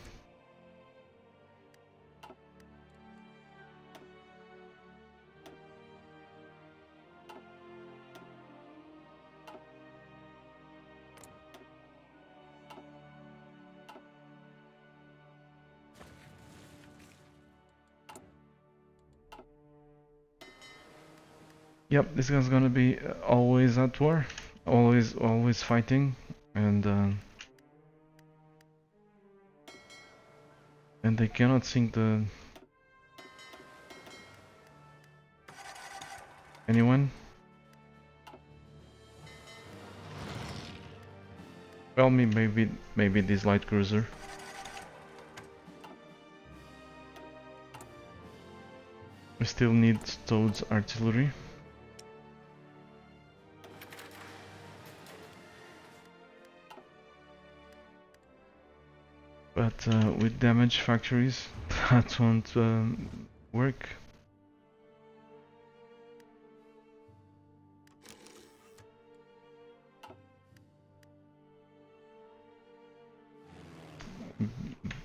Yep, this guy's gonna be always at war, always fighting, and they cannot sink the anyone. Well, maybe this light cruiser. We still need Toad's artillery. But with damaged factories, that won't work.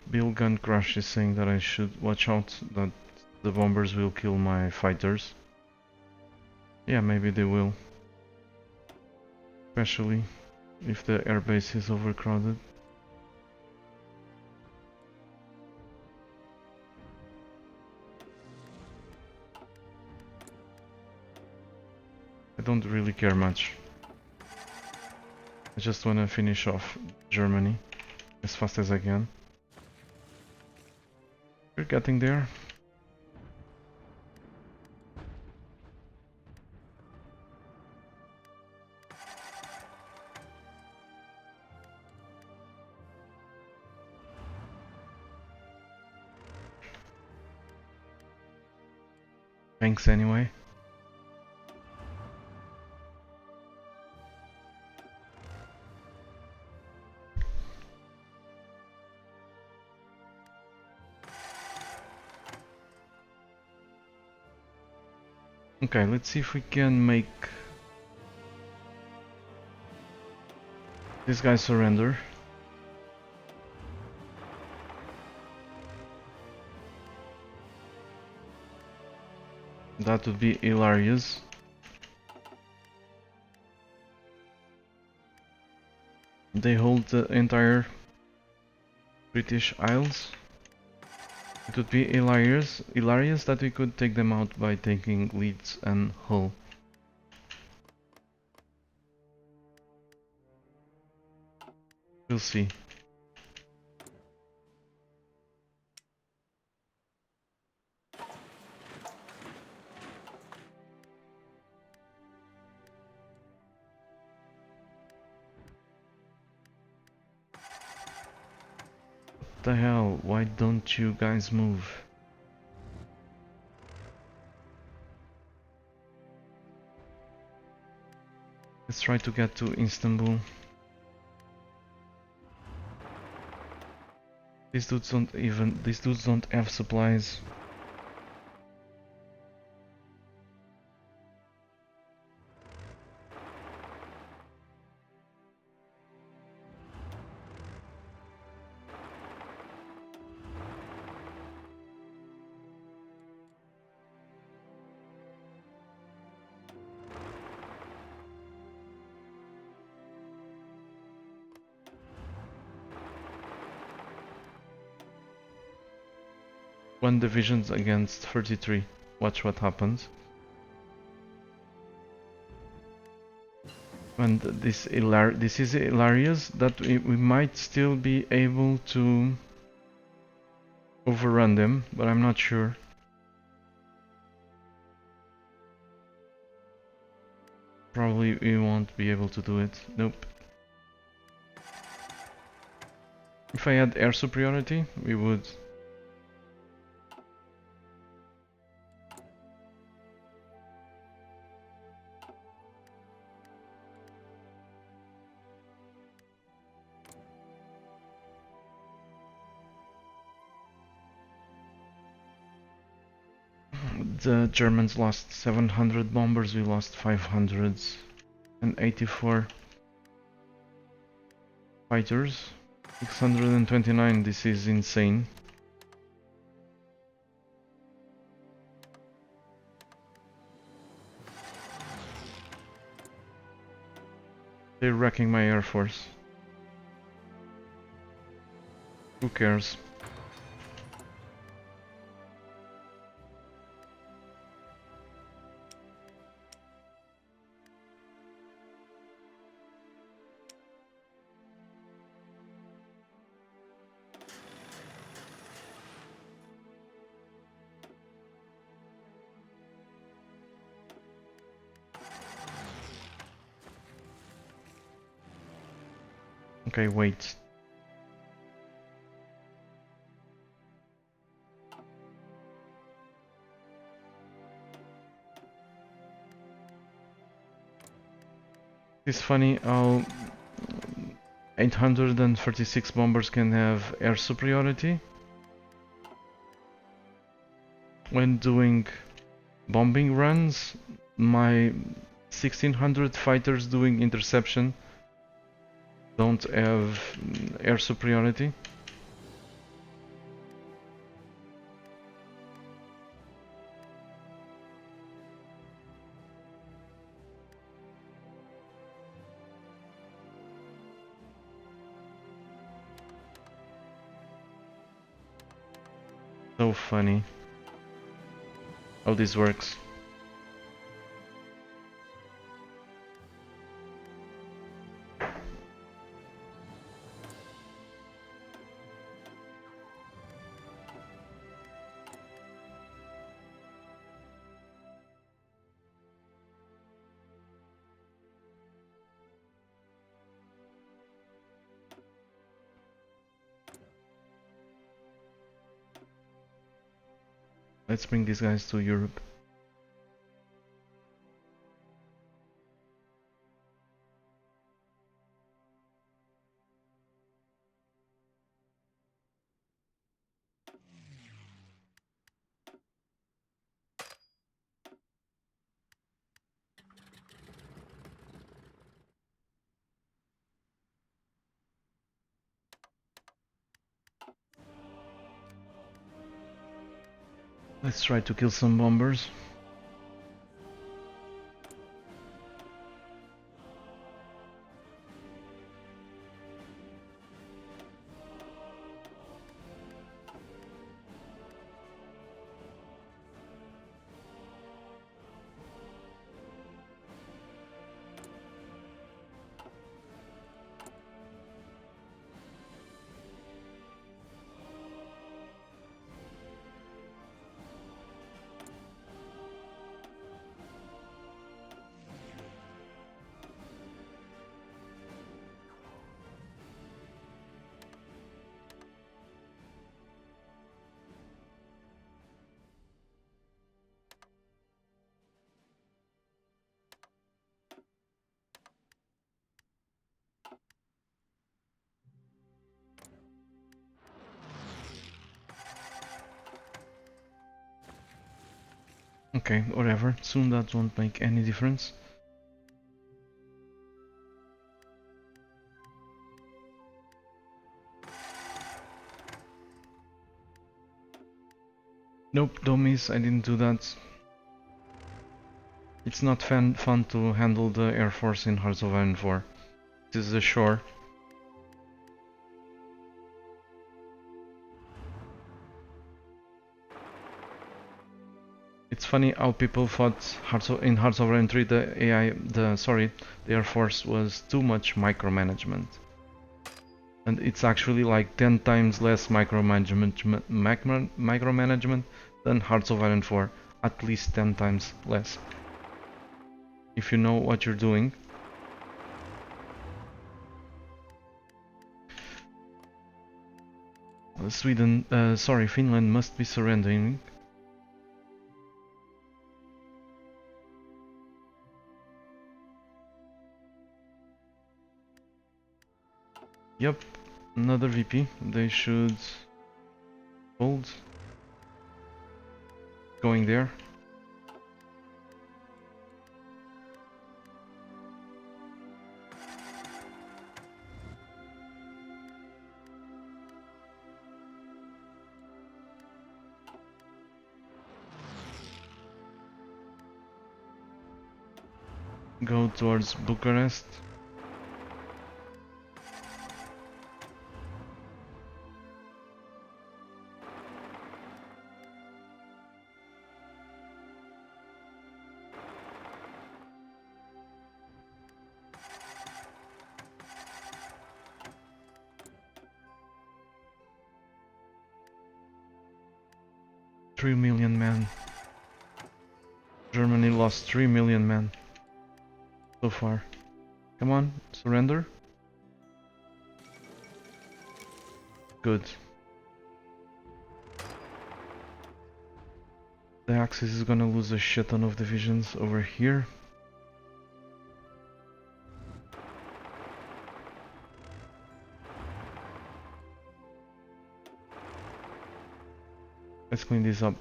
Bill Gun Crush is saying that I should watch out that the bombers will kill my fighters. Yeah, maybe they will. Especially if the airbase is overcrowded. I don't really care much. I just want to finish off Germany as fast as I can. We're getting there. Thanks anyway. Okay, let's see if we can make this guy surrender. That would be hilarious. They hold the entire British Isles. It would be hilarious that we could take them out by taking Leeds and Hull. We'll see. What the hell? Why don't you guys move? Let's try to get to Istanbul. These dudes don't have supplies. One divisions against 33. Watch what happens. And this is hilarious that we might still be able to overrun them, but I'm not sure. Probably we won't be able to do it. Nope. If I had air superiority, we would. The Germans lost 700 bombers, we lost 584 fighters. 629, this is insane. They're wrecking my air force. Who cares? Okay, wait. It's funny how 836 bombers can have air superiority when doing bombing runs. My 1600 fighters doing interception don't have air superiority. So funny how this works. Let's bring these guys to Europe. Let's try to kill some bombers. Okay, whatever. Soon that won't make any difference. Nope, dummies, I didn't do that. It's not fun to handle the Air Force in Hearts of Iron 4. This is the shore. It's funny how people thought in Hearts of Iron 3 the Air Force was too much micromanagement. And it's actually like 10 times less micromanagement than Hearts of Iron 4. At least 10 times less. If you know what you're doing. Finland must be surrendering. Yep, another VP. They should hold. Going there. Go towards Bucharest. Three million men. Germany lost 3 million men so far. Come on, surrender. Good. The Axis is gonna lose a shit ton of divisions over here. Let's clean this up.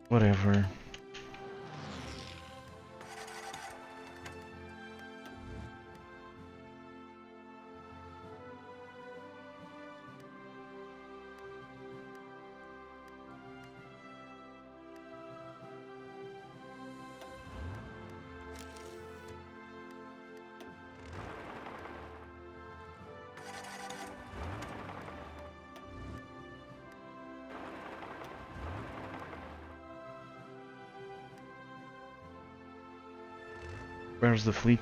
Whatever. Where's the fleet?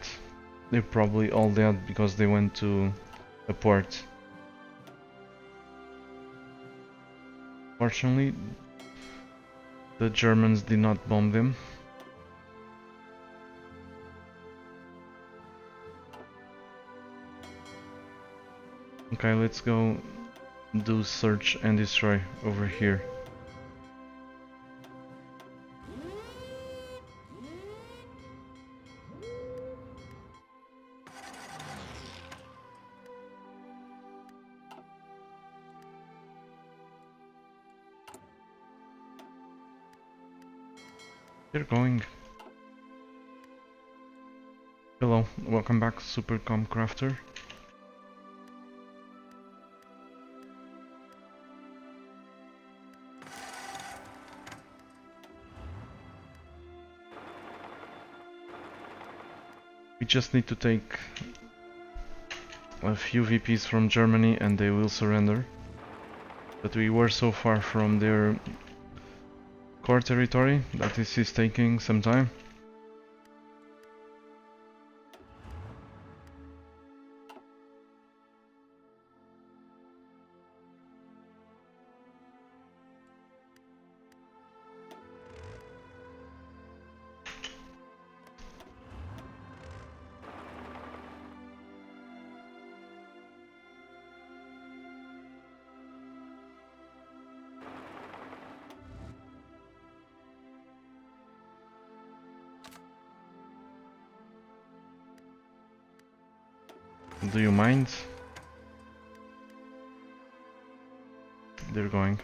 They're probably all dead because they went to a port. Fortunately, the Germans did not bomb them. Okay, let's go do search and destroy over here. They're going. Hello, welcome back, Supercom Crafter. We just need to take a few VPs from Germany and they will surrender. But we were so far from their core territory that this is taking some time. Do you mind? They're going.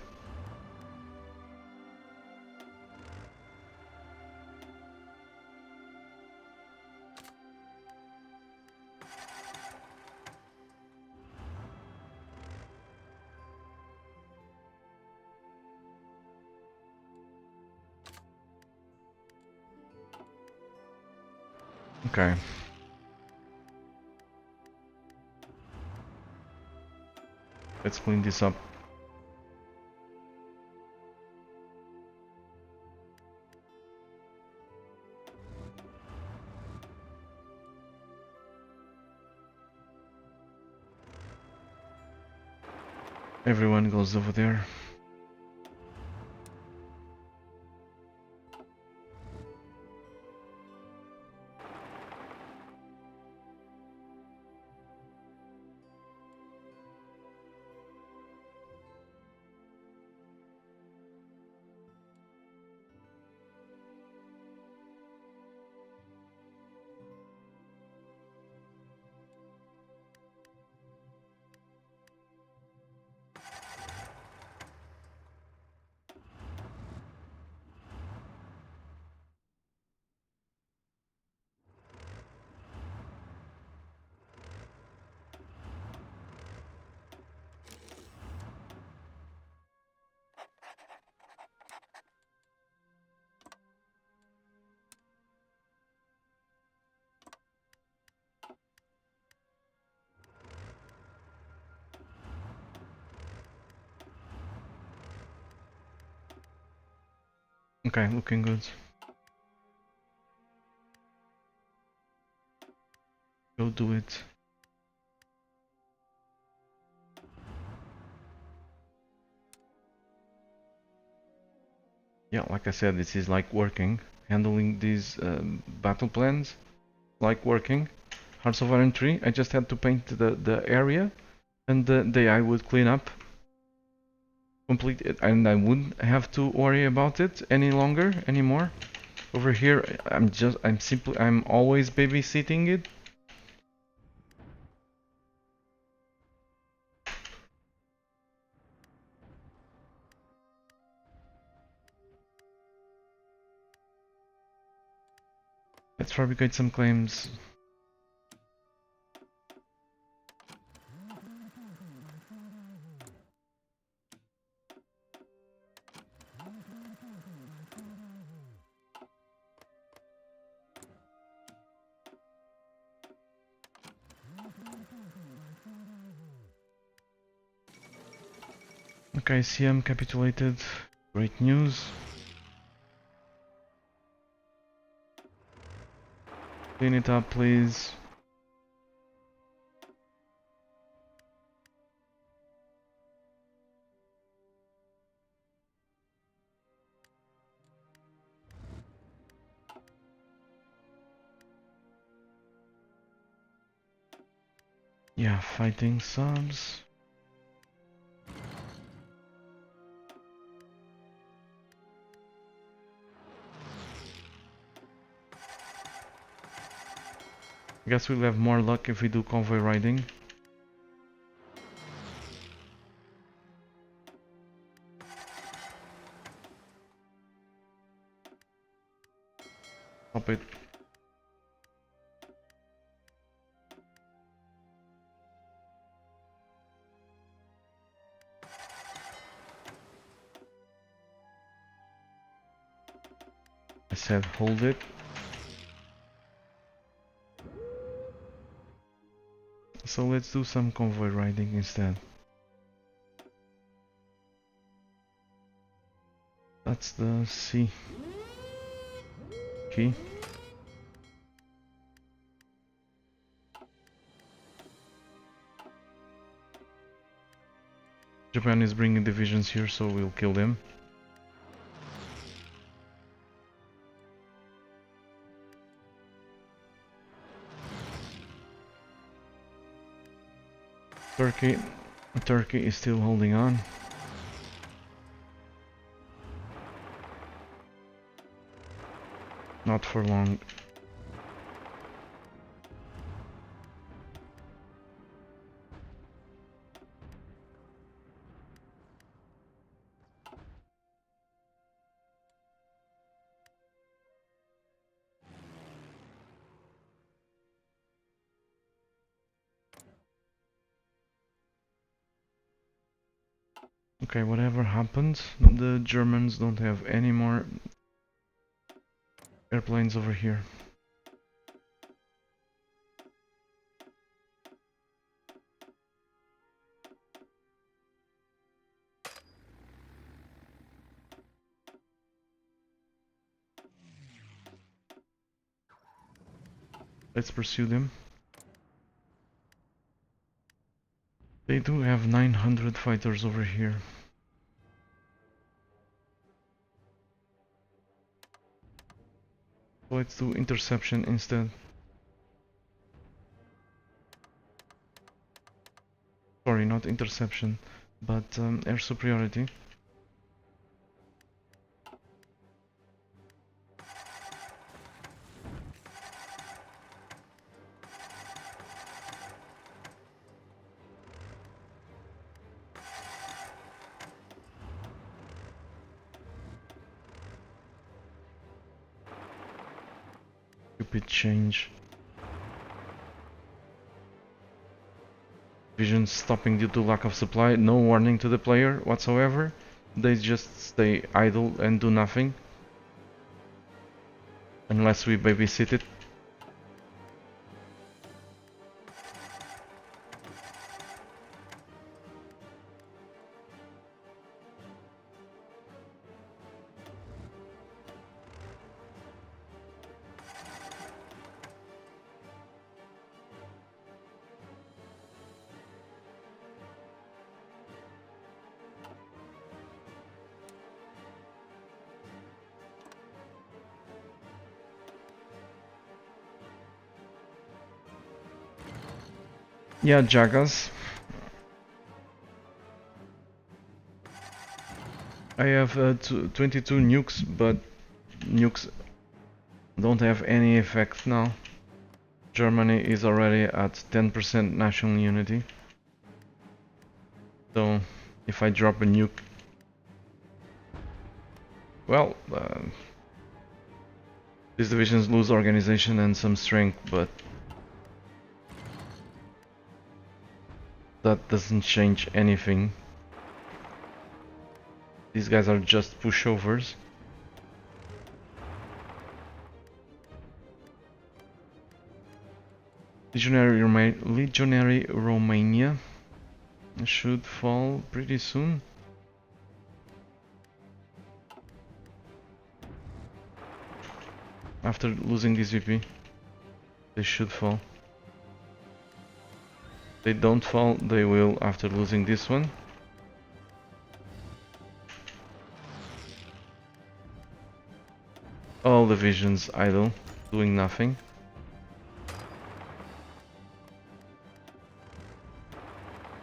Okay. Let's clean this up. Everyone goes over there. Okay, looking good. Go do it. Yeah, like I said, this is like working. Handling these battle plans, like working. Hearts of Iron 3, I just had to paint the area and the AI would clean up. Complete it, and I wouldn't have to worry about it any longer, anymore. Over here, I'm always babysitting it. Let's fabricate some claims. Okay, CM capitulated. Great news. Clean it up, please. Yeah, fighting subs. Guess we'll have more luck if we do convoy riding. Stop it. I said hold it. So let's do some convoy riding instead. That's the C key. Japan is bringing divisions here, so we'll kill them. Turkey is still holding on. Not for long. Okay, whatever happens, the Germans don't have any more airplanes over here. Let's pursue them. They do have 900 fighters over here. Let's do interception instead. Sorry, not interception, but air superiority. Stupid change. Vision stopping due to lack of supply. No warning to the player whatsoever. They just stay idle and do nothing. Unless we babysit it. Yeah, Jagas. I have 22 nukes, but nukes don't have any effect now. Germany is already at 10% national unity. So, if I drop a nuke... Well, these divisions lose organization and some strength, but... that doesn't change anything. These guys are just pushovers. Legionary Romania should fall pretty soon. After losing this VP, they should fall. If they don't fall, they will after losing this one. All divisions idle, doing nothing.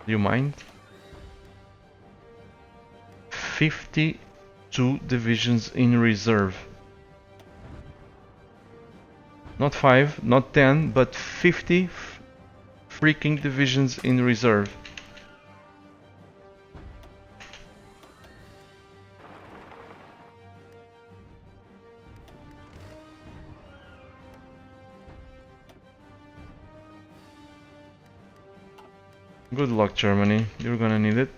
Do you mind? 52 divisions in reserve. Not 5, not 10, but 50 freaking divisions in reserve. Good luck, Germany. You're gonna need it.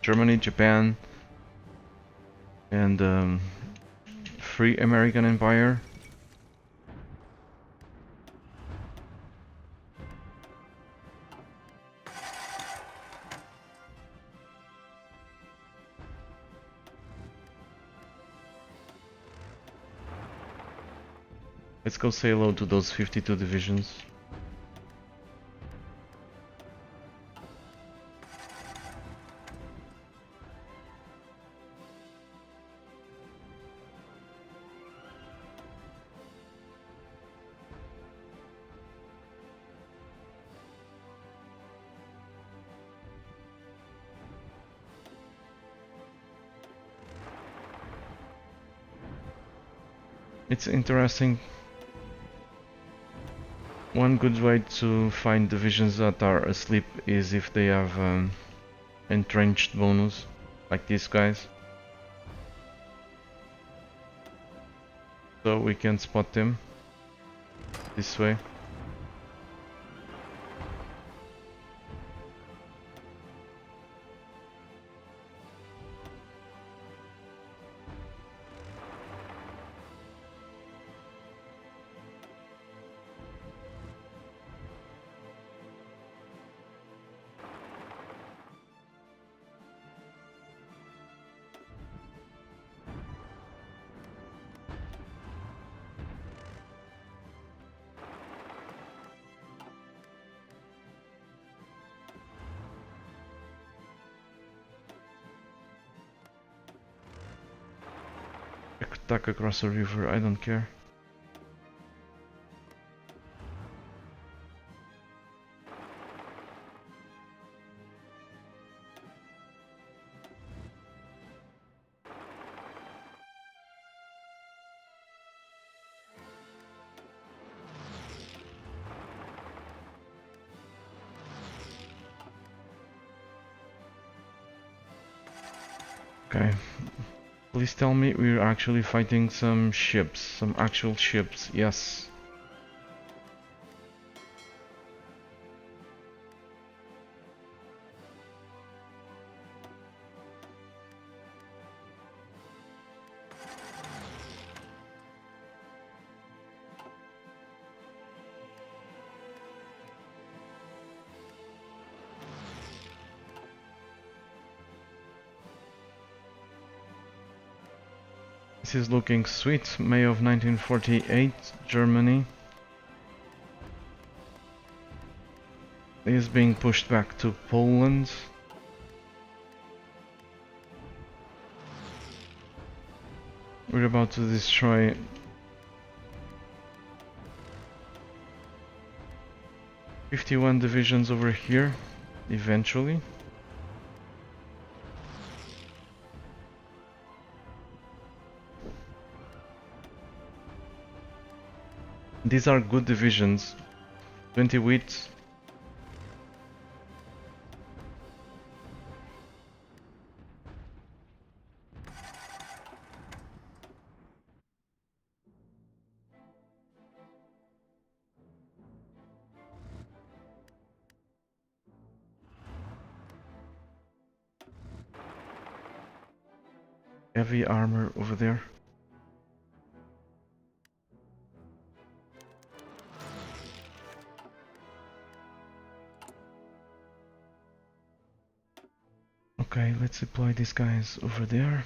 Germany, Japan, and Free American Empire. Let's go say hello to those 52 divisions. It's interesting. One good way to find divisions that are asleep is if they have entrenched bonus, like these guys. So we can spot them this way. Attack across the river, I don't care. Okay. Please tell me we're actually fighting some ships, some actual ships, yes. This is looking sweet. May of 1948, Germany is being pushed back to Poland. We're about to destroy '51 divisions over here, eventually. These are good divisions. 20 wheat. Heavy armor over there. Okay, let's deploy these guys over there.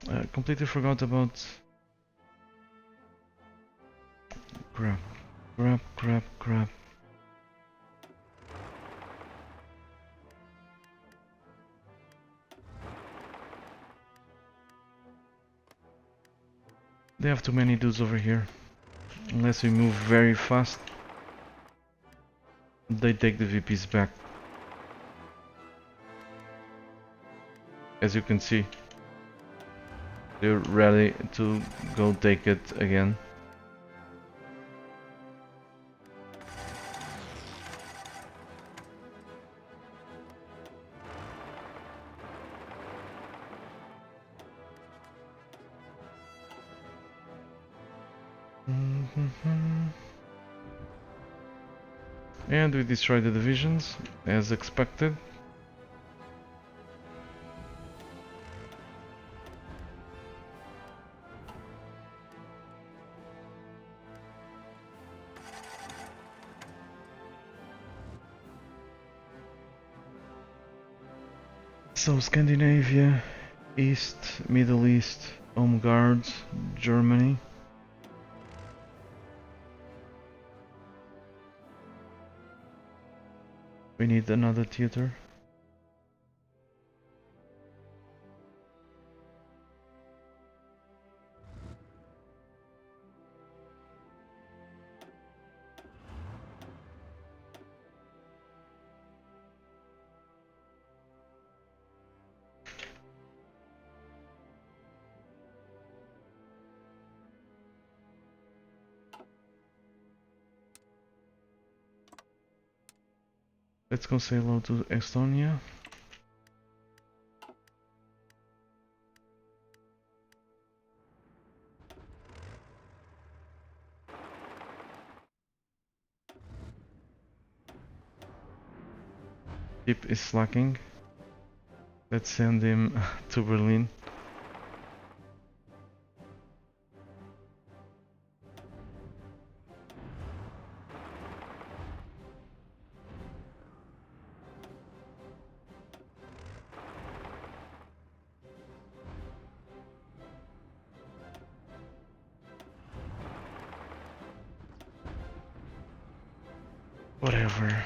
I completely forgot about... Crap. They have too many dudes over here. Unless we move very fast, they take the VPs back. As you can see, they're ready to go take it again. And we destroy the divisions, as expected. So Scandinavia, East, Middle East, Home Guards, Germany. We need another theater. Let's go say hello to Estonia. Chip is slacking. Let's send him to Berlin. Whatever.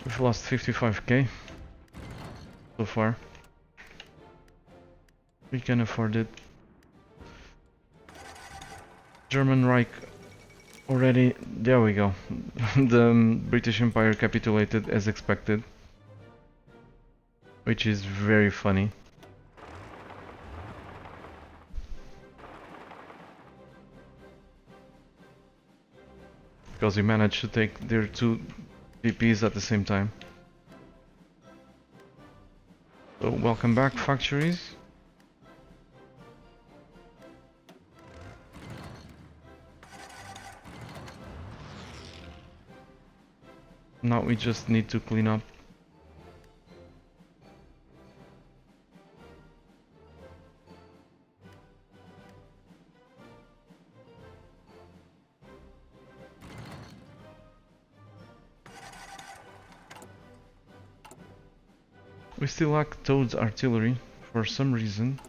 We've lost 55k so far. We can afford it. German Reich already... There we go. The British Empire capitulated as expected. Which is very funny. Because we managed to take their two VPs at the same time. So welcome back, factories. Now we just need to clean up. We still lack Toad's artillery for some reason.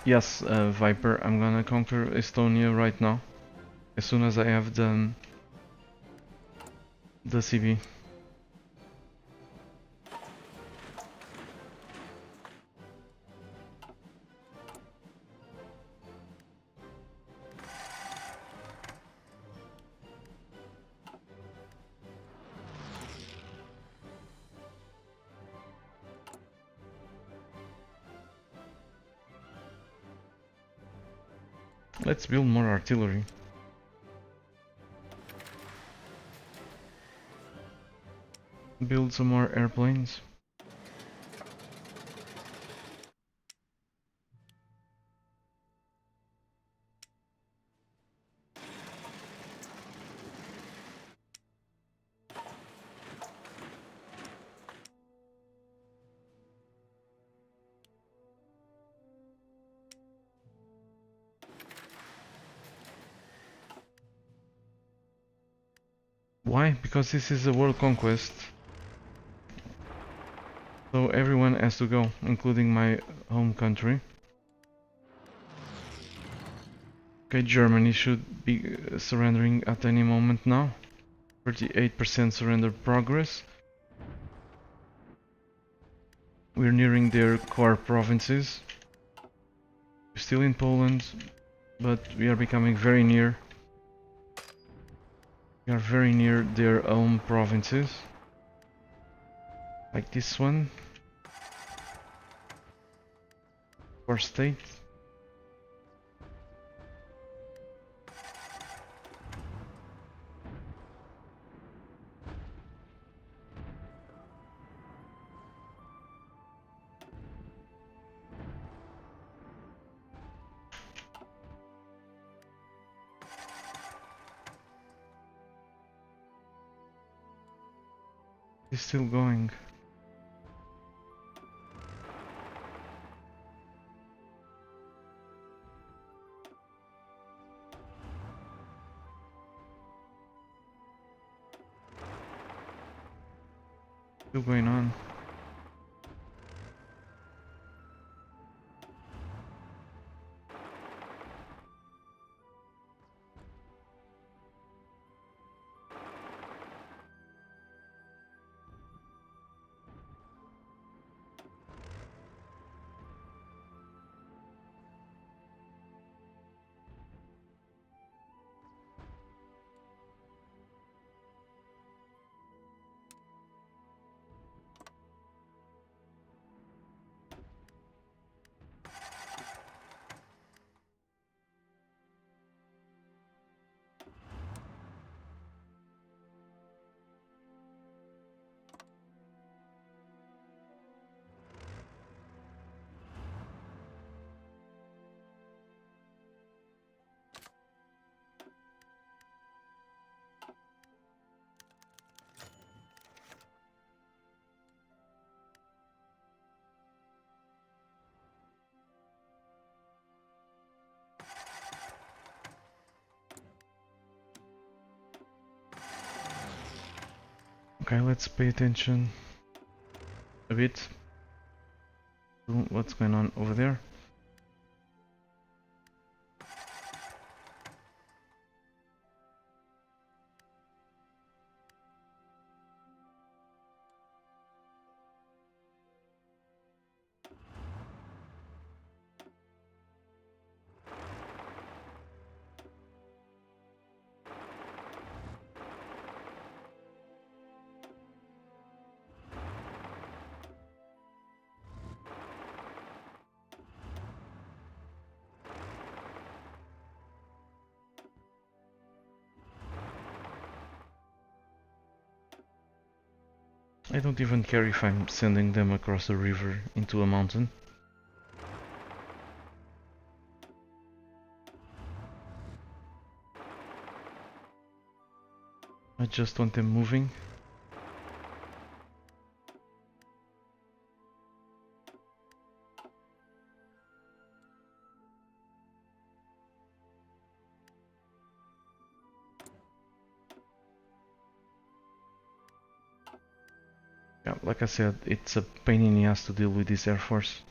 Yes, Viper, I'm gonna conquer Estonia right now. As soon as I have the CB. Let's build more artillery. Build some more airplanes. Why? Because this is a world conquest. So everyone has to go, including my home country. Okay, Germany should be surrendering at any moment now. 38% surrender progress. We're nearing their core provinces. We're still in Poland, but we are becoming very near. We are very near their home provinces. Like this one. Core state. It's still going. Still going on. Okay, let's pay attention a bit to what's going on over there. I don't even care if I'm sending them across a river into a mountain. I just want them moving. Yeah, like I said, it's a pain in the ass to deal with this Air Force.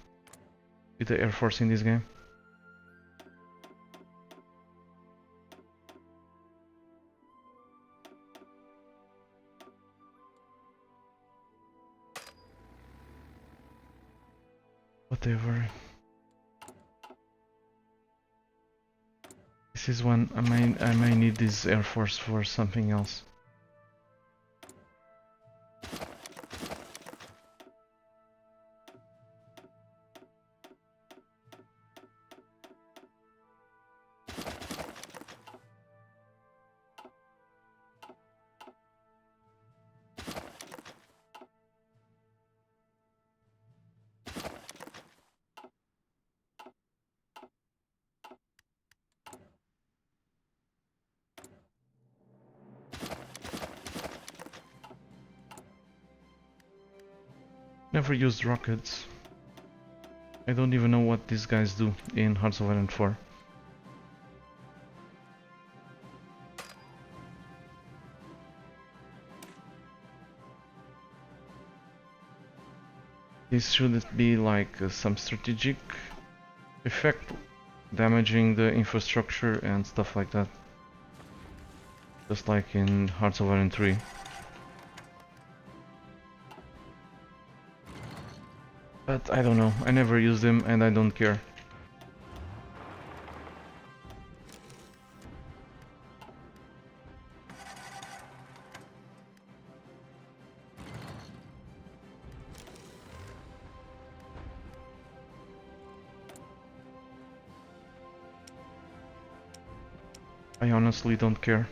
With the Air Force in this game. Whatever. This is one I may need this Air Force for something else. Never used rockets. I don't even know what these guys do in Hearts of Iron 4. This shouldn't be like some strategic effect, damaging the infrastructure and stuff like that. just like in Hearts of Iron 3. But I don't know, I never use them and I don't care. I honestly don't care.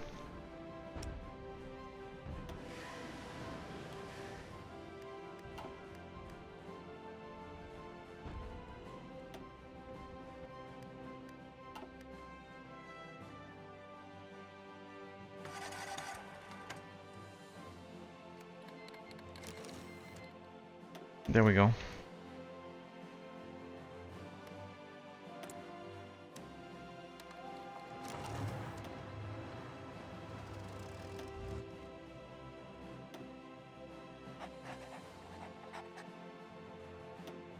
There we go.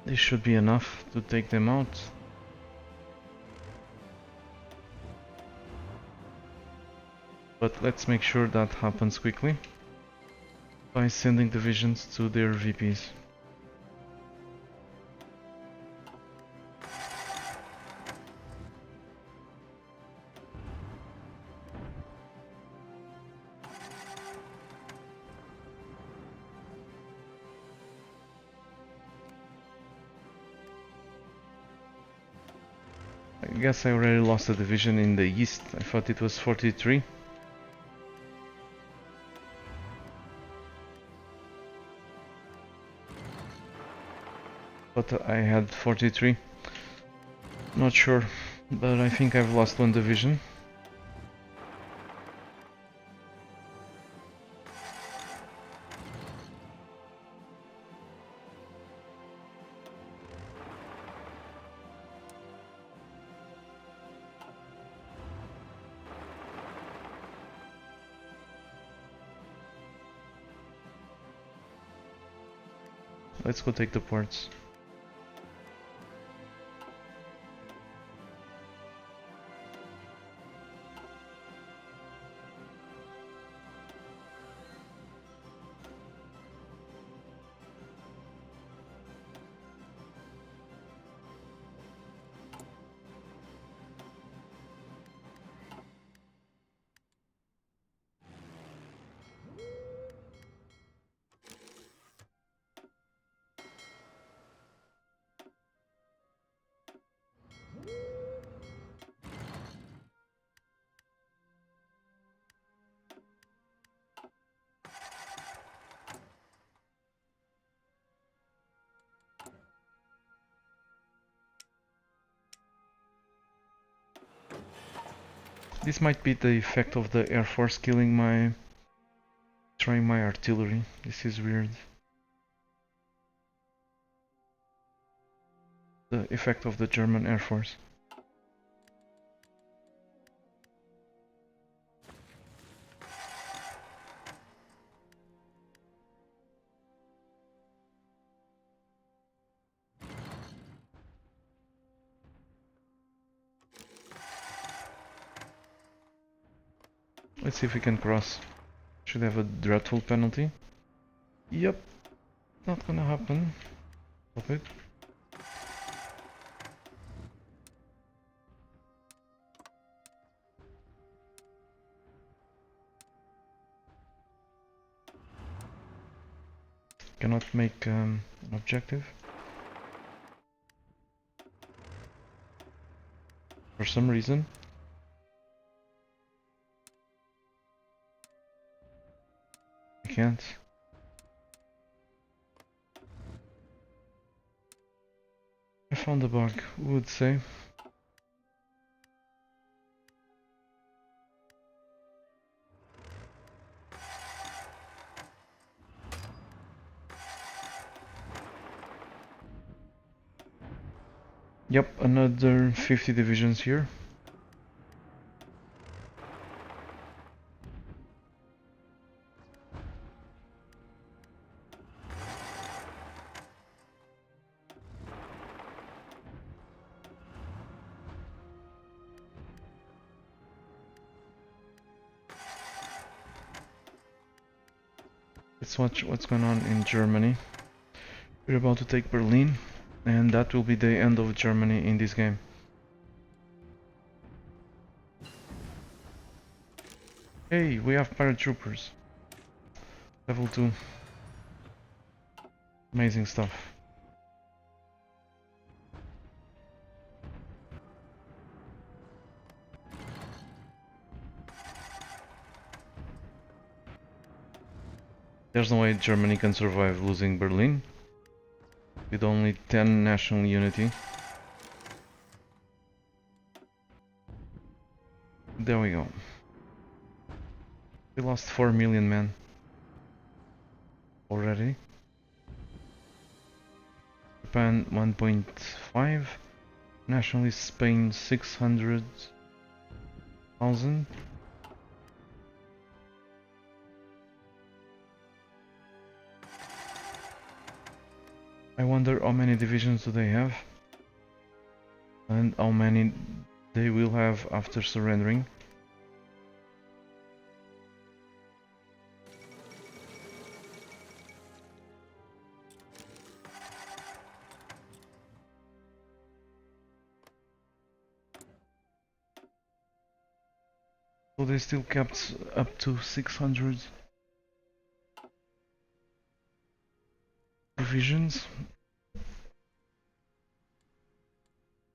This should be enough to take them out. But let's make sure that happens quickly by sending divisions to their VPs. I guess I already lost a division in the east. I thought it was 43. But I had 43. Not sure, but I think I've lost one division. Let's go take the ports. This might be the effect of the Air Force trying my artillery. This is weird. The effect of the German Air Force. Let's see if we can cross. Should have a dreadful penalty. Yep, not gonna happen. Stop it. Cannot make an objective. For some reason. I can't. I found a bug, who would say? Yep, another 50 divisions here. Let's watch what's going on in Germany. We're about to take Berlin, and that will be the end of Germany in this game. Hey, we have paratroopers. Level 2. Amazing stuff. There's no way Germany can survive losing Berlin with only 10 national unity. There we go. We lost 4 million men already. Japan 1.5. Nationalist Spain 600,000. I wonder how many divisions do they have and how many they will have after surrendering. So they still kept up to 600 divisions.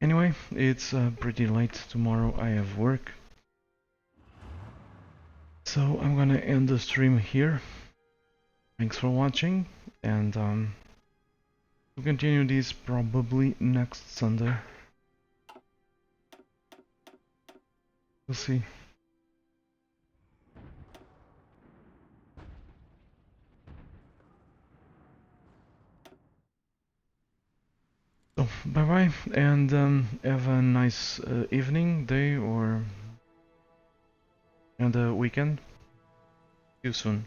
Anyway, it's pretty late. Tomorrow I have work. So I'm gonna end the stream here. Thanks for watching, and we'll continue this probably next Sunday. We'll see. So bye bye, and have a nice evening, day, or and a weekend. See you soon.